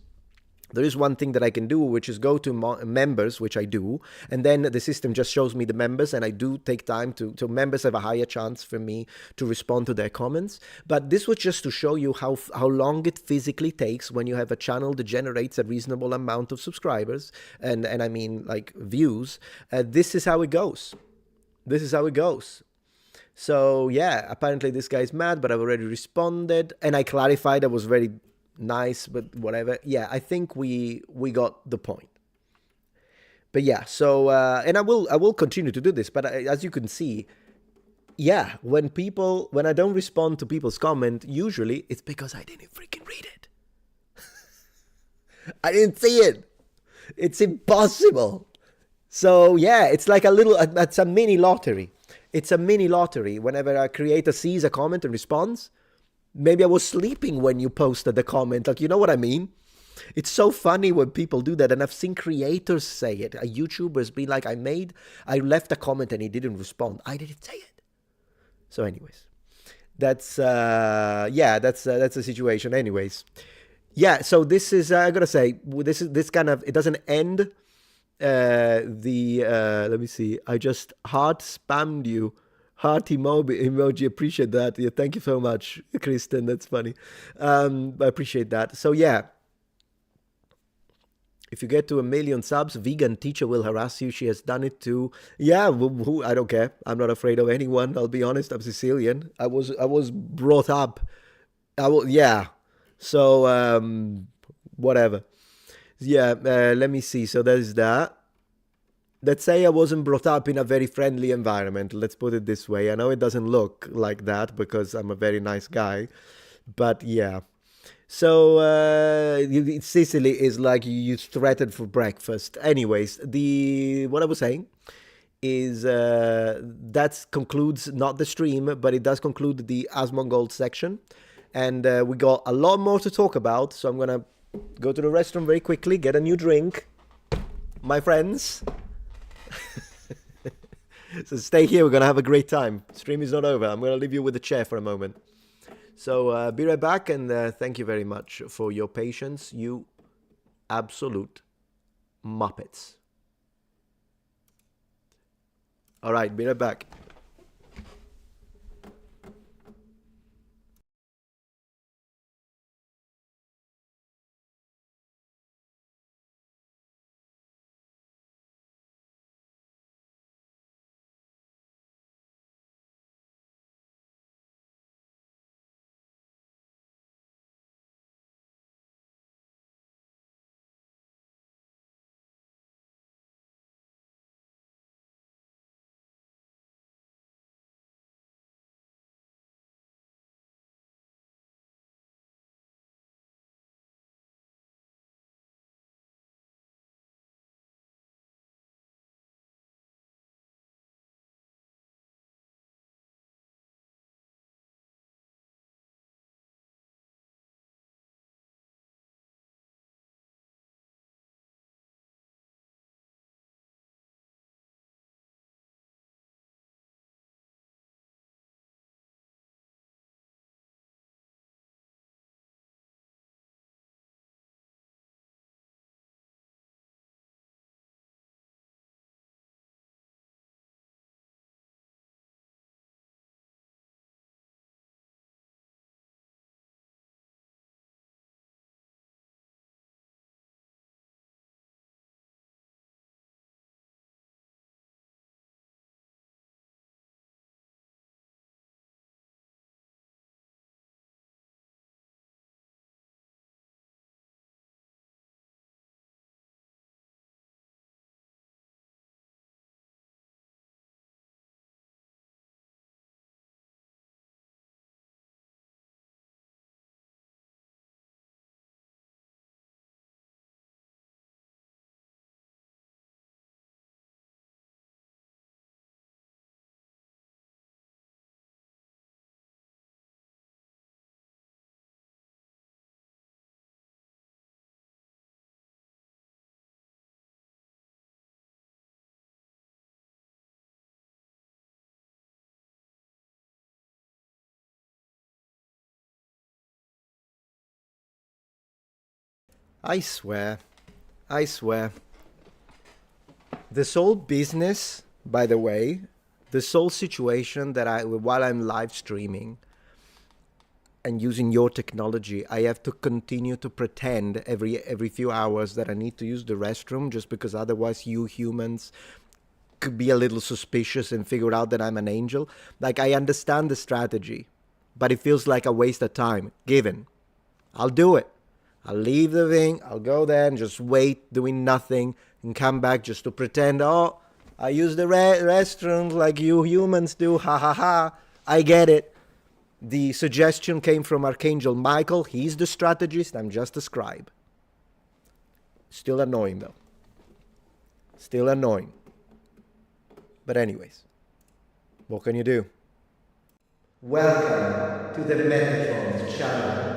there is one thing that I can do, which is go to members, which I do, and then the system just shows me the members, and I do take time to members have a higher chance for me to respond to their comments. But this was just to show you how long it physically takes when you have a channel that generates a reasonable amount of subscribers, and I mean like views. This is how it goes. This is how it goes. So yeah, apparently this guy's mad, but I've already responded, and I clarified I was very nice, but whatever. Yeah, I think we got the point. But yeah, so and I will continue to do this, but as you can see, yeah, when I don't respond to people's comment, usually it's because I didn't freaking read it. I didn't see it. It's impossible. So yeah, it's like it's a mini lottery. It's a mini lottery. Whenever a creator sees a comment and responds, maybe I was sleeping when you posted the comment. Like, you know what I mean? It's so funny when people do that. And I've seen creators say it. A YouTuber's been like, I left a comment and he didn't respond. I didn't say it. So anyways, that's the situation. Anyways, yeah. So this is, I gotta say, this kind of, it doesn't end let me see. I just heart spammed you. Heart emoji. Appreciate that. Yeah, thank you so much, Kristen. That's funny. I appreciate that. So yeah, if you get to 1 million subs, vegan teacher will harass you. She has done it too. Yeah, I don't care. I'm not afraid of anyone. I'll be honest. I'm Sicilian. I was brought up. Yeah. So whatever. Yeah, let me see. So there's that. Let's say I wasn't brought up in a very friendly environment. Let's put it this way. I know it doesn't look like that because I'm a very nice guy. But yeah. So Sicily is like you threatened for breakfast. Anyways, what I was saying is that concludes not the stream, but it does conclude the Asmongold section. And we got a lot more to talk about. So I'm going to go to the restroom very quickly, get a new drink, my friends. So stay here, we're gonna have a great time. Stream is not over. I'm gonna leave you with the chair for a moment. So be right back, and thank you very much for your patience, you absolute muppets. All right, be right back. I swear. I swear. This whole business, by the way, this whole situation that while I'm live streaming and using your technology, I have to continue to pretend every few hours that I need to use the restroom just because otherwise you humans could be a little suspicious and figure out that I'm an angel. Like, I understand the strategy, but it feels like a waste of time. Given. I'll do it. I'll leave the thing, I'll go there and just wait, doing nothing, and come back just to pretend, oh, I use the restrooms like you humans do, ha ha ha. I get it. The suggestion came from Archangel Michael. He's the strategist, I'm just a scribe. Still annoying, though. Still annoying. But anyways, what can you do? Welcome to the Metatron channel.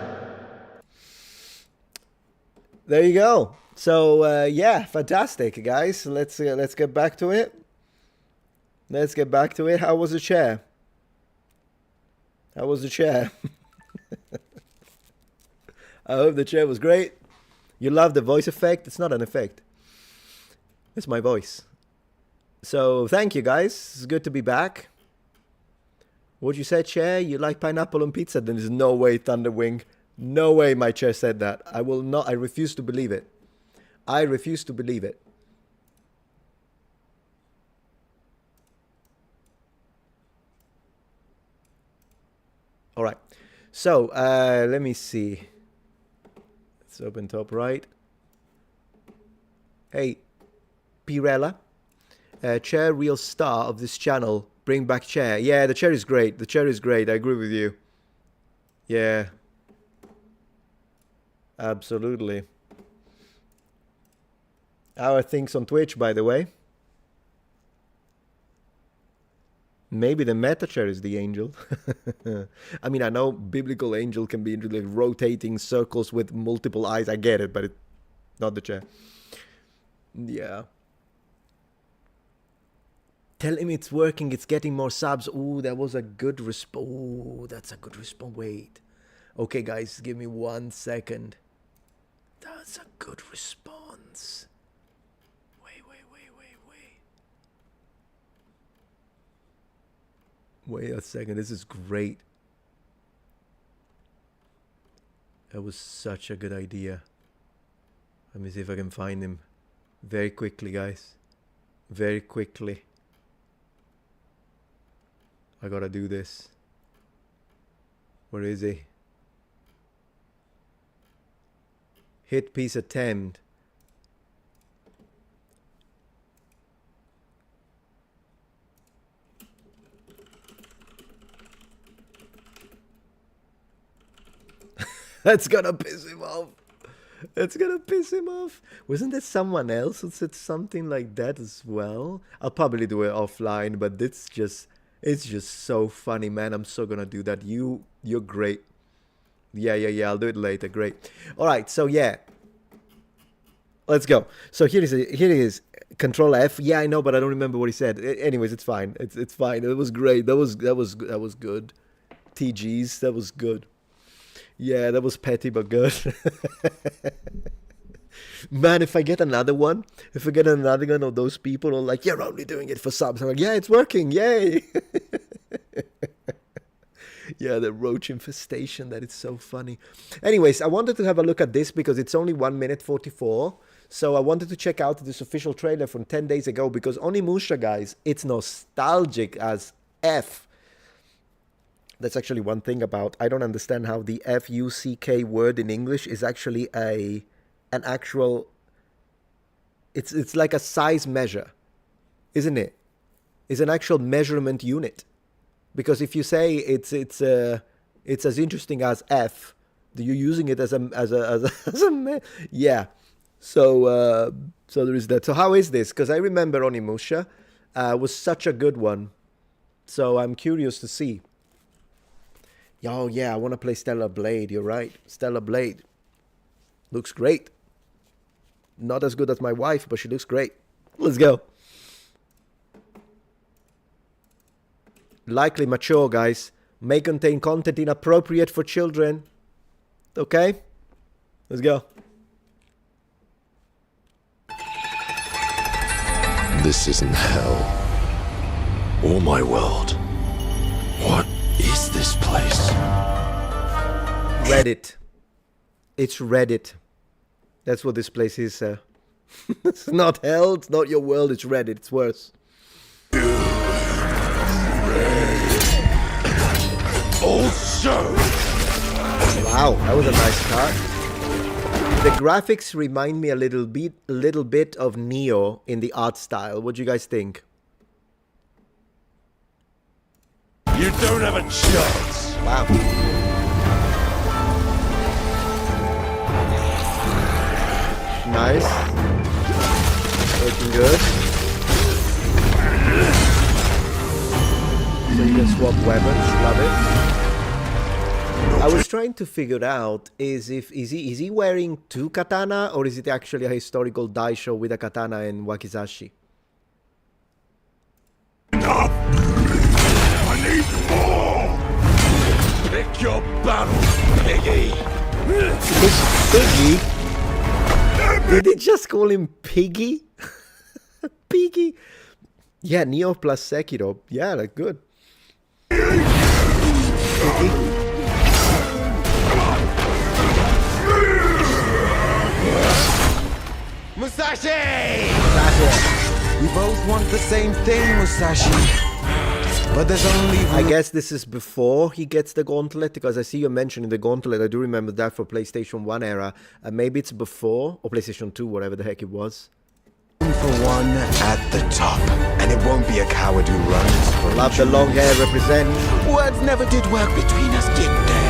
There you go. So yeah, fantastic, guys. Let's get back to it. Let's get back to it. How was the chair? How was the chair? I hope the chair was great. You love the voice effect? It's not an effect. It's my voice. So thank you, guys. It's good to be back. What you said, chair? You like pineapple on pizza? Then there's no way, Thunderwing. No way my chair said that. I will not. I refuse to believe it. I refuse to believe it. All right. So let me see. Let's open top right. Hey, Pirella. Chair, real star of this channel. Bring back chair. Yeah, the chair is great. The chair is great. I agree with you. Yeah. Absolutely. How are things on Twitch, by the way? Maybe the meta chair is the angel. I mean, I know biblical angel can be into like rotating circles with multiple eyes. I get it, but it's not the chair. Yeah. Tell him it's working, it's getting more subs. Ooh, that was a good response. Ooh, that's a good response. Wait. Okay, guys, give me 1 second. That's a good response. Wait a second, this is great. That was such a good idea. Let me see if I can find him. Very quickly, guys. Very quickly. I gotta do this. Where is he? Hit piece attempt. That's gonna piss him off. That's gonna piss him off. Wasn't there someone else who said something like that as well? I'll probably do it offline, but it's just so funny, man. I'm so gonna do that. You're great. Yeah. I'll do it later. Great. All right. So yeah, let's go. So here it is. Control F. Yeah, I know, but I don't remember what he said. Anyways, it's fine. It's fine. It was great. That was good. TGs. That was good. Yeah, that was petty but good. Man, if I get another one, if I get another one of those people who are like, you're only doing it for subs. I'm like, yeah, it's working. Yay. Yeah, the roach infestation. That is so funny. Anyways, I wanted to have a look at this because it's only 1 minute 44. So I wanted to check out this official trailer from 10 days ago because Onimusha, guys, it's nostalgic as F. That's actually one thing about, I don't understand how the F-U-C-K word in English is actually an actual, it's like a size measure, isn't it? It's an actual measurement unit. Because if you say it's as interesting as F, you're using it as a yeah. So there is that. So how is this? Because I remember Onimusha was such a good one. So I'm curious to see. Oh yeah, I want to play Stellar Blade. You're right. Stellar Blade. Looks great. Not as good as my wife, but she looks great. Let's go. Likely mature, guys. May contain content inappropriate for children. Okay? Let's go. This isn't hell. Or my world. What is this place? Reddit. It's Reddit. That's what this place is, sir. It's not hell, it's not your world, it's Reddit, it's worse. Also! Wow, that was a nice card. The graphics remind me a little bit of Neo in the art style. What do you guys think? You don't have a chance! Wow. Nice. Looking good. So you can swap weapons, love it. I was trying to figure out is he wearing two katana or is it actually a historical daisho with a katana and wakizashi? Enough! I need more! Pick your battle, piggy! Piggy? Did they just call him Piggy? Piggy? Yeah, Neo plus Sekiro. Yeah, like good. Piggy? Musashi! We both want the same thing, Musashi. But there's only... I guess this is before he gets the gauntlet, because I see you mentioning the gauntlet. I do remember that for PlayStation 1 era. Maybe it's before, or PlayStation 2, whatever the heck it was. For one at the top. And it won't be a coward who runs for Love the long hair represent. Words never did work between us, did they?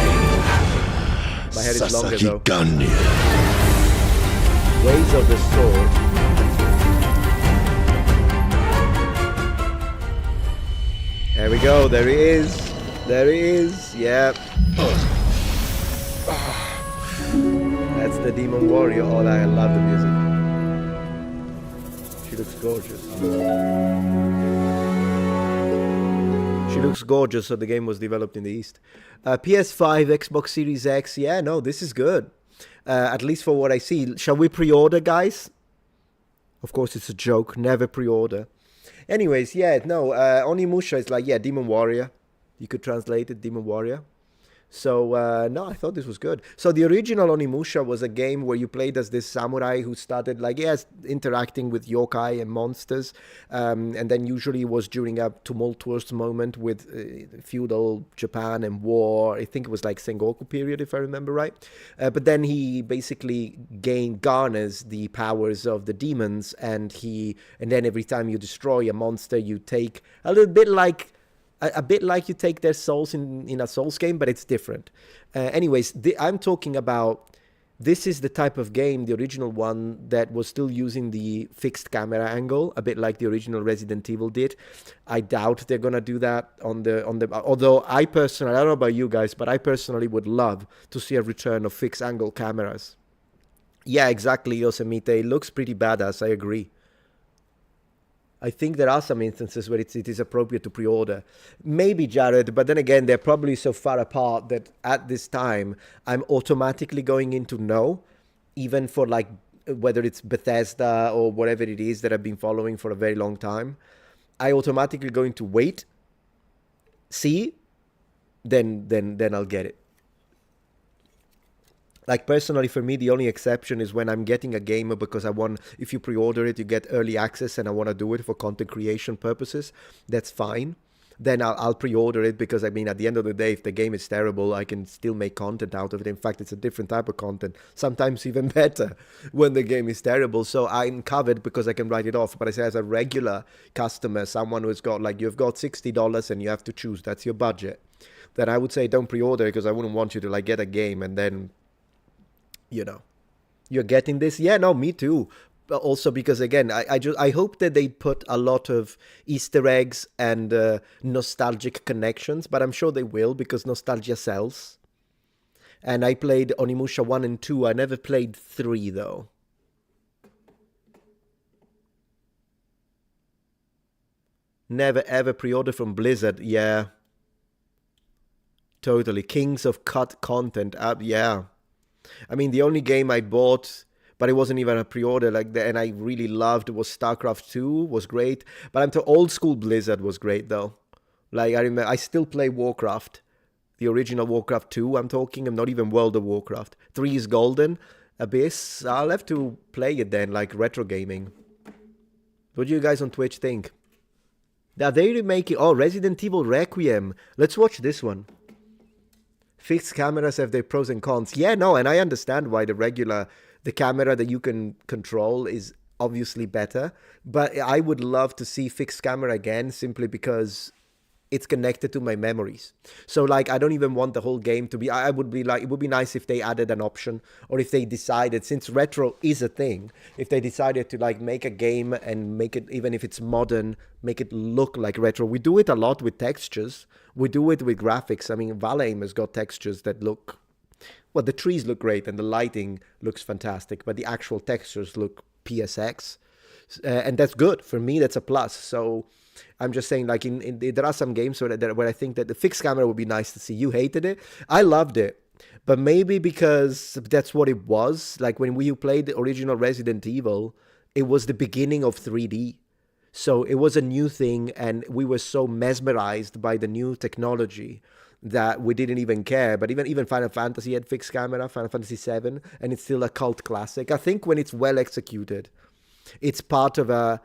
My hair is longer though. Ganya. Ways of the sword. There we go, there he is. There he is, yep. That's the Demon Warrior. Oh, I love the music. She looks gorgeous. She looks gorgeous, so the game was developed in the East. PS5, Xbox Series X, yeah, no, this is good. At least for what I see. Shall we pre-order, guys? Of course, it's a joke. Never pre-order. Anyways, yeah, no, Onimusha is like, yeah, Demon Warrior. You could translate it, Demon Warrior. So, no, I thought this was good. So the original Onimusha was a game where you played as this samurai who started, like, yes, interacting with yokai and monsters. And then usually it was during a tumultuous moment with feudal Japan and war. I think it was like Sengoku period, if I remember right. But then he basically garners the powers of the demons. And then every time you destroy a monster, you take a little bit like... A bit like you take their souls in a Souls game, but it's different. Anyways, I'm talking about, this is the type of game, the original one, that was still using the fixed camera angle, a bit like the original Resident Evil did. I doubt they're going to do that on the, although I personally, I don't know about you guys, but I personally would love to see a return of fixed angle cameras. Yeah, exactly, Yosemite. It looks pretty badass, I agree. I think there are some instances where it is appropriate to pre-order. Maybe, Jared, but then again, they're probably so far apart that at this time, I'm automatically going into no, even for like, whether it's Bethesda or whatever it is that I've been following for a very long time. I automatically going to wait, see, then I'll get it. Like, personally, for me, the only exception is when I'm getting a game because I want, if you pre-order it, you get early access and I want to do it for content creation purposes. That's fine. Then I'll pre-order it because, I mean, at the end of the day, if the game is terrible, I can still make content out of it. In fact, it's a different type of content, sometimes even better when the game is terrible. So I'm covered because I can write it off. But I say as a regular customer, someone who's got, like, you've got $60 and you have to choose, that's your budget, then I would say don't pre-order because I wouldn't want you to, like, get a game and then... you know, you're getting this. Yeah, no, me too. But also because, again, I hope that they put a lot of Easter eggs and nostalgic connections, but I'm sure they will because nostalgia sells. And I played Onimusha 1 and 2. I never played 3, though. Never ever pre-order from Blizzard. Yeah. Totally. Kings of cut content. Yeah. I mean, the only game I bought but it wasn't even a pre-order like that. And I really loved was StarCraft 2 was great, but I'm to old school Blizzard was great though. Like I remember, I still play Warcraft, the original Warcraft 2. I'm talking. I'm not even World of Warcraft. 3 is golden. Abyss. I'll have to play it then, like retro gaming. What do you guys on Twitch think? Are they remaking? Oh, Resident Evil Requiem. Let's watch this one. Fixed cameras have their pros and cons. Yeah, no, and I understand why the camera that you can control is obviously better. But I would love to see fixed camera again, simply because it's connected to my memories. So like, I don't even want the whole game to be, I would be like, it would be nice if they added an option, or if they decided, since retro is a thing, if they decided to like make a game and make it, even if it's modern, make it look like retro. We do it a lot with textures. We do it with graphics. I mean, Valheim has got textures that look, well, the trees look great and the lighting looks fantastic, but the actual textures look PSX. And that's good. For me, that's a plus. So I'm just saying, like, there are some games where I think that the fixed camera would be nice to see. You hated it. I loved it. But maybe because that's what it was. Like, when we played the original Resident Evil, it was the beginning of 3D. So it was a new thing, and we were so mesmerized by the new technology that we didn't even care. But even Final Fantasy had fixed camera, Final Fantasy VII, and it's still a cult classic. I think when it's well executed, it's part of a...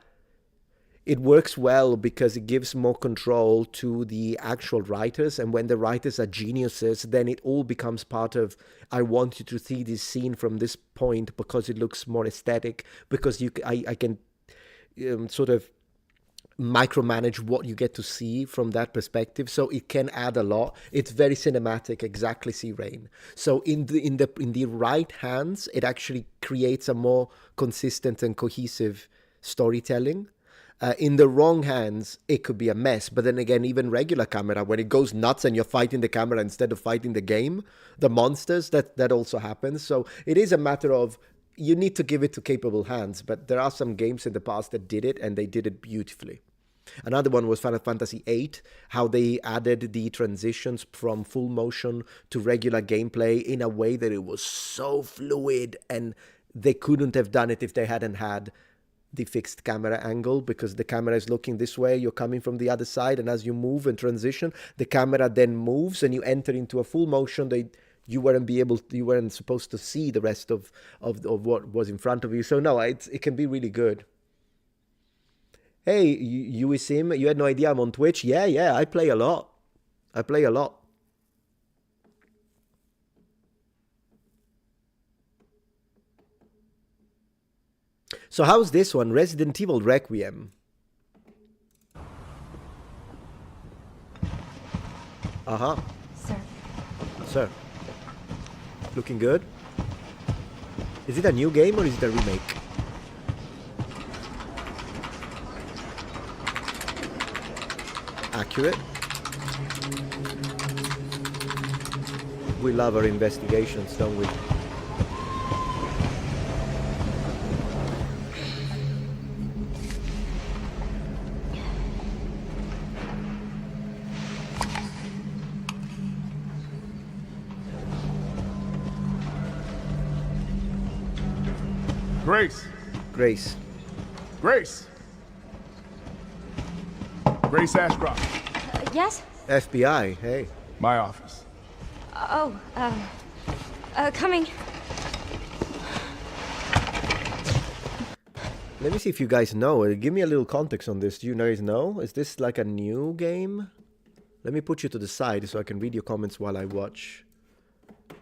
It works well because it gives more control to the actual writers. And when the writers are geniuses, then it all becomes part of, I want you to see this scene from this point because it looks more aesthetic, because I can sort of micromanage what you get to see from that perspective. So it can add a lot. It's very cinematic, exactly, see Rain. So in the right hands, it actually creates a more consistent and cohesive storytelling. In the wrong hands, it could be a mess. But then again, even regular camera, when it goes nuts and you're fighting the camera instead of fighting the game, the monsters, that also happens. So it is a matter of, you need to give it to capable hands. But there are some games in the past that did it, and they did it beautifully. Another one was Final Fantasy VIII, how they added the transitions from full motion to regular gameplay in a way that it was so fluid, and they couldn't have done it if they hadn't had the fixed camera angle, because the camera is looking this way, you're coming from the other side, and as you move and transition, the camera then moves and you enter into a full motion. You weren't supposed to see the rest of what was in front of you. So no, it can be really good. Hey, Uisim, you had no idea I'm on Twitch? Yeah, I play a lot. So how's this one? Resident Evil Requiem. Uh-huh. Sir. Looking good? Is it a new game or is it a remake? Accurate. We love our investigations, don't we? Grace. Grace Ashcroft. Yes? FBI, hey. My office. Coming. Let me see if you guys know. Give me a little context on this. Do you guys know? Is this like a new game? Let me put you to the side so I can read your comments while I watch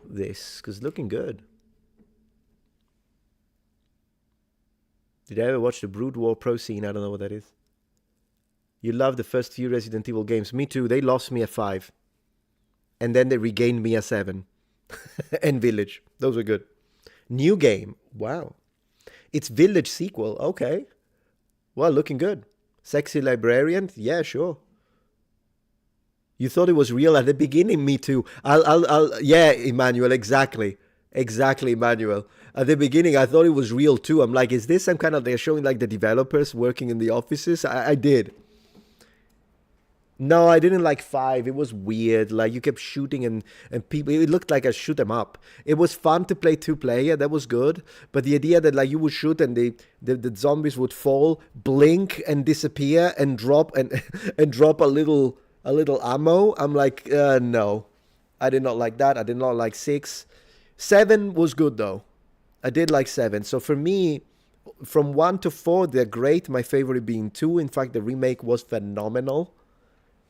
this, because it's looking good. Did I ever watch the Brood War Pro Scene? I don't know what that is. You love the first few Resident Evil games. Me too. They lost me a 5. And then they regained me a 7. And Village. Those were good. New game. Wow. It's Village sequel. Okay. Well, looking good. Sexy Librarian? Yeah, sure. You thought it was real at the beginning? Me too. Yeah, Emmanuel, exactly. Exactly, Emmanuel. At the beginning, I thought it was real too. I'm like, is this some kind of, they're showing like the developers working in the offices? I did. No, I didn't like 5. It was weird. Like, you kept shooting and people... It looked like a shoot 'em up. It was fun to play 2-player. That was good. But the idea that, like, you would shoot and the zombies would fall, blink and disappear and drop and drop a little ammo. I'm like, no. I did not like that. I did not like 6. 7 was good, though. I did like 7. So for me, from 1 to 4, they're great. My favorite being 2. In fact, the remake was phenomenal.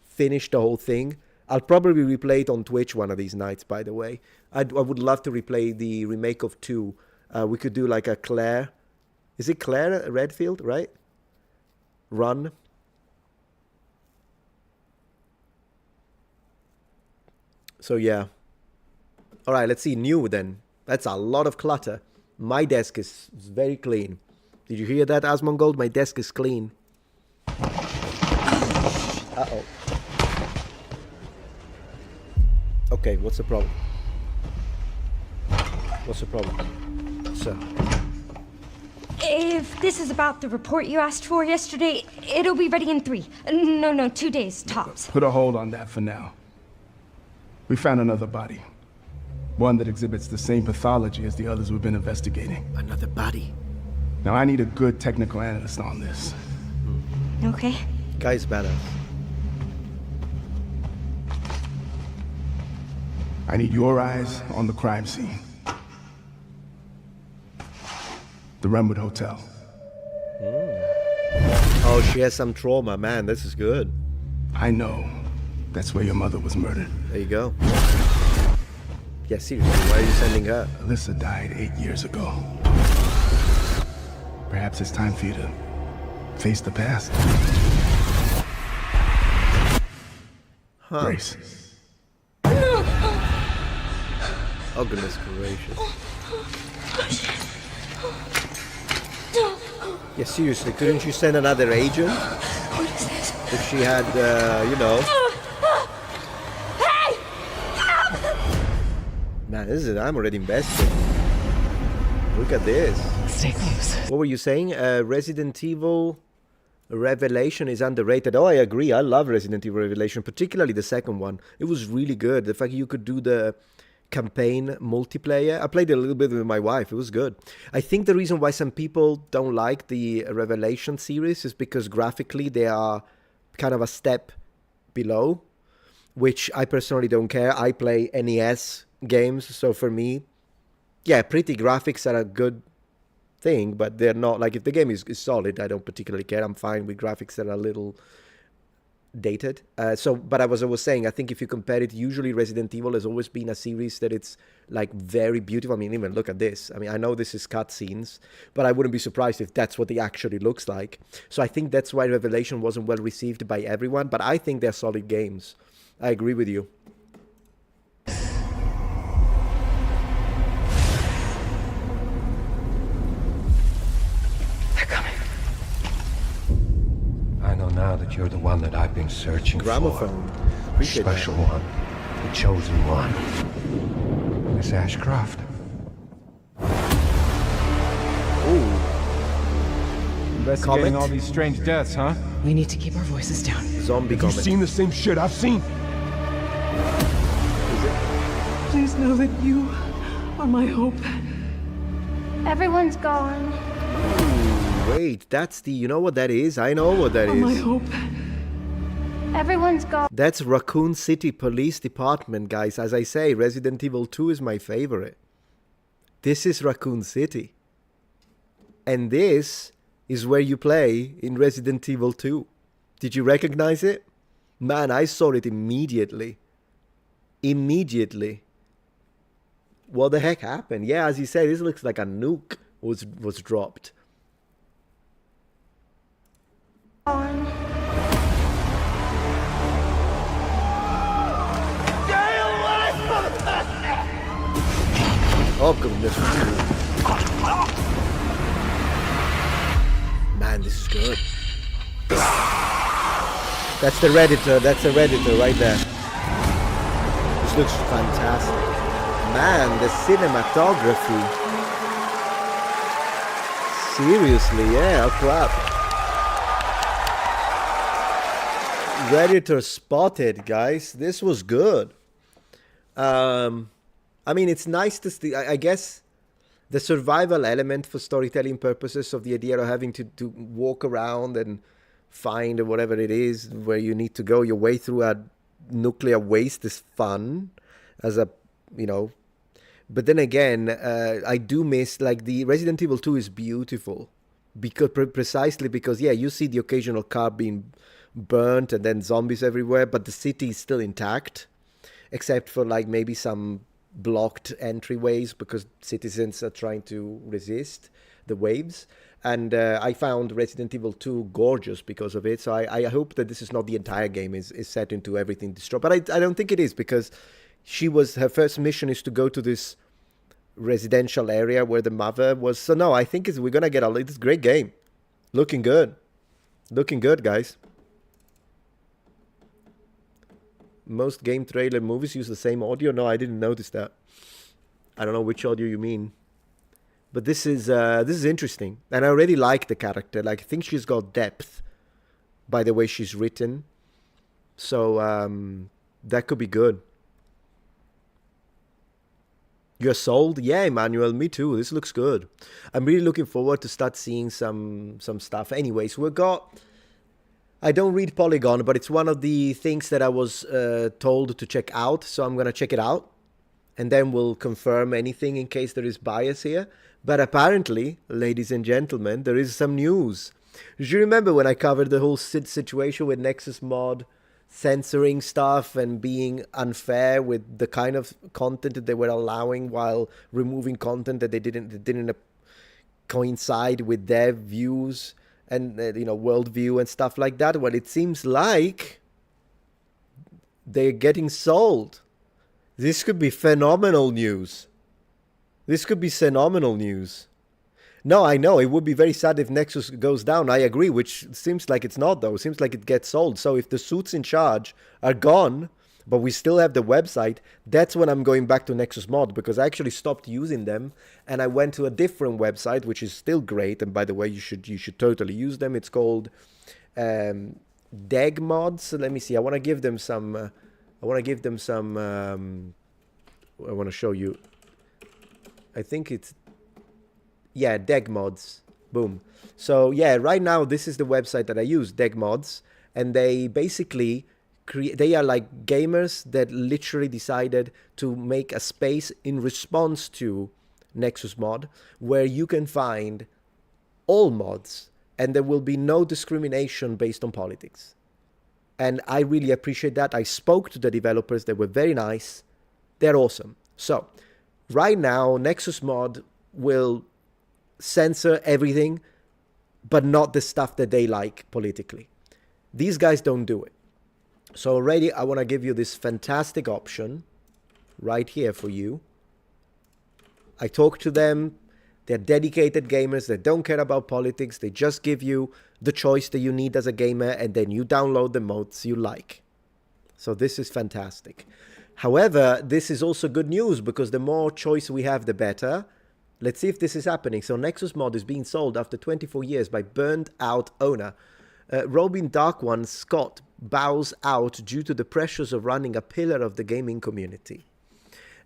Finished the whole thing. I'll probably replay it on Twitch one of these nights, by the way. I would love to replay the remake of 2. We could do like a Claire. Is it Claire Redfield, right? Run. So yeah. All right, let's see. New then. That's a lot of clutter. My desk is very clean. Did you hear that, Asmongold? My desk is clean. Uh-oh. Okay, what's the problem? What's the problem? So. If this is about the report you asked for yesterday, it'll be ready in 3. No, 2 days, tops. Put a hold on that for now. We found another body. One that exhibits the same pathology as the others we've been investigating. Another body. Now I need a good technical analyst on this. Okay. Guy's badass. I need your eyes on the crime scene. The Renwood Hotel. Oh, she has some trauma. Man, this is good. I know. That's where your mother was murdered. There you go. Yeah, seriously, why are you sending her? Alyssa died 8 years ago. Perhaps it's time for you to face the past. Huh. Grace. Oh, goodness gracious. Yeah, seriously, couldn't you send another agent? What is this? If she had, you know... Hey! Man, this is... I'm already invested. Look at this. Stay close. What were you saying? Resident Evil Revelation is underrated. Oh, I agree. I love Resident Evil Revelation, particularly the second one. It was really good. The fact you could do the campaign multiplayer. I played it a little bit with my wife. It was good. I think the reason why some people don't like the Revelation series is because graphically they are kind of a step below, which I personally don't care. I play NES games, so for me, yeah, pretty graphics are a good thing, but they're not, like, if the game is solid, I don't particularly care. I'm fine with graphics that are a little dated. But as I was saying, I think if you compare it, usually Resident Evil has always been a series that it's like very beautiful. I mean, even look at this. I mean, I know this is cutscenes, but I wouldn't be surprised if that's what it actually looks like. So I think that's why Revelation wasn't well received by everyone, but I think they're solid games. I agree with you. I know now that you're the one that I've been searching Gramophone. for. Appreciate Special that. one. The chosen one. Miss Ashcroft. Ooh. Investigating Comment? all these strange deaths, huh? We need to keep our voices down. Zombie Have you comment. seen the same shit I've seen? Please know that you are my hope. Everyone's gone. Wait, that's the... You know what that is? I know what that My is. hope. Everyone's gone. That's Raccoon City Police Department, guys. As I say, Resident Evil 2 is my favorite. This is Raccoon City. And this is where you play in Resident Evil 2. Did you recognize it? Man, I saw it immediately. Immediately. What the heck happened? Yeah, as you say, this looks like a nuke was dropped. Oh goodness. Man, this is good. That's the Redditor. That's the Redditor right there. This looks fantastic. Man, the cinematography. Seriously, yeah, oh crap. Redditor spotted, guys. This was good. I mean, it's nice to see. I guess the survival element for storytelling purposes of the idea of having to walk around and find whatever it is where you need to go your way through a nuclear waste is fun as a, you know. But then again, I do miss, like, the Resident Evil 2 is beautiful because precisely because, yeah, you see the occasional car being burnt and then zombies everywhere, but the city is still intact, except for like maybe some blocked entryways because citizens are trying to resist the waves. And I found Resident Evil 2 gorgeous because of it. So I hope that this is not the entire game is set into everything destroyed. But I don't think it is, because her first mission is to go to this residential area where the mother was. So no, I think we're going to get this great game. Looking good. Looking good, guys. Most game trailer movies use the same audio. No, I didn't notice that. I don't know which audio you mean. But this is interesting. And I already like the character. Like, I think she's got depth by the way she's written. So that could be good. You're sold? Yeah, Emmanuel, me too. This looks good. I'm really looking forward to start seeing some stuff. Anyways, we've got... I don't read Polygon, but it's one of the things that I was told to check out. So I'm going to check it out. And then we'll confirm anything in case there is bias here. But apparently, ladies and gentlemen, there is some news. Do you remember when I covered the whole situation with Nexus Mod censoring stuff and being unfair with the kind of content that they were allowing while removing content that they didn't coincide with their views and worldview and stuff like that? Well, it seems like they're getting sold. This could be phenomenal news. This could be phenomenal news. No, I know, it would be very sad if Nexus goes down. I agree, which seems like it's not, though. It seems like it gets sold. So if the suits in charge are gone, but we still have the website, that's when I'm going back to Nexus Mod, because I actually stopped using them and I went to a different website, which is still great. And by the way, you should totally use them. It's called Deg Mods. So let me see. I want to give them some. I want to show you. I think it's, yeah, Deg Mods. Boom. So yeah, right now this is the website that I use, Deg Mods, and they basically they are like gamers that literally decided to make a space in response to Nexus Mod where you can find all mods and there will be no discrimination based on politics. And I really appreciate that. I spoke to the developers. They were very nice. They're awesome. So right now, Nexus Mod will censor everything, but not the stuff that they like politically. These guys don't do it. So already I want to give you this fantastic option right here for you. I talk to them. They're dedicated gamers. They don't care about politics. They just give you the choice that you need as a gamer, and then you download the mods you like. So this is fantastic. However, this is also good news because the more choice we have, the better. Let's see if this is happening. So Nexus Mod is being sold after 24 years by burned out owner. Robin Dark One Scott bows out due to the pressures of running a pillar of the gaming community.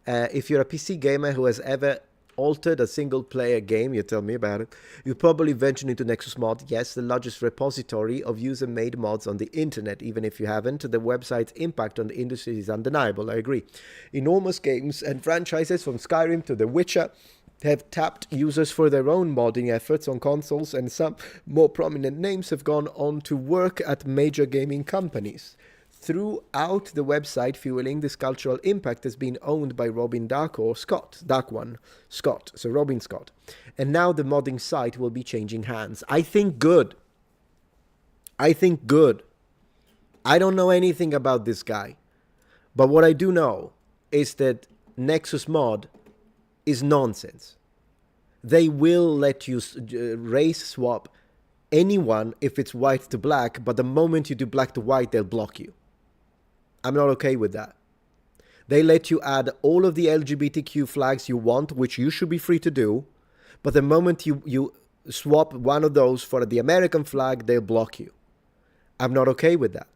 If you're a PC gamer who has ever altered a single-player game, you tell me about it, you probably ventured into Nexus Mod. Yes, the largest repository of user-made mods on the internet. Even if you haven't, the website's impact on the industry is undeniable. I agree. Enormous games and franchises from Skyrim to The Witcher have tapped users for their own modding efforts on consoles, and some more prominent names have gone on to work at major gaming companies. Throughout the website fueling this cultural impact has been owned by Robin Dark One Scott, so Robin Scott. And now the modding site will be changing hands. I think good. I think good. I don't know anything about this guy, but what I do know is that Nexus Mod is nonsense. They will let you race swap anyone if it's white to black, but the moment you do black to white, they'll block you. I'm not okay with that. They let you add all of the LGBTQ flags you want, which you should be free to do, but the moment you swap one of those for the American flag, they'll block you. I'm not okay with that.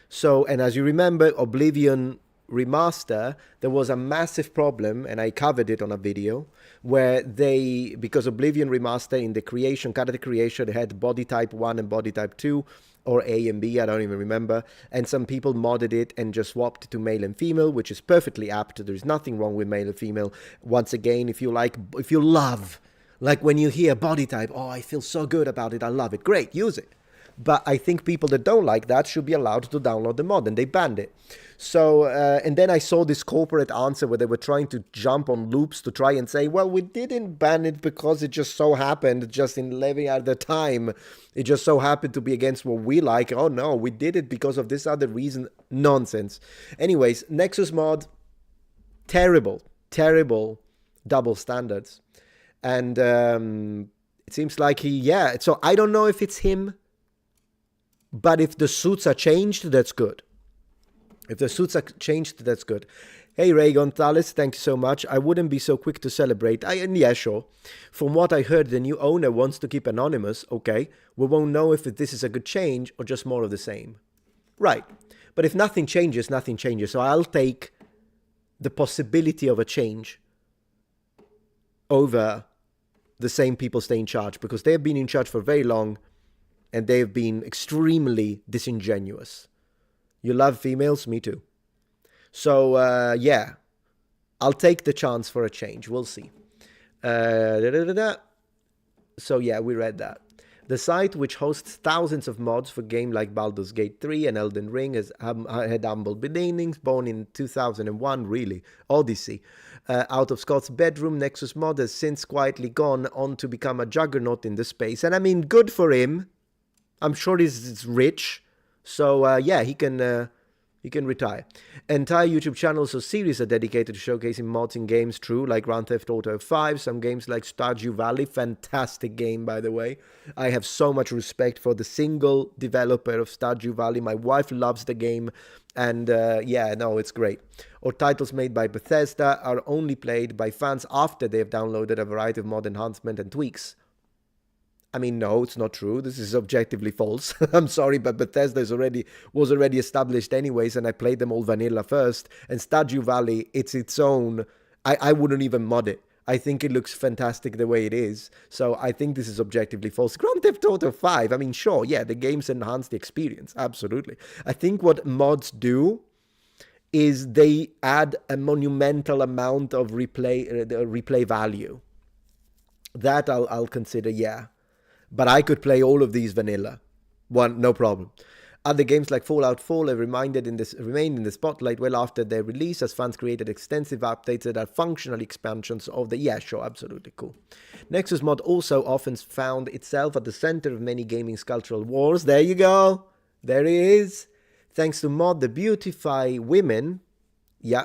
So, and as you remember, Oblivion Remaster, there was a massive problem, and I covered it on a video, where because Oblivion Remaster in the character creation, had body type 1 and body type 2, or A and B, I don't even remember, and some people modded it and just swapped it to male and female, which is perfectly apt. There's nothing wrong with male and female. Once again, if you love, like when you hear body type, oh, I feel so good about it, I love it, great, use it. But I think people that don't like that should be allowed to download the mod, and they banned it. So, and then I saw this corporate answer where they were trying to jump on loops to try and say, well, we didn't ban it because it just so happened, just in living at the time, it just so happened to be against what we like. Oh no, we did it because of this other reason. Nonsense. Anyways, Nexus Mod, terrible double standards. And it seems like so I don't know if it's him, but if the suits are changed, that's good. If the suits are changed, that's good. Hey, Ray Gonzalez, thank you so much. I wouldn't be so quick to celebrate. Yeah, sure. From what I heard, the new owner wants to keep anonymous. Okay, we won't know if this is a good change or just more of the same. Right. But if nothing changes, nothing changes. So I'll take the possibility of a change over the same people stay in charge, because they've been in charge for very long and they've been extremely disingenuous. You love females? Me too. So, yeah, I'll take the chance for a change. We'll see. So, yeah, we read that. The site, which hosts thousands of mods for games like Baldur's Gate 3 and Elden Ring, has had humble beginnings, born in 2001, really. Odyssey. Out of Scott's bedroom, Nexus Mod has since quietly gone on to become a juggernaut in the space. And I mean, good for him. I'm sure he's rich. So, yeah, he can retire. Entire YouTube channels or series are dedicated to showcasing mods in games, true, like Grand Theft Auto 5, some games like Stardew Valley, fantastic game, by the way. I have so much respect for the single developer of Stardew Valley. My wife loves the game, and yeah, no, it's great. Or titles made by Bethesda are only played by fans after they have downloaded a variety of mod enhancement and tweaks. I mean, no, it's not true. This is objectively false. I'm sorry, but Bethesda was already established anyways, and I played them all vanilla first. And Stardew Valley, it's its own. I wouldn't even mod it. I think it looks fantastic the way it is. So I think this is objectively false. Grand Theft Auto 5, I mean, sure, yeah, the games enhance the experience. Absolutely. I think what mods do is they add a monumental amount of replay value. That I'll consider, yeah. But I could play all of these vanilla. No problem. Other games like Fallout 4 have remained in the spotlight well after their release, as fans created extensive updates that are functional expansions of the... Yeah, sure, absolutely, cool. Nexus Mod also often found itself at the center of many gaming cultural wars. There you go. There it is. Thanks to mod that beautify women, yeah,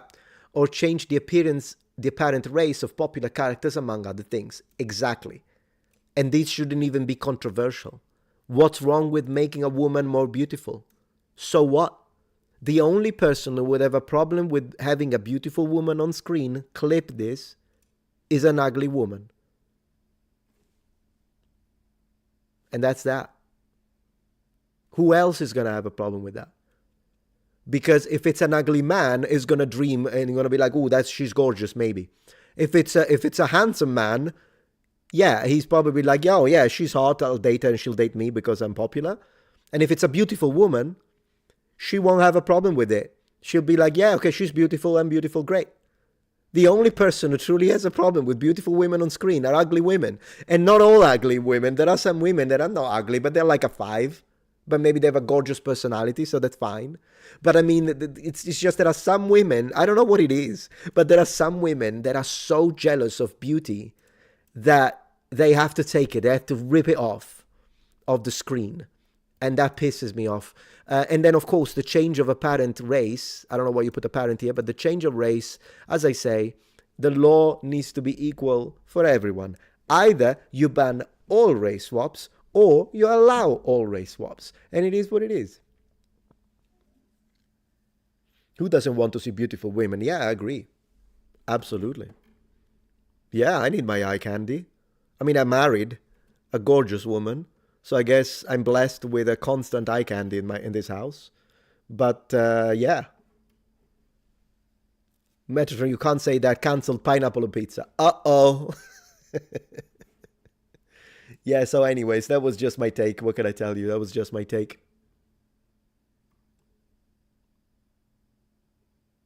or change the apparent race of popular characters, among other things. Exactly. And these shouldn't even be controversial. What's wrong with making a woman more beautiful? So what? The only person who would have a problem with having a beautiful woman on screen, clip this, is an ugly woman. And that's that. Who else is going to have a problem with that? Because if it's an ugly man, is going to dream and going to be like, oh, she's gorgeous, maybe. If it's a handsome man... Yeah, he's probably like, oh, yeah, she's hot, I'll date her and she'll date me because I'm popular. And if it's a beautiful woman, she won't have a problem with it. She'll be like, yeah, okay, she's beautiful, I'm beautiful, great. The only person who truly has a problem with beautiful women on screen are ugly women. And not all ugly women. There are some women that are not ugly, but they're like a 5. But maybe they have a gorgeous personality, so that's fine. But I mean, it's just there are some women, I don't know what it is, but there are some women that are so jealous of beauty that they have to take it. They have to rip it off of the screen. And that pisses me off. And then, of course, the change of apparent race. I don't know why you put apparent here, but the change of race, as I say, the law needs to be equal for everyone. Either you ban all race swaps or you allow all race swaps. And it is what it is. Who doesn't want to see beautiful women? Yeah, I agree. Absolutely. Yeah, I need my eye candy. I mean, I married a gorgeous woman, so I guess I'm blessed with a constant eye candy in this house. But yeah. Metatron, you can't say that. Cancelled pineapple on pizza. Uh-oh. Yeah, so anyways, that was just my take. What can I tell you? That was just my take.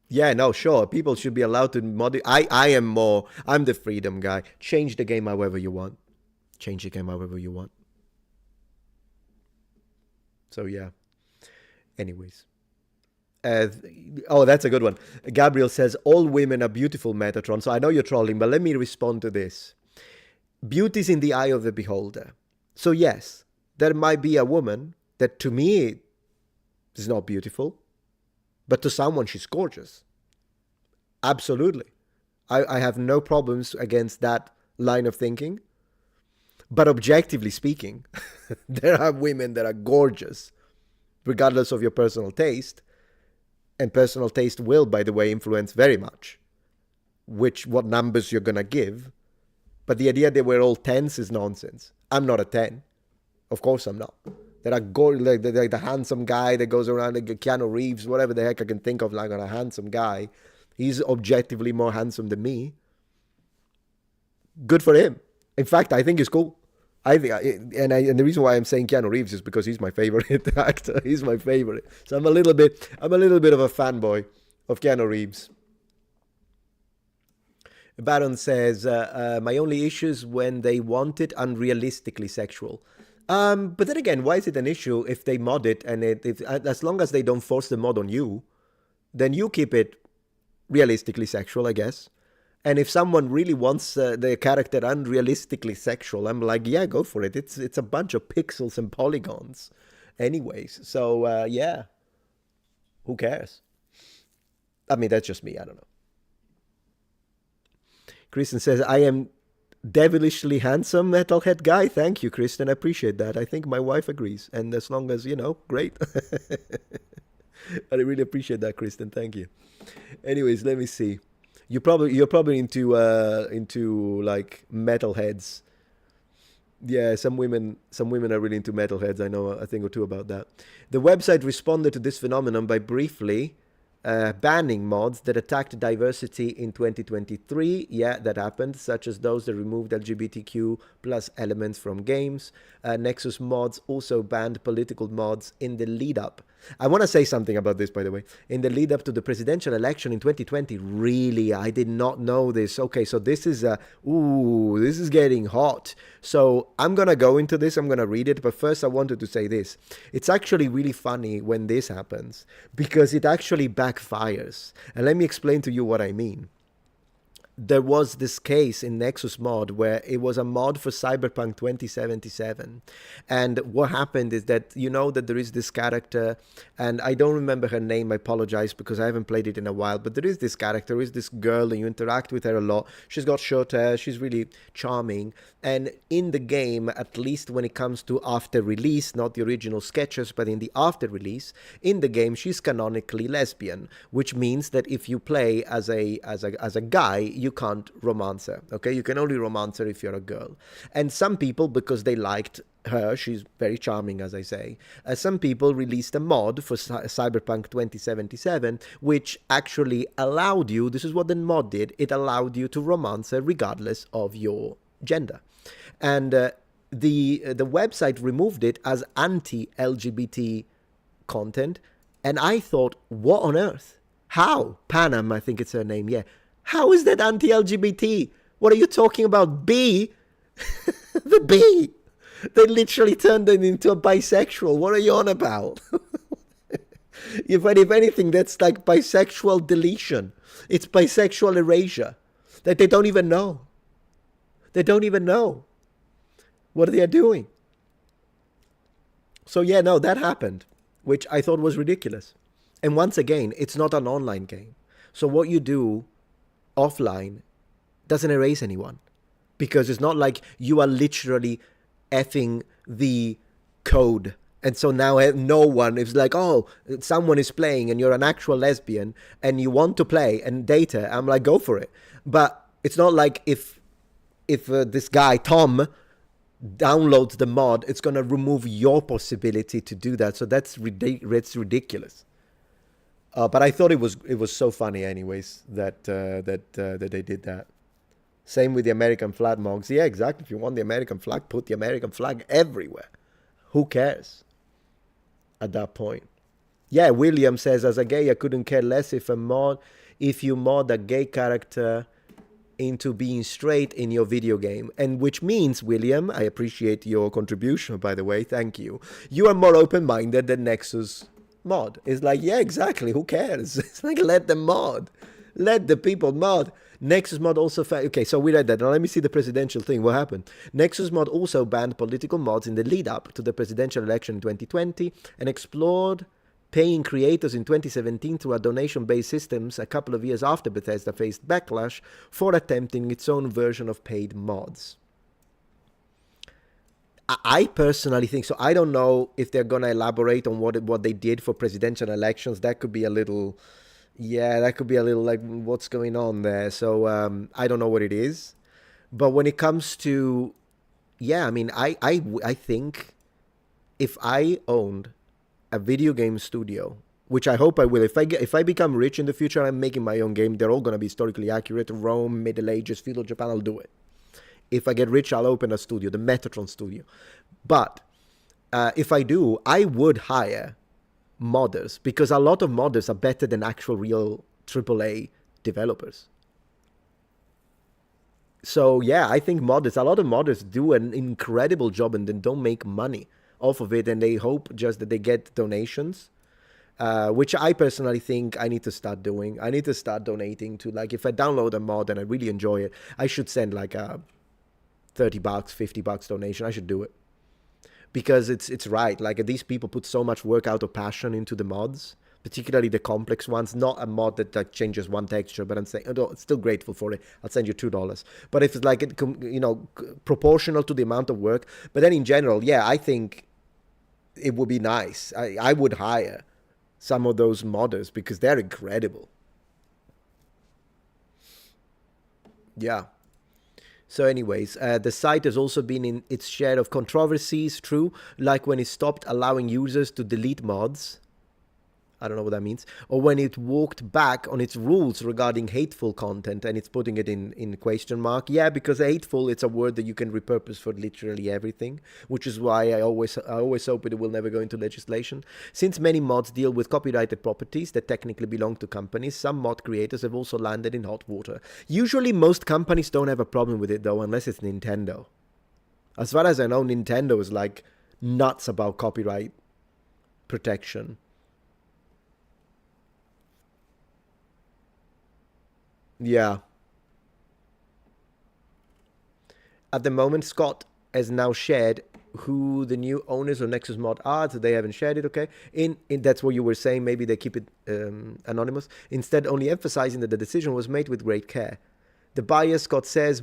Yeah, no, sure. People should be allowed to modify. I'm the freedom guy. Change the game however you want. Change the game however you want. So, yeah. Anyways. Oh, that's a good one. Gabriel says, all women are beautiful, Metatron. So I know you're trolling, but let me respond to this. Beauty's in the eye of the beholder. So, yes, there might be a woman that to me is not beautiful, but to someone she's gorgeous. Absolutely. I have no problems against that line of thinking. But objectively speaking, there are women that are gorgeous, regardless of your personal taste. And personal taste will, by the way, influence very much what numbers you're going to give. But the idea that we're all 10s is nonsense. I'm not a 10. Of course I'm not. There are like the handsome guy that goes around, like Keanu Reeves, whatever the heck I can think of, like a handsome guy. He's objectively more handsome than me. Good for him. In fact, I think he's cool. And the reason why I'm saying Keanu Reeves is because he's my favorite actor. He's my favorite. So I'm a little bit of a fanboy of Keanu Reeves. Baron says, my only issue is when they want it unrealistically sexual. But then again, why is it an issue if they mod it and as long as they don't force the mod on you, then you keep it realistically sexual, I guess. And if someone really wants the character unrealistically sexual, I'm like, yeah, go for it. It's a bunch of pixels and polygons anyways. So, yeah, who cares? I mean, that's just me. I don't know. Kristen says, I am devilishly handsome metalhead guy. Thank you, Kristen. I appreciate that. I think my wife agrees. And as long as, great. I really appreciate that, Kristen. Thank you. Anyways, let me see. You're probably into like metalheads. Yeah, some women are really into metalheads. I know a thing or two about that. The website responded to this phenomenon by briefly banning mods that attacked diversity in 2023. Yeah, that happened, such as those that removed LGBTQ plus elements from games. Nexus Mods also banned political mods in the lead up. I want to say something about this, by the way. In the lead up to the presidential election in 2020, really, I did not know this. Okay, so this is this is getting hot. So I'm going to go into this. I'm going to read it. But first, I wanted to say this. It's actually really funny when this happens because it actually backfires. And let me explain to you what I mean. There was this case in Nexus Mod where it was a mod for Cyberpunk 2077. And what happened is that, that there is this character, and I don't remember her name, I apologize, because I haven't played it in a while, but there is this character, there is this girl, and you interact with her a lot. She's got short hair, she's really charming. And in the game, at least when it comes to after release, not the original sketches, but in the after release, in the game, she's canonically lesbian, which means that if you play as a guy, you can't romance her, okay? You can only romance her if you're a girl. And some people, because they liked her, she's very charming, as I say, some people released a mod for Cyberpunk 2077, which actually allowed you, this is what the mod did, it allowed you to romance her regardless of your gender. And the website removed it as anti-LGBT content, and I thought, what on earth? How? Panam, I think it's her name, yeah. How is that anti-LGBT? What are you talking about? B? The B? They literally turned it into a bisexual. What are you on about? If anything, that's like bisexual deletion. It's bisexual erasure. That they don't even know. They don't even know what they are doing. So yeah, no, that happened, which I thought was ridiculous. And once again, it's not an online game. So what you do offline doesn't erase anyone, because it's not like you are literally effing the code, and so now no one is like, oh, someone is playing and you're an actual lesbian and you want to play and date her. I'm like, go for it. But it's not like if this guy Tom downloads the mod, it's gonna remove your possibility to do that. So that's ridiculous. But I thought it was so funny, anyways, that that they did that. Same with the American flag monks. Yeah, exactly. If you want the American flag, put the American flag everywhere. Who cares? At that point. Yeah, William says, as a gay, I couldn't care less if you mod a gay character into being straight in your video game. And which means, William, I appreciate your contribution, by the way, thank you. You are more open-minded than Nexus Mod. It's like, yeah, exactly, who cares? It's like, let them mod. Let the people mod. Nexus Mod also okay, so we read that. Now let me see the presidential thing. What happened? Nexus Mod also banned political mods in the lead up to the presidential election in 2020 and explored paying creators in 2017 through a donation-based systems a couple of years after Bethesda faced backlash for attempting its own version of paid mods. I personally think so. I don't know if they're going to elaborate on what they did for presidential elections. That could be a little... Yeah, that could be a little like what's going on there. So I don't know what it is. But when it comes to... Yeah, I mean, I think if I owned a video game studio, which I hope I will. If I become rich in the future, I'm making my own game. They're all going to be historically accurate. Rome, Middle Ages, feudal Japan, I'll do it. If I get rich, I'll open a studio, the Metatron studio. But if I do, I would hire modders, because a lot of modders are better than actual real AAA developers. So yeah, I think modders, a lot of modders do an incredible job and then don't make money off of it, and they hope just that they get donations, which I personally think I need to start doing. I need to start donating to, like, if I download a mod and I really enjoy it, I should send like a $30, $50 donation. I should do it. Because it's right. Like, these people put so much work out of passion into the mods, particularly the complex ones. Not a mod that like changes one texture, but I'm saying, oh, still grateful for it. I'll send you $2. But if it's like, you know, proportional to the amount of work. But then in general, yeah, I think it would be nice. I would hire some of those modders because they're incredible. Yeah. So anyways, the site has also been in its share of controversies, true, like when it stopped allowing users to delete mods. I don't know what that means. Or when it walked back on its rules regarding hateful content, and it's putting it in question mark. Yeah, because hateful, it's a word that you can repurpose for literally everything, which is why I always hope it will never go into legislation. Since many mods deal with copyrighted properties that technically belong to companies, some mod creators have also landed in hot water. Usually most companies don't have a problem with it though, unless it's Nintendo. As far as I know, Nintendo is like nuts about copyright protection. Yeah. At the moment, Scott has now shared who the new owners of Nexus Mod are, so they haven't shared it, okay? That's what you were saying, maybe they keep it anonymous. Instead, only emphasizing that the decision was made with great care. The buyer, Scott says,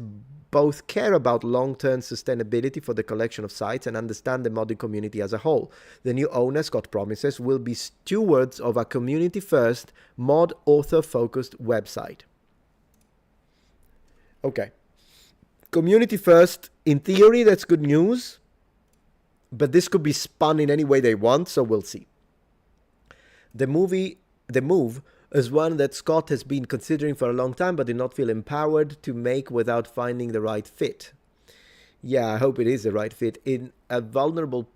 both care about long-term sustainability for the collection of sites and understand the modding community as a whole. The new owner, Scott promises, will be stewards of a community-first, mod author-focused website. Okay. Community first. In theory, that's good news. But this could be spun in any way they want, so we'll see. The move is one that Scott has been considering for a long time, but did not feel empowered to make without finding the right fit. Yeah, I hope it is the right fit. In a vulnerable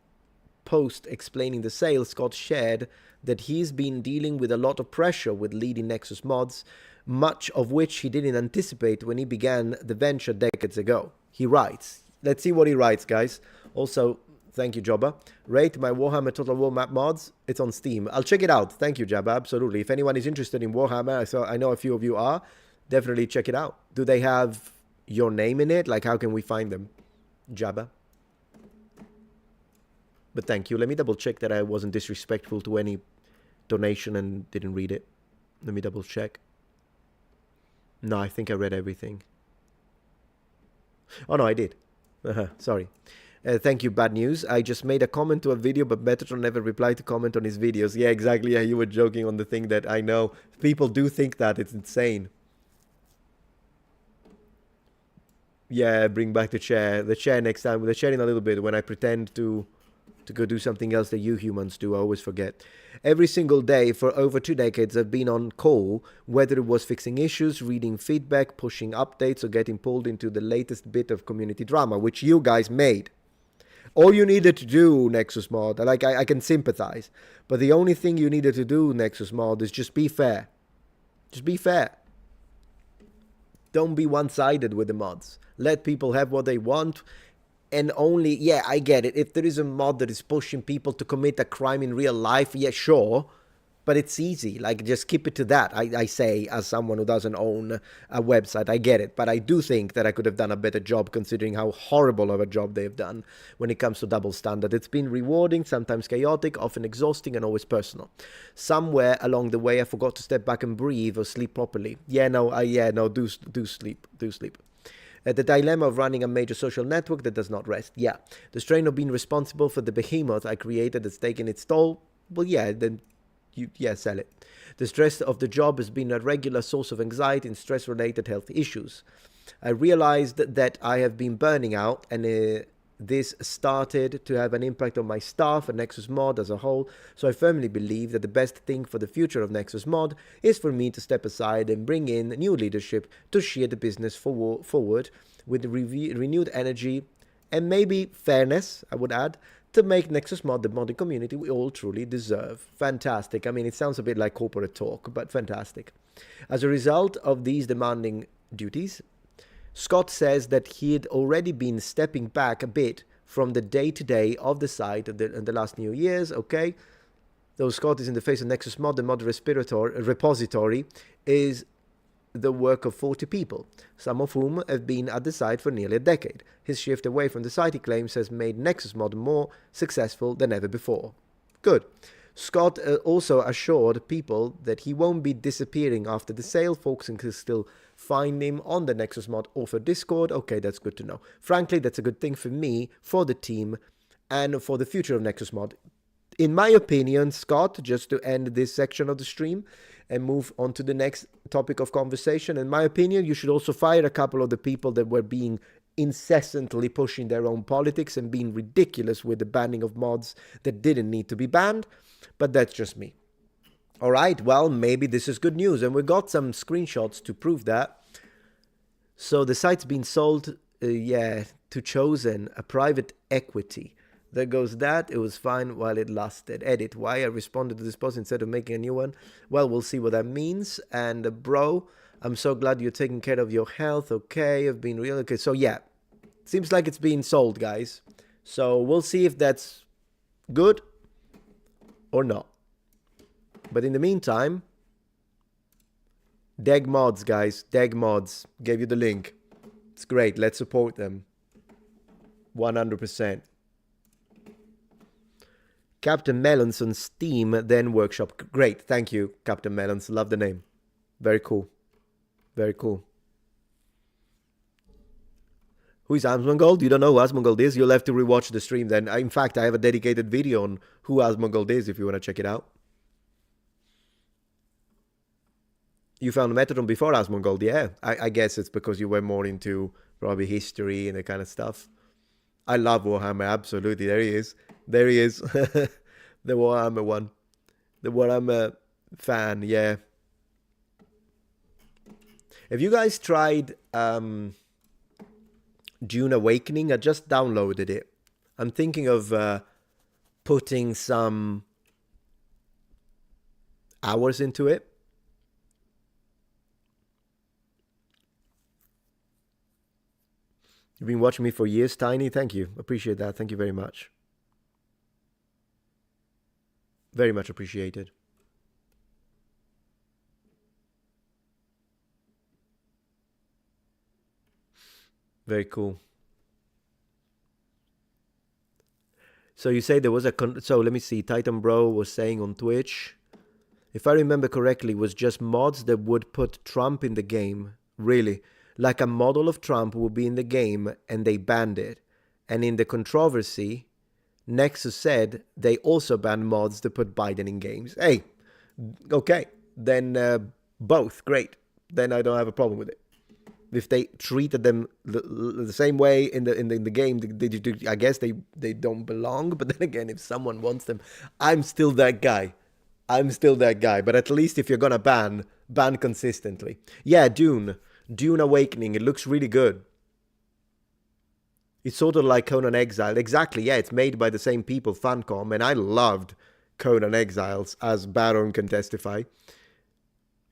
post explaining the sale, Scott shared that he's been dealing with a lot of pressure with leading Nexus mods, much of which he didn't anticipate when he began the venture decades ago. He writes, let's see what he writes, guys. Also, thank you, Jabba. Rate my Warhammer Total War map mods. It's on Steam. I'll check it out. Thank you, Jabba. Absolutely. If anyone is interested in Warhammer, so I know a few of you are, definitely check it out. Do they have your name in it? Like, how can we find them? Jabba. But thank you. Let me double check that I wasn't disrespectful to any donation and didn't read it. Let me double check. No, I think I read everything. Oh, no, I did. Sorry. Thank you, bad news. I just made a comment to a video, but Metatron never replied to comment on his videos. Yeah, exactly. Yeah, you were joking on the thing that I know. People do think that. It's insane. Yeah, bring back the chair. The chair next time. The chair in a little bit when I pretend to to go do something else that you humans do. I always forget. Every single day for over 2 decades I've been on call, whether it was fixing issues, reading feedback, pushing updates, or getting pulled into the latest bit of community drama, which you guys made. All you needed to do, Nexus Mod, like I can sympathize, but the only thing you needed to do, Nexus Mod, is just be fair. Just be fair. Don't be one-sided with the mods. Let people have what they want. And only, yeah, I get it. If there is a mod that is pushing people to commit a crime in real life, yeah, sure. But it's easy. Like, just keep it to that. I say, as someone who doesn't own a website, I get it. But I do think that I could have done a better job considering how horrible of a job they've done when it comes to double standard. It's been rewarding, sometimes chaotic, often exhausting, and always personal. Somewhere along the way, I forgot to step back and breathe or sleep properly. Yeah, no, do sleep. Do sleep. The dilemma of running a major social network that does not rest. Yeah. The strain of being responsible for the behemoth I created that's taken its toll. Well, yeah, then sell it. The stress of the job has been a regular source of anxiety and stress-related health issues. I realized that I have been burning out, and this started to have an impact on my staff and Nexus Mod as a whole, so I firmly believe that the best thing for the future of Nexus Mod is for me to step aside and bring in new leadership to steer the business forward with renewed energy and maybe fairness, I would add, to make Nexus Mod the modding community we all truly deserve. Fantastic. I mean, it sounds a bit like corporate talk, but fantastic. As a result of these demanding duties, Scott says that he had already been stepping back a bit from the day-to-day of the site in the last New Year's, okay? Though Scott is in the face of Nexus Mod, the mod repository is the work of 40 people, some of whom have been at the site for nearly a decade. His shift away from the site, he claims, has made Nexus Mod more successful than ever before. Good. Scott also assured people that he won't be disappearing after the sale. Folks can still find him on the Nexus Mod author Discord. Okay, that's good to know. Frankly, that's a good thing for me, for the team, and for the future of Nexus Mod. In my opinion, Scott, just to end this section of the stream and move on to the next topic of conversation, in my opinion, you should also fire a couple of the people that were being incessantly pushing their own politics and being ridiculous with the banning of mods that didn't need to be banned. But that's just me. All right, well, maybe this is good news. And we got some screenshots to prove that. So the site's been sold, to Chosen, a private equity. There goes that. It was fine while it lasted. Edit. Why I responded to this post instead of making a new one? Well, we'll see what that means. And bro, I'm so glad you're taking care of your health. Okay, I've been real. Okay, so yeah. Seems like it's being sold, guys. So we'll see if that's good or not. But in the meantime, Deg Mods, guys. Deg Mods. Gave you the link. It's great. Let's support them. 100%. Captain Melons on Steam, then Workshop. Great. Thank you, Captain Melons. Love the name. Very cool. Very cool. Who is Asmongold? You don't know who Asmongold is? You'll have to rewatch the stream then. In fact, I have a dedicated video on who Asmongold is if you want to check it out. You found Metatron before Asmongold, yeah. I guess it's because you were more into probably history and that kind of stuff. I love Warhammer, absolutely. There he is. There he is. The Warhammer one. The Warhammer fan, yeah. Have you guys tried Dune Awakening? I just downloaded it. I'm thinking of putting some hours into it. You've been watching me for years, Tiny. Thank you. Appreciate that. Thank you very much. Very much appreciated. Very cool. So you say there was a... So let me see. Titan Bro was saying on Twitch, if I remember correctly, was just mods that would put Trump in the game. Really. Like a model of Trump would be in the game and they banned it. And in the controversy, Nexus said they also banned mods that put Biden in games. Hey, okay. Then both. Great. Then I don't have a problem with it. if they treated them the same way in the game, I guess they don't belong. But then again, if someone wants them, I'm still that guy. But at least if you're gonna ban consistently. Yeah, Dune Awakening. It looks really good. It's sort of like Conan Exile. Exactly, yeah, it's made by the same people, Funcom, and I loved Conan Exiles, as Baron can testify.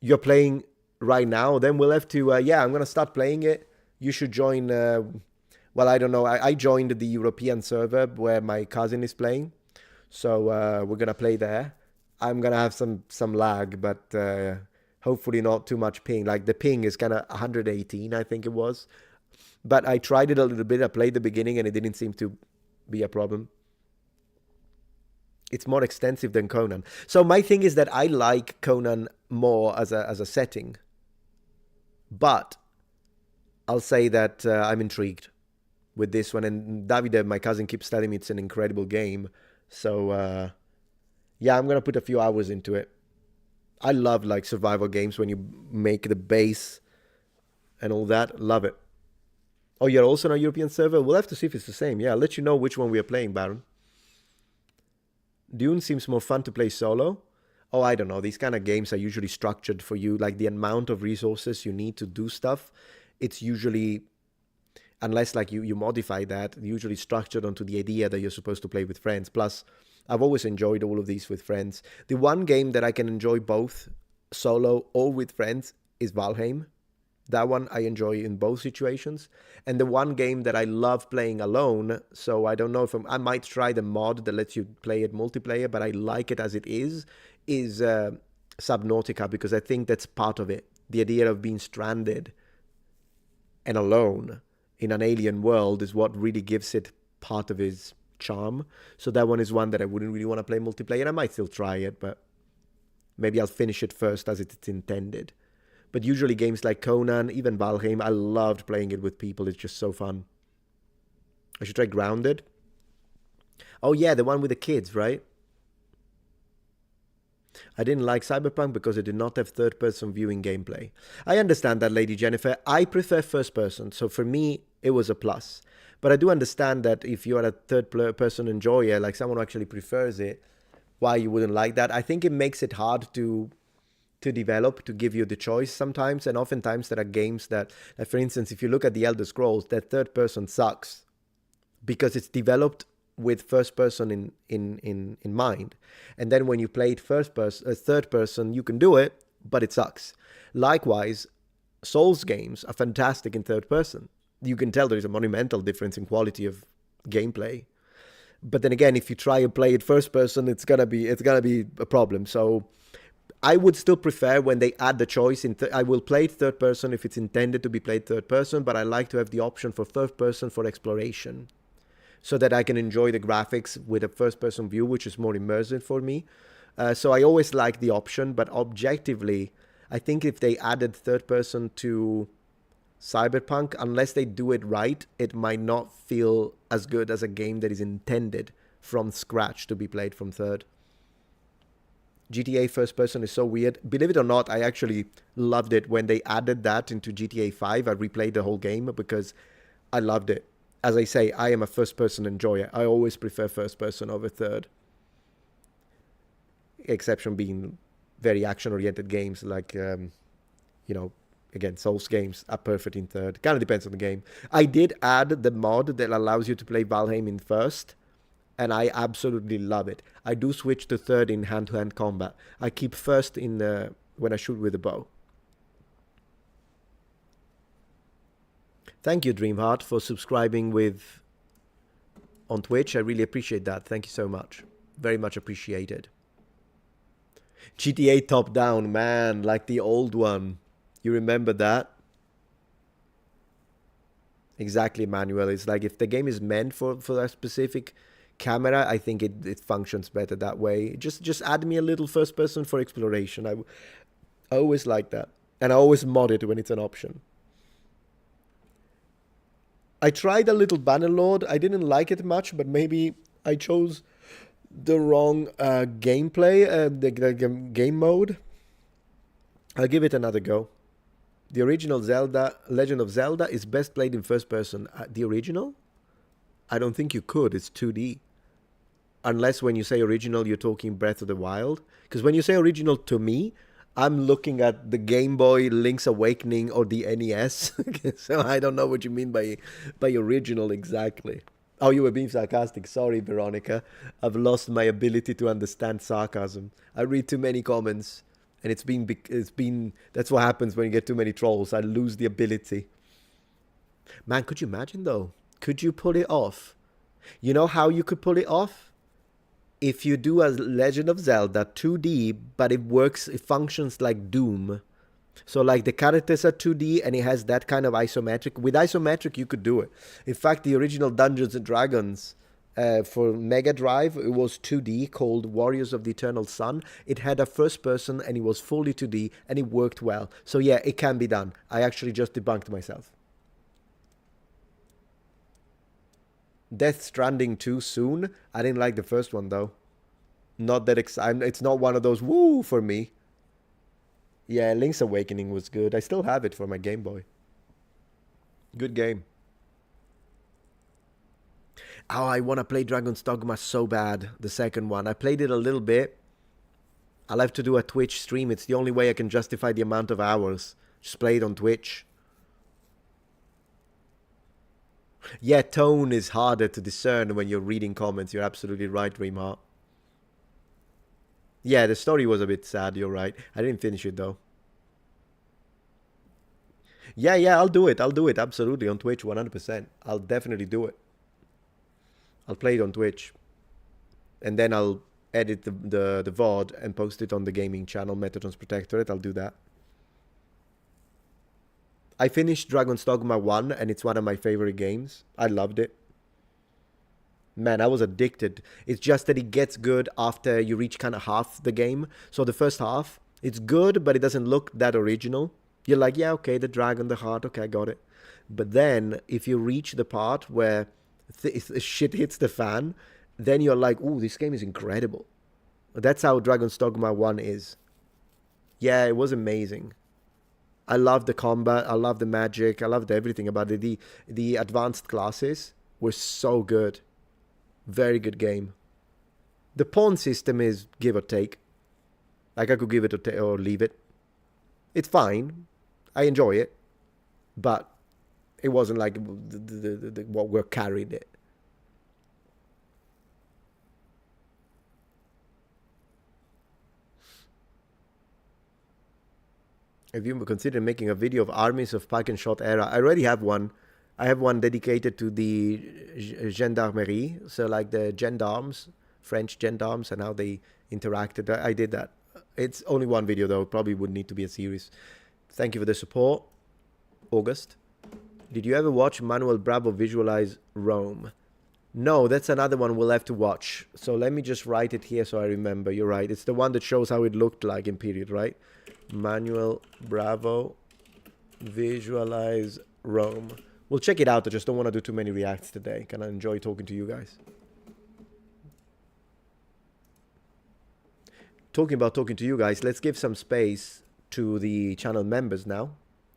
You're playing right now, then we'll have to, yeah, I'm going to start playing it. You should join, well, I don't know, I joined the European server where my cousin is playing, so we're going to play there. I'm going to have some lag, but hopefully not too much ping. Like, the ping is kind of 118, I think it was. But I tried it a little bit. I played the beginning and it didn't seem to be a problem. It's more extensive than Conan. So my thing is that I like Conan more as a setting. But I'll say that I'm intrigued with this one. And Davide, my cousin, keeps telling me it's an incredible game. So, yeah, I'm going to put a few hours into it. I love, like, survival games when you make the base and all that. Love it. Oh, you're also on a European server? We'll have to see if it's the same. Yeah, I'll let you know which one we are playing, Baron. Dune seems more fun to play solo. Oh, I don't know. These kind of games are usually structured for you. Like, the amount of resources you need to do stuff, it's usually, unless like you modify that, usually structured onto the idea that you're supposed to play with friends. Plus, I've always enjoyed all of these with friends. The one game that I can enjoy both solo or with friends is Valheim. That one I enjoy in both situations. And the one game that I love playing alone, so I don't know if I might try the mod that lets you play it multiplayer, but I like it as it is Subnautica, because I think that's part of it. The idea of being stranded and alone in an alien world is what really gives it part of its charm. So that one is one that I wouldn't really want to play multiplayer. I might still try it, but maybe I'll finish it first as it's intended. But usually games like Conan, even Valheim, I loved playing it with people. It's just so fun. I should try Grounded. Oh yeah, the one with the kids, right? I didn't like Cyberpunk because it did not have third-person viewing gameplay. I understand that, Lady Jennifer. I prefer first-person, so for me, it was a plus. But I do understand that if you're a third-person enjoyer, like someone who actually prefers it, why you wouldn't like that. I think it makes it hard to develop, to give you the choice sometimes, and oftentimes there are games that, like for instance, if you look at the Elder Scrolls, that third person sucks because it's developed with first person in mind, and then when you play it third person, you can do it, but it sucks. Likewise, Souls games are fantastic in third person. You can tell there is a monumental difference in quality of gameplay, but then again, if you try and play it first person, it's gonna be a problem. So I would still prefer when they add the choice. I will play it third person if it's intended to be played third person, but I like to have the option for third person for exploration so that I can enjoy the graphics with a first person view, which is more immersive for me. So I always like the option, but objectively, I think if they added third person to Cyberpunk, unless they do it right, it might not feel as good as a game that is intended from scratch to be played from third. GTA first person is so weird. Believe it or not, I actually loved it when they added that into GTA 5. I replayed the whole game because I loved it. As I say, I am a first person enjoyer. I always prefer first person over third. Exception being very action oriented games like, you know, again, Souls games are perfect in third. Kind of depends on the game. I did add the mod that allows you to play Valheim in first, and I absolutely love it. I do switch to third in hand-to-hand combat. I keep first in when I shoot with a bow. Thank you, Dreamheart, for subscribing on Twitch. I really appreciate that. Thank you so much. Very much appreciated. GTA top-down, man, like the old one. You remember that? Exactly, Manuel. It's like if the game is meant for a specific camera, I think it functions better that way. Just add me a little first person for exploration. I always like that. And I always mod it when it's an option. I tried a little Bannerlord. I didn't like it much, but maybe I chose the wrong gameplay, the game mode. I'll give it another go. The original Zelda, Legend of Zelda, is best played in first person. The original? I don't think you could. It's 2D. Unless when you say original, you're talking Breath of the Wild. Because when you say original to me, I'm looking at the Game Boy, Link's Awakening, or the NES. So I don't know what you mean by original exactly. Oh, you were being sarcastic. Sorry, Veronica. I've lost my ability to understand sarcasm. I read too many comments, and it's been. That's what happens when you get too many trolls. I lose the ability. Man, could you imagine though? Could you pull it off? You know how you could pull it off? If you do a Legend of Zelda 2D, but it works, it functions like Doom. So like the characters are 2D and it has that kind of isometric. With isometric, you could do it. In fact, the original Dungeons and Dragons for Mega Drive, it was 2D, called Warriors of the Eternal Sun. It had a first person and it was fully 2D and it worked well. So yeah, it can be done. I actually just debunked myself. Death Stranding 2 soon. I didn't like the first one though. Not that exciting. It's not one of those woo for me. Yeah, Link's Awakening was good. I still have it for my Game Boy. Good game. Oh, I want to play Dragon's Dogma so bad. The second one. I played it a little bit. I'll have to do a Twitch stream. It's the only way I can justify the amount of hours. Just play it on Twitch. Yeah, tone is harder to discern when you're reading comments. You're absolutely right, Dreamheart. Yeah, the story was a bit sad, you're right. I didn't finish it, though. Yeah, I'll do it. I'll do it, absolutely, on Twitch, 100%. I'll definitely do it. I'll play it on Twitch. And then I'll edit the VOD and post it on the gaming channel, Metatron's Protectorate. I'll do that. I finished Dragon's Dogma 1, and it's one of my favorite games. I loved it. Man, I was addicted. It's just that it gets good after you reach kind of half the game. So the first half, it's good, but it doesn't look that original. You're like, yeah, okay, the dragon, the heart, okay, I got it. But then, if you reach the part where shit hits the fan, then you're like, ooh, this game is incredible. That's how Dragon's Dogma 1 is. Yeah, it was amazing. I loved the combat, I loved the magic, I loved everything about it. The advanced classes were so good. Very good game. The pawn system is give or take. Like I could give it or leave it. It's fine. I enjoy it. But it wasn't like what we're carried it. Have you considered making a video of armies of Pike and Shot era? I already have one. I have one dedicated to the gendarmerie. So like the gendarmes, French gendarmes, and how they interacted. I did that. It's only one video though. Probably would need to be a series. Thank you for the support. August. Did you ever watch Manuel Bravo visualize Rome? No, that's another one we'll have to watch. So let me just write it here so I remember. You're right. It's the one that shows how it looked like in period, right? Manuel Bravo visualize Rome. We'll check it out. I just don't want to do too many reacts today. Can I enjoy talking to you guys? Talking about talking to you guys, let's give some space to the channel members now.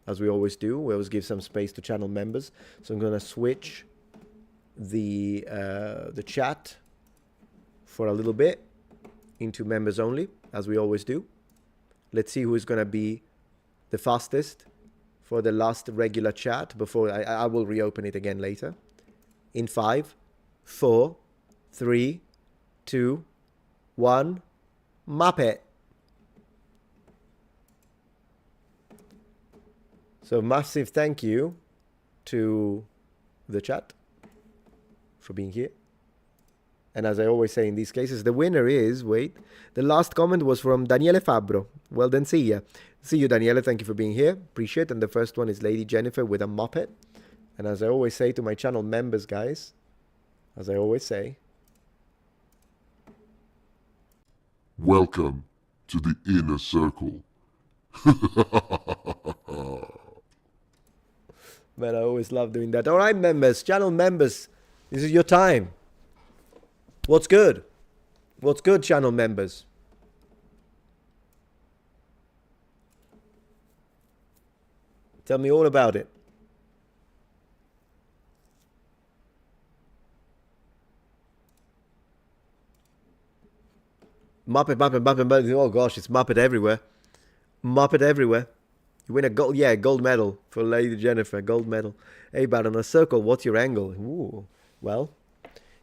As we always do, we always give some space to channel members. So I'm going to switch the chat for a little bit into members only, as we always do. Let's see who is going to be the fastest for the last regular chat before I will reopen it again later. In 5, 4, 3, 2, 1, Muppet. So massive thank you to the chat for being here. And as I always say in these cases, the winner is, wait, the last comment was from Daniele Fabbro. Well then, see ya. See you, Daniele. Thank you for being here. Appreciate it. And the first one is Lady Jennifer with a Muppet. And as I always say to my channel members, guys, as I always say, welcome to the inner circle. Man, I always love doing that. All right, members, channel members, this is your time. What's good? What's good, channel members? Tell me all about it. Muppet, Muppet, Muppet, Muppet. Oh gosh, it's Muppet everywhere. Muppet everywhere. You win a gold, yeah, gold medal for Lady Jennifer, gold medal. Hey, but on a circle, what's your angle? Ooh, well,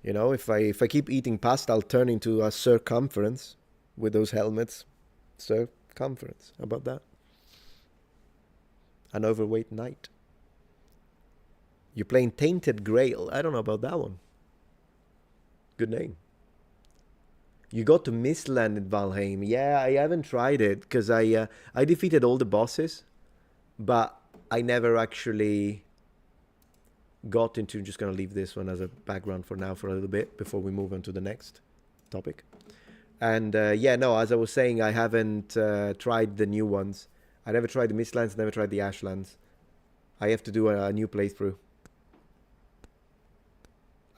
you know, if I keep eating pasta, I'll turn into a circumference with those helmets. Circumference. How about that? An overweight knight. You're playing Tainted Grail. I don't know about that one. Good name. You got to Mistland in Valheim. Yeah, I haven't tried it because I defeated all the bosses, but I never actually got into. Just gonna leave this one as a background for now for a little bit before we move on to the next topic. And yeah, no, as I was saying, I haven't tried the new ones. I never tried the Mistlands, never tried the Ashlands. I have to do a new playthrough.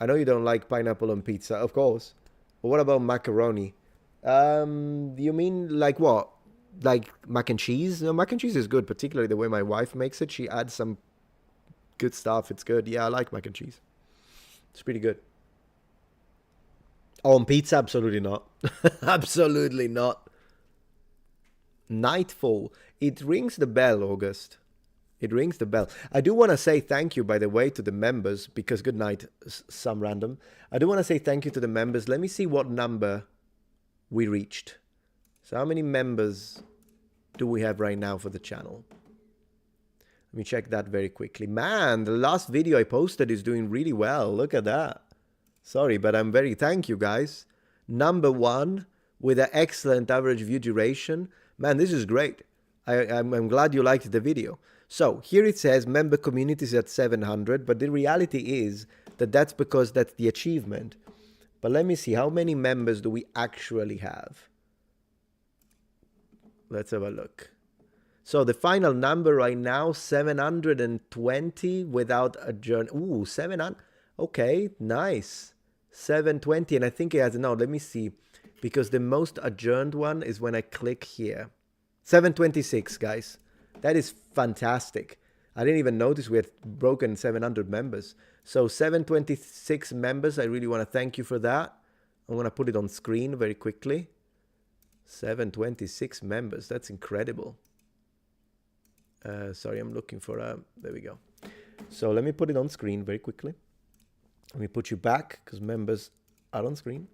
I know you don't like pineapple on pizza, of course. But what about macaroni? You mean like what? Like mac and cheese? No, mac and cheese is good, particularly the way my wife makes it. She adds some good stuff. It's good. Yeah, I like mac and cheese. It's pretty good. Oh, on pizza? Absolutely not. Absolutely not. Nightfall. It rings the bell, August. It rings the bell. I do want to say thank you, by the way, to the members, because good night, some random. I do want to say thank you to the members. Let me see what number we reached. So how many members do we have right now for the channel? Let me check that very quickly. Man, the last video I posted is doing really well. Look at that. Sorry, but I'm very... Thank you, guys. Number 1 with an excellent average view duration. Man, this is great. I'm glad you liked the video. So here it says member communities at 700, but the reality is that that's because that's the achievement. But let me see, how many members do we actually have? Let's have a look. So the final number right now, 720 without adjourn. Ooh, 700. Okay, nice. 720, and I think it has, no, let me see. Because the most adjourned one is when I click here. 726, guys. That is fantastic. I didn't even notice we had broken 700 members. So 726 members, I really want to thank you for that. I'm going to put it on screen very quickly. 726 members, that's incredible. Sorry, I'm looking for there we go. So let me put it on screen very quickly. Let me put you back because members are on screen.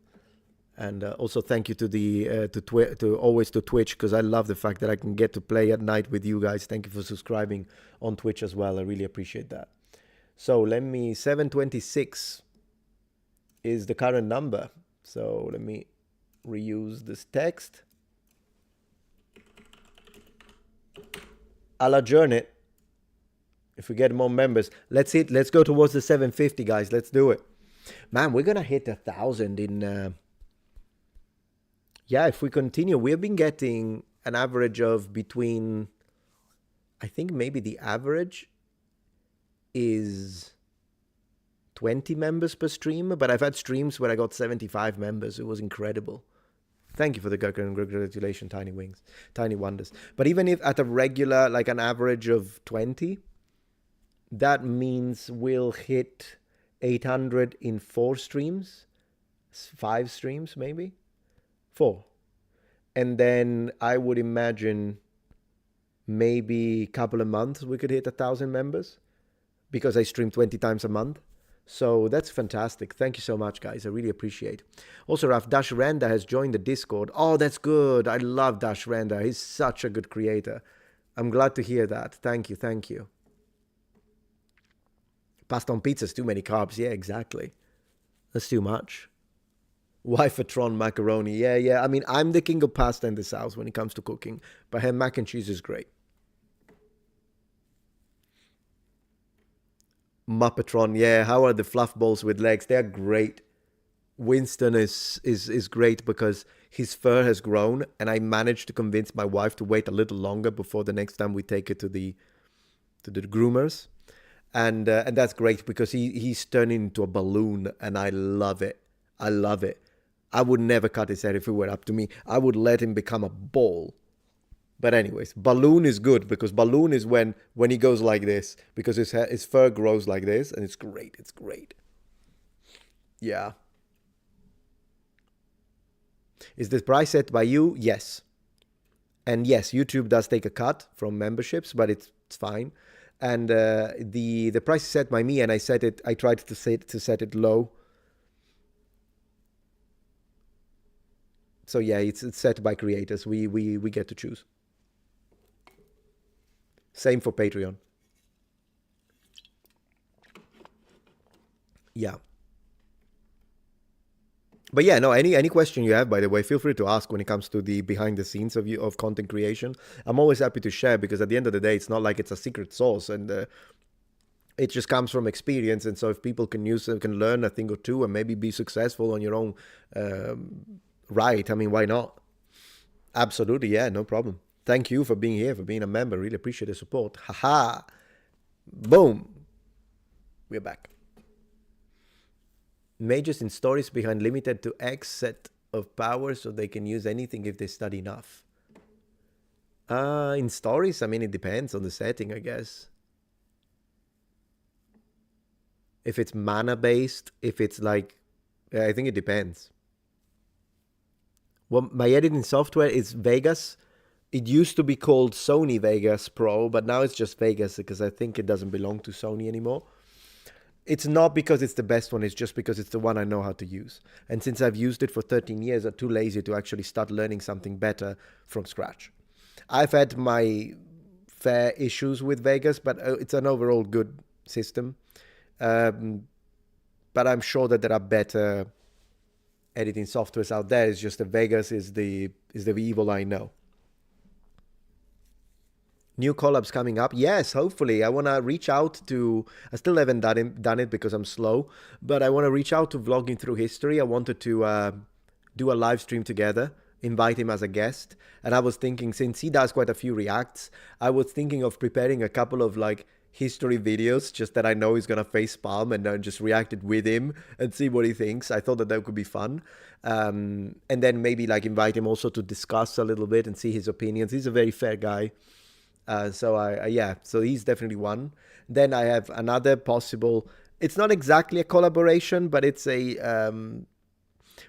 And also thank you to the to Twitch, because I love the fact that I can get to play at night with you guys. Thank you for subscribing on Twitch as well. I really appreciate that. So let me, 726 is the current number. So let me reuse this text. I'll adjourn it if we get more members. Let's go towards the 750, guys. Let's do it. Man, we're gonna hit 1,000 in. Yeah, if we continue, we've been getting an average of between, I think maybe the average is 20 members per stream, but I've had streams where I got 75 members. It was incredible. Thank you for the congratulations, Tiny Wings, Tiny Wonders. But even if at a regular, like an average of 20, that means we'll hit 800 in 4 streams, 5 streams maybe. 4. And then I would imagine maybe a couple of months we could hit 1,000 members because I stream 20 times a month. So that's fantastic. Thank you so much, guys. I really appreciate. Also, Raf, Dash Randa has joined the Discord. Oh, that's good. I love Dash Randa. He's such a good creator. I'm glad to hear that. Thank you. Thank you. Pasta on pizza is too many carbs. Yeah, exactly. That's too much. Wife-a-tron macaroni. Yeah. I mean, I'm the king of pasta in this house when it comes to cooking. But her mac and cheese is great. Metatron. Yeah, how are the fluff balls with legs? They're great. Winston is great because his fur has grown. And I managed to convince my wife to wait a little longer before the next time we take it to the groomers. And that's great because he's turning into a balloon. And I love it. I love it. I would never cut his hair if it were up to me. I would let him become a ball. But anyways, balloon is good because balloon is when he goes like this, because his fur grows like this, and it's great. It's great. Yeah. Is this price set by you? Yes. And yes, YouTube does take a cut from memberships, but it's fine. And the price is set by me, and I tried to set it low. So yeah, it's set by creators. We get to choose. Same for Patreon. Yeah. But yeah, no, any question you have, by the way, feel free to ask when it comes to the behind the scenes of content creation. I'm always happy to share, because at the end of the day, it's not like it's a secret sauce, and it just comes from experience. And so if people can learn a thing or two and maybe be successful on your own right, I mean, why not? Absolutely, yeah, no problem. Thank you for being here, for being a member. Really appreciate the support. Haha. Boom. We're back. Mages in stories behind limited to X set of powers, so they can use anything if they study enough. In stories, I mean, it depends on the setting, I guess. If it's mana based, if it's like, I think it depends. Well, my editing software is Vegas. It used to be called Sony Vegas Pro, but now it's just Vegas because I think it doesn't belong to Sony anymore. It's not because it's the best one, it's just because it's the one I know how to use. And since I've used it for 13 years, I'm too lazy to actually start learning something better from scratch. I've had my fair issues with Vegas, but it's an overall good system. But I'm sure that there are better editing softwares out there. It's just that Vegas is the evil I know. New collabs coming up. Yes, hopefully. I want to reach out to... I still haven't done it because I'm slow. But I want to reach out to Vlogging Through History. I wanted to do a live stream together. Invite him as a guest. And I was thinking, since he does quite a few reacts, I was thinking of preparing a couple of like history videos, just that I know he's going to face palm, and then just react it with him and see what he thinks. I thought that could be fun. And then maybe like invite him also to discuss a little bit and see his opinions. He's a very fair guy. So he's definitely one. Then I have another possible, it's not exactly a collaboration, but it's a,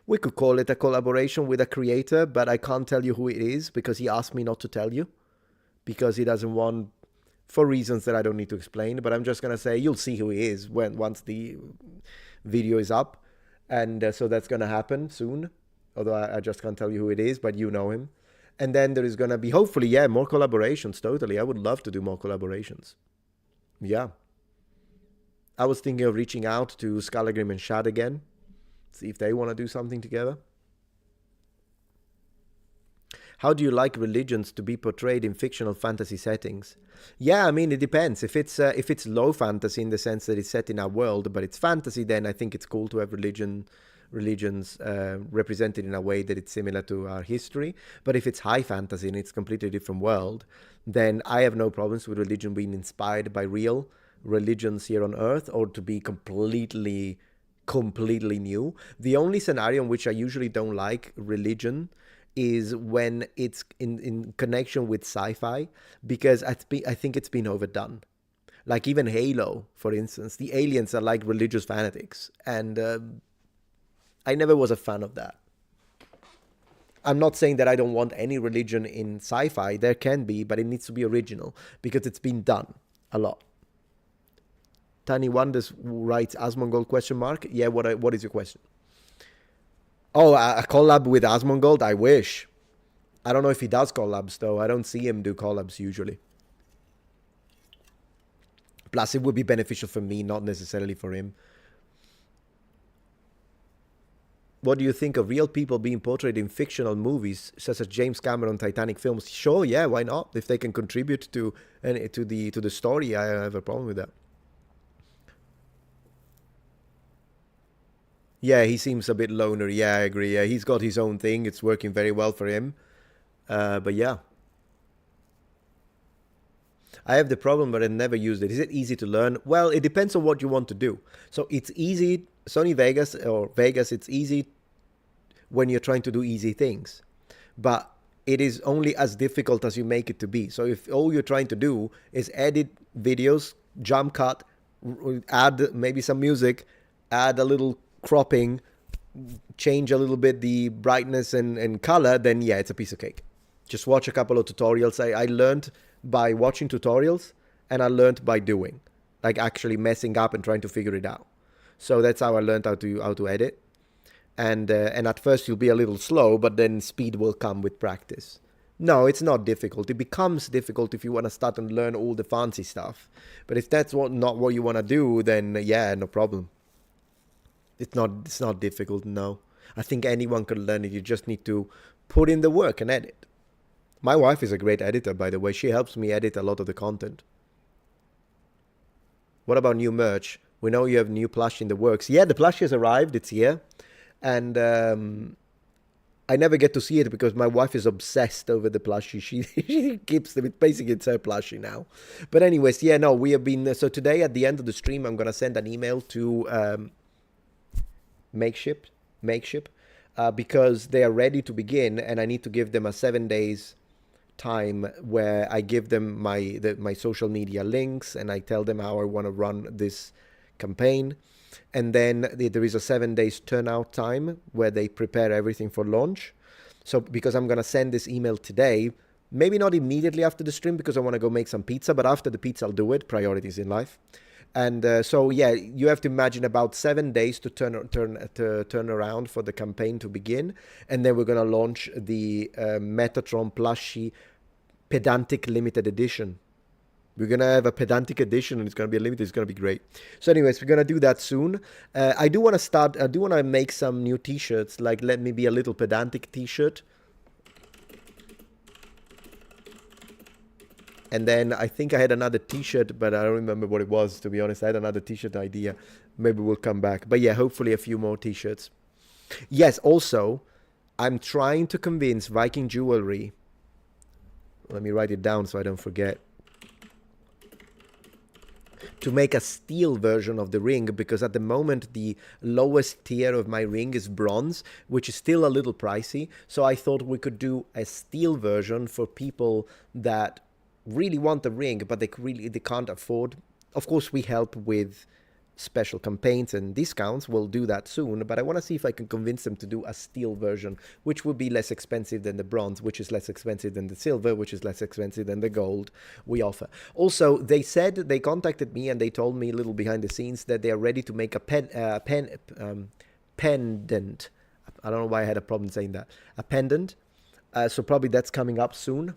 we could call it a collaboration with a creator, but I can't tell you who it is because he asked me not to tell you, because he doesn't want, for reasons that I don't need to explain, but I'm just going to say, you'll see who he is once the video is up. And so that's going to happen soon, although I just can't tell you who it is, but you know him. And then there is going to be, hopefully, yeah, more collaborations. Totally. I would love to do more collaborations. Yeah. I was thinking of reaching out to Skalagrim and Shad again. See if they want to do something together. How do you like religions to be portrayed in fictional fantasy settings? Yeah, I mean, it depends. If it's low fantasy in the sense that it's set in our world, but it's fantasy, then I think it's cool to have religions represented in a way that it's similar to our history. But if it's high fantasy and it's a completely different world, then I have no problems with religion being inspired by real religions here on Earth, or to be completely new. The only scenario in which I usually don't like religion is when it's in connection with sci-fi, because I think it's been overdone. Like even Halo, for instance, the aliens are like religious fanatics, and I never was a fan of that. I'm not saying that I don't want any religion in sci-fi. There can be, but it needs to be original, because it's been done a lot. Tiny Wonders writes Asmongold question mark. Yeah, what is your question? Oh, a collab with Asmongold? I wish. I don't know if he does collabs, though. I don't see him do collabs usually. Plus, it would be beneficial for me, not necessarily for him. What do you think of real people being portrayed in fictional movies, such as James Cameron Titanic films? Sure, yeah, why not? If they can contribute to the story, I have a problem with that. Yeah, he seems a bit loner. Yeah, I agree. Yeah, he's got his own thing. It's working very well for him. But yeah. I have the problem, but I never used it. Is it easy to learn? Well, it depends on what you want to do. So it's easy. Sony Vegas, it's easy when you're trying to do easy things. But it is only as difficult as you make it to be. So if all you're trying to do is edit videos, jump cut, add maybe some music, add a little cropping, change a little bit the brightness and color, then yeah, it's a piece of cake. Just watch a couple of tutorials. I learned by watching tutorials, and I learned by doing, like actually messing up and trying to figure it out. So that's how I learned how to edit. And at first you'll be a little slow, but then speed will come with practice. No, it's not difficult. It becomes difficult if you want to start and learn all the fancy stuff. But if that's not what you want to do, then yeah, no problem. It's not difficult, no. I think anyone can learn it. You just need to put in the work and edit. My wife is a great editor, by the way. She helps me edit a lot of the content. What about new merch? We know you have new plush in the works. Yeah, the plush has arrived. It's here. And I never get to see it because my wife is obsessed over the plushie. She keeps them. Basically, it's her plushie now. But anyways, yeah, no, we have been... So today, at the end of the stream, I'm going to send an email to Makeship, because they are ready to begin, and I need to give them a 7 days time where I give them my social media links, and I tell them how I want to run this campaign. And then there is a 7 days turnout time where they prepare everything for launch. So because I'm going to send this email today, maybe not immediately after the stream because I want to go make some pizza, but after the pizza I'll do it. Priorities in life. And so yeah, you have to imagine about 7 days to turn around for the campaign to begin. And then we're going to launch the Metatron plushie pedantic limited edition. We're going to have a pedantic edition, and it's going to be a limited. It's going to be great. So anyways, we're going to do that soon. I do want to make some new t-shirts, like Let Me Be a Little Pedantic t-shirt. And then I think I had another t-shirt, but I don't remember what it was, to be honest. I had another t-shirt idea. Maybe we'll come back. But yeah, hopefully a few more t-shirts. Yes, also, I'm trying to convince Viking Jewelry. Let me write it down so I don't forget. To make a steel version of the ring, because at the moment the lowest tier of my ring is bronze, which is still a little pricey. So I thought we could do a steel version for people that really want the ring, but they can't afford. Of course, we help with special campaigns and discounts. We'll do that soon, but I want to see if I can convince them to do a steel version, which would be less expensive than the bronze, which is less expensive than the silver, which is less expensive than the gold we offer. Also, they contacted me and they told me a little behind the scenes that they are ready to make a pendant. I don't know why I had a problem saying that. A pendant. So probably that's coming up soon.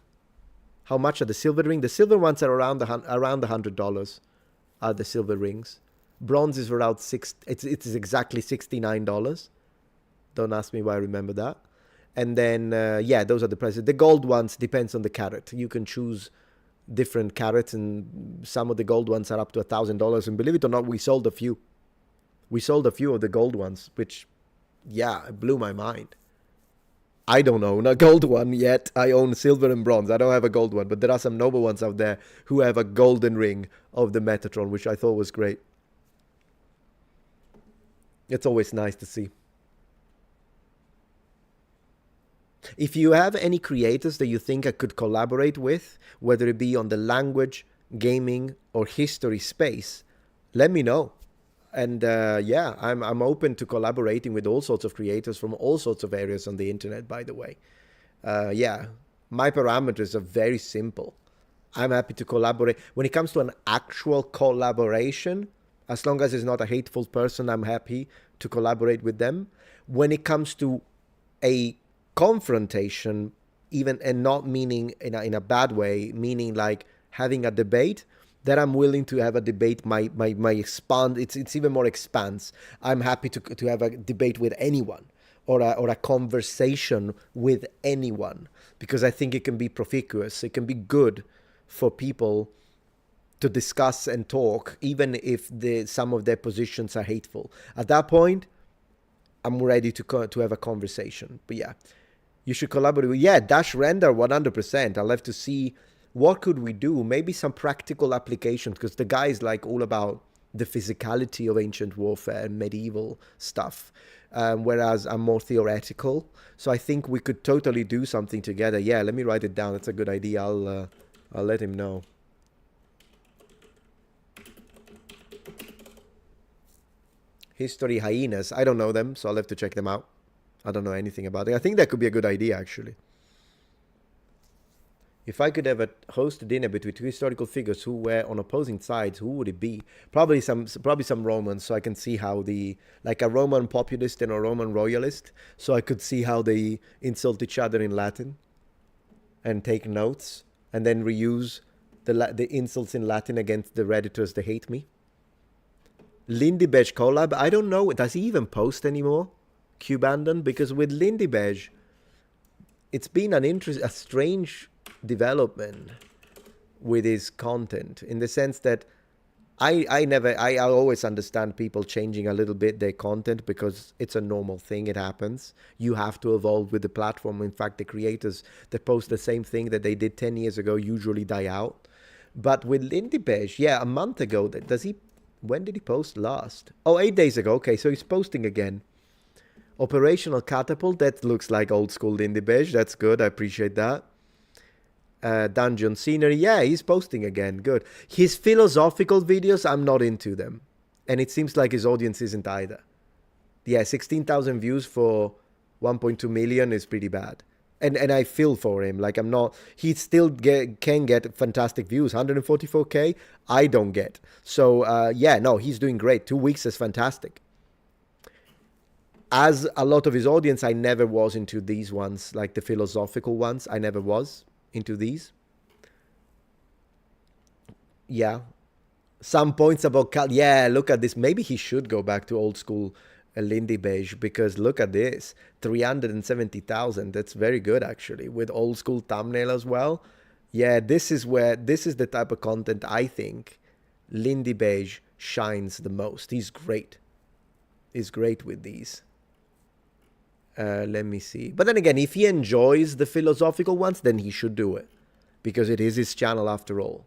How much are the silver ring? The silver ones are around $100. Are the silver rings? Bronze is around It's exactly $69. Don't ask me why I remember that. And then yeah, those are the prices. The gold ones depends on the carat. You can choose different carats, and some of the gold ones are up to $1,000. And believe it or not, we sold a few. We sold a few of the gold ones, which yeah, it blew my mind. I don't own a gold one yet. I own silver and bronze. I don't have a gold one, but there are some noble ones out there who have a golden ring of the Metatron, which I thought was great. It's always nice to see. If you have any creators that you think I could collaborate with, whether it be on the language, gaming, or history space, let me know. And yeah, I'm open to collaborating with all sorts of creators from all sorts of areas on the internet, by the way. Yeah, my parameters are very simple. I'm happy to collaborate. When it comes to an actual collaboration, as long as it's not a hateful person, I'm happy to collaborate with them. When it comes to a confrontation, even, and not meaning in a bad way, meaning like having a debate, that I'm willing to have a debate, my expand, it's even more expanse. I'm happy to have a debate with anyone, or a conversation with anyone, because I think it can be profitous. It can be good for people to discuss and talk, even if some of their positions are hateful. At that point, I'm ready to have a conversation. But yeah, you should collaborate with, yeah, Dash Render 100%. I'll have to see what could we do. Maybe some practical applications, because the guy is like all about the physicality of ancient warfare and medieval stuff, whereas I'm more theoretical. So I think we could totally do something together. Yeah, let me write it down. That's a good idea. I'll let him know. History hyenas. I don't know them, so I'll have to check them out. I don't know anything about it. I think that could be a good idea, actually. If I could ever host a dinner between two historical figures who were on opposing sides, who would it be? Probably some Romans, so I can see how like a Roman populist and a Roman royalist, so I could see how they insult each other in Latin and take notes and then reuse the insults in Latin against the Redditors that hate me. Lindy Beige collab. I don't know. Does he even post anymore? Cubandon? Because with Lindy Beige, it's been a strange development with his content, in the sense that I always understand people changing a little bit their content because it's a normal thing. It happens. You have to evolve with the platform. In fact, the creators that post the same thing that they did 10 years ago usually die out. But with Lindy Beige, yeah, a month ago, when did he post last? Oh, 8 days ago. Okay, so he's posting again. Operational Catapult, that looks like old school Lindy Beige. That's good. I appreciate that. Dungeon Scenery. Yeah, he's posting again. Good. His philosophical videos, I'm not into them. And it seems like his audience isn't either. Yeah, 16,000 views for 1.2 million is pretty bad. And I feel for him. Like, I'm not... He still can get fantastic views. 144k, I don't get. So, yeah, no, he's doing great. 2 weeks is fantastic. As a lot of his audience, I never was into these ones. Like the philosophical ones, I never was into these. Yeah. Some points about... Yeah, look at this. Maybe he should go back to old school Lindy Beige, because look at this. 370,000. That's very good, actually, with old school thumbnail as well. Yeah, this is the type of content I think Lindy Beige shines the most. He's great. He's great with these. Let me see. But then again, if he enjoys the philosophical ones, then he should do it, because it is his channel after all.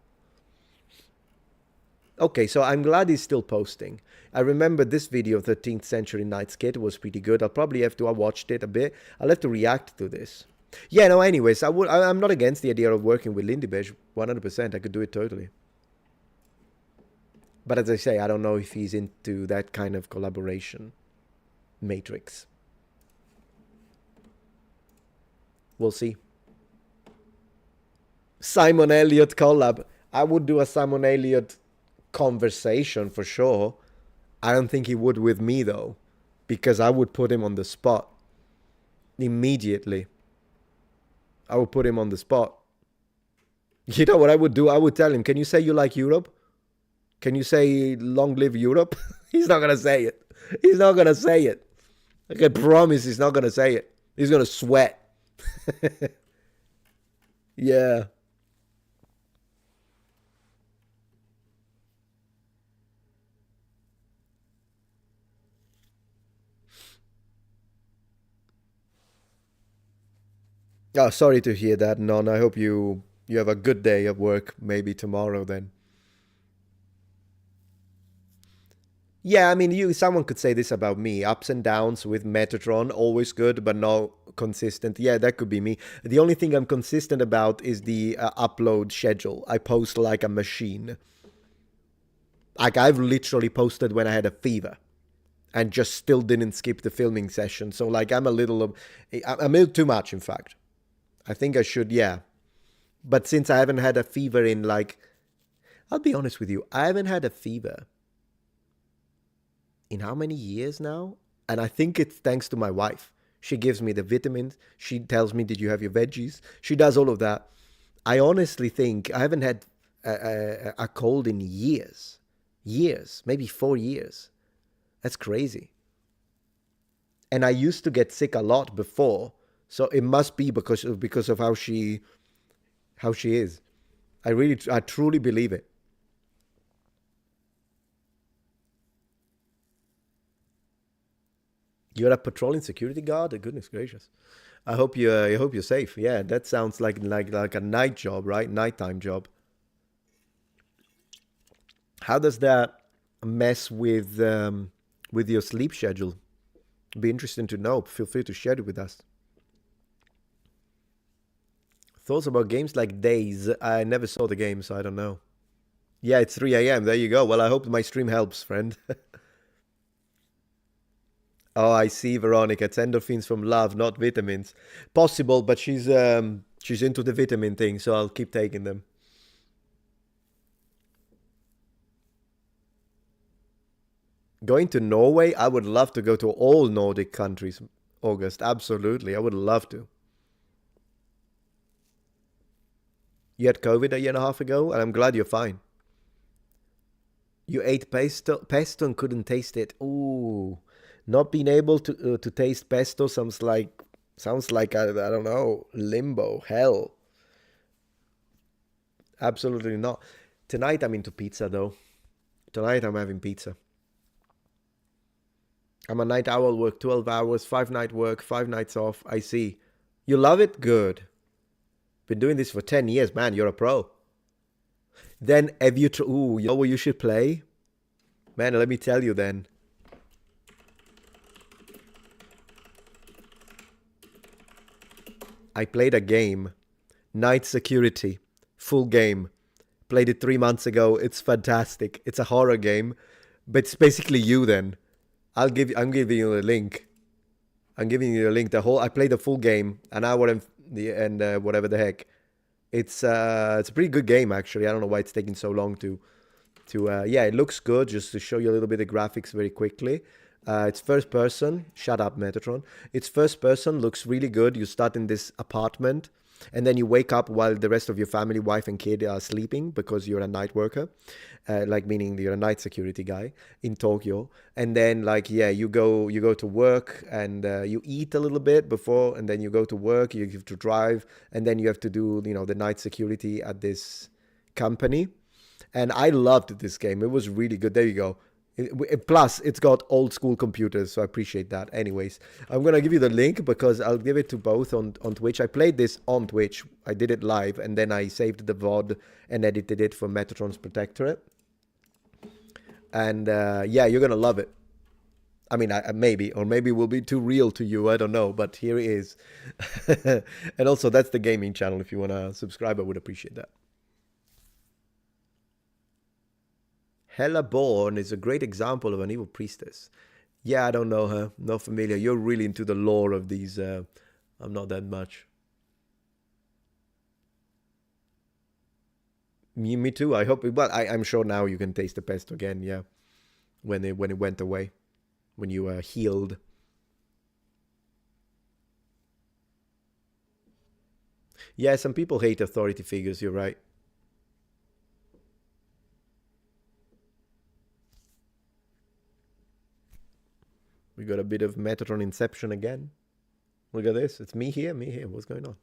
Okay, so I'm glad he's still posting. I remember this video of 13th Century Knightskid was pretty good. I'll probably have to... I watched it a bit. I'll have to react to this. Yeah, no, anyways, I'm not against the idea of working with Lindy Beige. 100%, I could do it totally. But as I say, I don't know if he's into that kind of collaboration matrix. We'll see. Simon Elliott collab. I would do a Simon Elliott conversation for sure. I don't think he would with me though, because I would put him on the spot immediately. I would put him on the spot. You know what I would do? I would tell him, can you say you like Europe? Can you say long live Europe? He's not gonna say it. He's not gonna say it. I can promise he's not gonna say it. He's gonna sweat. Yeah. Oh, sorry to hear that, Non. I hope you have a good day of work, maybe tomorrow then. Yeah, I mean, someone could say this about me. Ups and downs with Metatron, always good, but not consistent. Yeah, that could be me. The only thing I'm consistent about is the upload schedule. I post like a machine. Like, I've literally posted when I had a fever and just still didn't skip the filming session. So, like, I'm a little too much, in fact. I think I should, yeah. But since I haven't had a fever in, like... I'll be honest with you. I haven't had a fever in how many years now? And I think it's thanks to my wife. She gives me the vitamins. She tells me, did you have your veggies? She does all of that. I honestly think I haven't had a cold in years. Years. Maybe 4 years. That's crazy. And I used to get sick a lot before. So it must be because of how she is. I truly believe it. You're a patrolling security guard? Oh, goodness gracious! I hope you're safe. Yeah, that sounds like a night job, right? Nighttime job. How does that mess with your sleep schedule. It'd be interesting to know. Feel free to share it with us. Thoughts about games like Days? I never saw the game, so I don't know. Yeah, it's 3 a.m. There you go. Well, I hope my stream helps, friend. Oh, I see, Veronica. It's endorphins from love, not vitamins. Possible, but she's into the vitamin thing, so I'll keep taking them. Going to Norway? I would love to go to all Nordic countries, August. Absolutely. I would love to. You had COVID a year and a half ago, and I'm glad you're fine. You ate pesto and couldn't taste it. Ooh. Not being able to taste pesto sounds like I don't know, limbo, hell. Absolutely not. Tonight I'm into pizza though. Tonight I'm having pizza. I'm a night owl, work 12 hours, 5 night work, 5 nights off. I see. You love it? Good. Been doing this for 10 years, man. You're a pro. Then have you ooh, you know what you should play? Man, let me tell you then. I played a game, Night Security, full game. Played it 3 months ago. It's fantastic. It's a horror game, but it's basically you then. I'm giving you a link. I'm giving you a link. I played the full game, an hour and whatever the heck. It's a pretty good game actually. I don't know why it's taking so long to yeah, it looks good. Just to show you a little bit of graphics very quickly. It's first person. Shut up, Metatron. It's first person. Looks really good. You start in this apartment, and then you wake up while the rest of your family, wife and kid, are sleeping because you're a night worker, like meaning you're a night security guy in Tokyo. And then like yeah, you go to work and you eat a little bit before, and then you go to work. You have to drive, and then you have to do the night security at this company. And I loved this game. It was really good. There you go. Plus, it's got old school computers, so I appreciate that. Anyways, I'm going to give you the link because I'll give it to both on Twitch. I played this on Twitch. I did it live, and then I saved the VOD and edited it for Metatron's Protectorate. And yeah, you're going to love it. I mean, maybe it will be too real to you. I don't know, but here it is. And also, that's the gaming channel. If you want to subscribe, I would appreciate that. Hella Born is a great example of an evil priestess. Yeah, I don't know her. Not familiar. You're really into the lore of these. I'm not that much. Me too. I hope. But I'm sure now you can taste the pesto again. Yeah, when it went away, when you healed. Yeah, some people hate authority figures. You're right. We got a bit of Metatron Inception again. Look at this. It's me here. What's going on?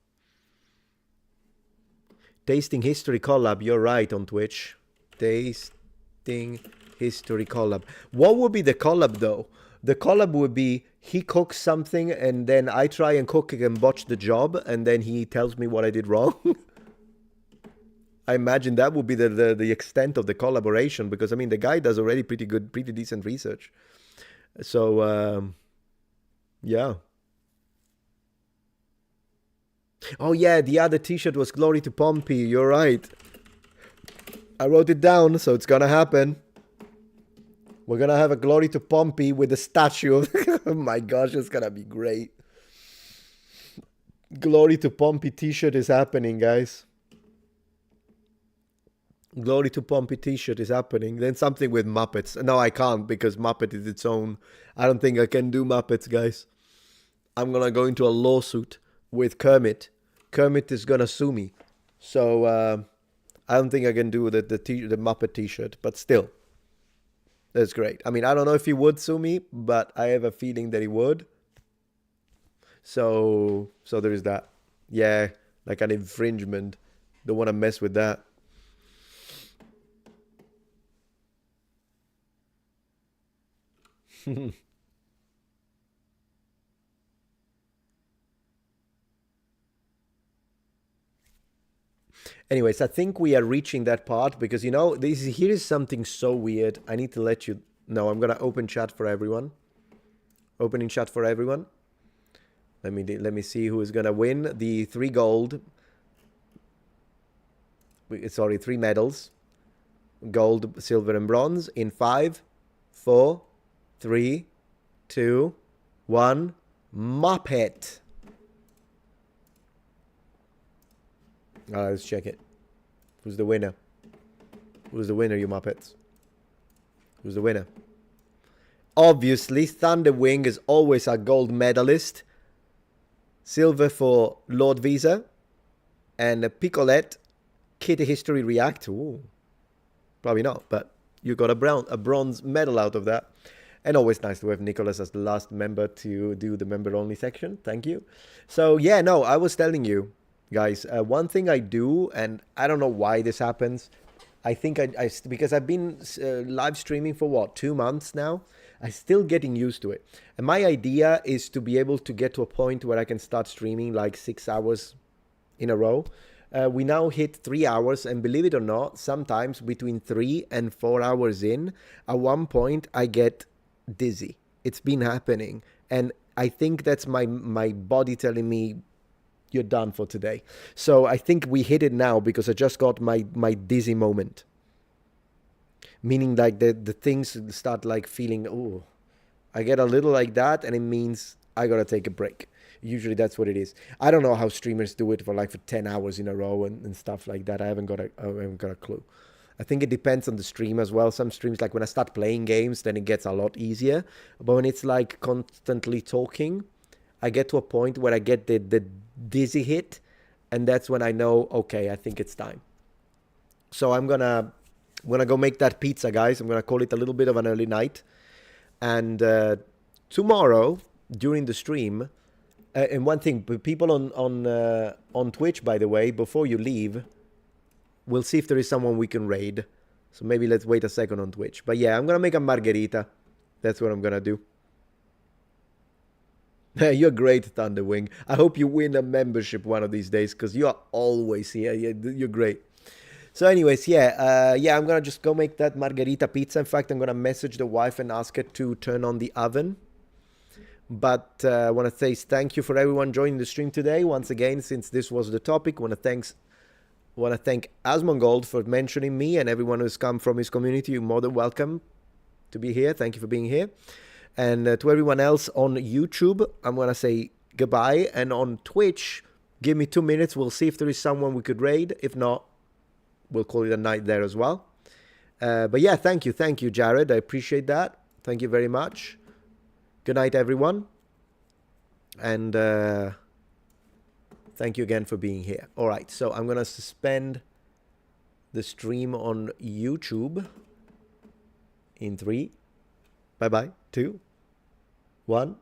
Tasting History collab. You're right on Twitch. Tasting History collab. What would be the collab though? The collab would be he cooks something and then I try and cook it and botch the job and then he tells me what I did wrong. I imagine that would be the extent of the collaboration because I mean the guy does already pretty decent research. So, yeah. Oh, yeah, the other t-shirt was Glory to Pompey. You're right. I wrote it down, so it's gonna happen. We're gonna have a Glory to Pompey with a statue of... Oh my gosh, it's gonna be great. Glory to Pompey t-shirt is happening, guys. Glory to Pompey t-shirt is happening. Then something with Muppets. No, I can't because Muppet is its own. I don't think I can do Muppets, guys. I'm going to go into a lawsuit with Kermit. Kermit is going to sue me. So I don't think I can do the Muppet t-shirt. But still, that's great. I mean, I don't know if he would sue me, but I have a feeling that he would. So there is that. Yeah, like an infringement. Don't want to mess with that. Anyways, I think we are reaching that part because, you know, here is something so weird. I need to let you know. I'm going to open chat for everyone. Opening chat for everyone. Let me see who is going to win the 3 gold. Sorry, 3 medals. Gold, silver, and bronze in 5, 4, 3, 2, 1. Muppet. All right, let's check it. Who's the winner? Who's the winner, you Muppets? Who's the winner? Obviously, Thunderwing is always our gold medalist. Silver for Lord Visa. And Picolette, Kitty History React. Ooh. Probably not, but you got a bronze medal out of that. And always nice to have Nicholas as the last member to do the member-only section. Thank you. So, yeah, no, I was telling you, guys, one thing I do, and I don't know why this happens. I think because I've been live streaming for, what, 2 months now? I'm still getting used to it. And my idea is to be able to get to a point where I can start streaming like 6 hours in a row. We now hit 3 hours, and believe it or not, sometimes between 3 and 4 hours in, at one point I get dizzy. It's been happening, and I think that's my body telling me you're done for today. So I think we hit it now because I just got my dizzy moment, meaning like the things start like feeling, oh, I get a little like that, and it means I gotta take a break. Usually that's what it is. I don't know how streamers do it for 10 hours in a row and stuff like that. I haven't got a clue. I think it depends on the stream as well. Some streams, like when I start playing games, then it gets a lot easier. But when it's like constantly talking, I get to a point where I get the dizzy hit, and that's when I know, okay, I think it's time. So I'm gonna go make that pizza, guys. I'm gonna call it a little bit of an early night. And tomorrow during the stream, and one thing, people on Twitch, by the way, before you leave, we'll see if there is someone we can raid. So maybe let's wait a second on Twitch. But yeah, I'm going to make a margarita. That's what I'm going to do. You're great, Thunderwing. I hope you win a membership one of these days, because you are always here. You're great. So anyways, yeah, I'm going to just go make that margarita pizza. In fact, I'm going to message the wife and ask her to turn on the oven. But I want to say thank you for everyone joining the stream today. Once again, since this was the topic, I want to thank Asmongold for mentioning me, and everyone who's come from his community. You're more than welcome to be here. Thank you for being here. And to everyone else on YouTube, I'm going to say goodbye. And on Twitch, give me 2 minutes. We'll see if there is someone we could raid. If not, we'll call it a night there as well. But yeah, thank you, Jared. I appreciate that. Thank you very much. Good night, everyone. And thank you again for being here. All right, so I'm going to suspend the stream on YouTube in 3. Bye-bye. 2, 1.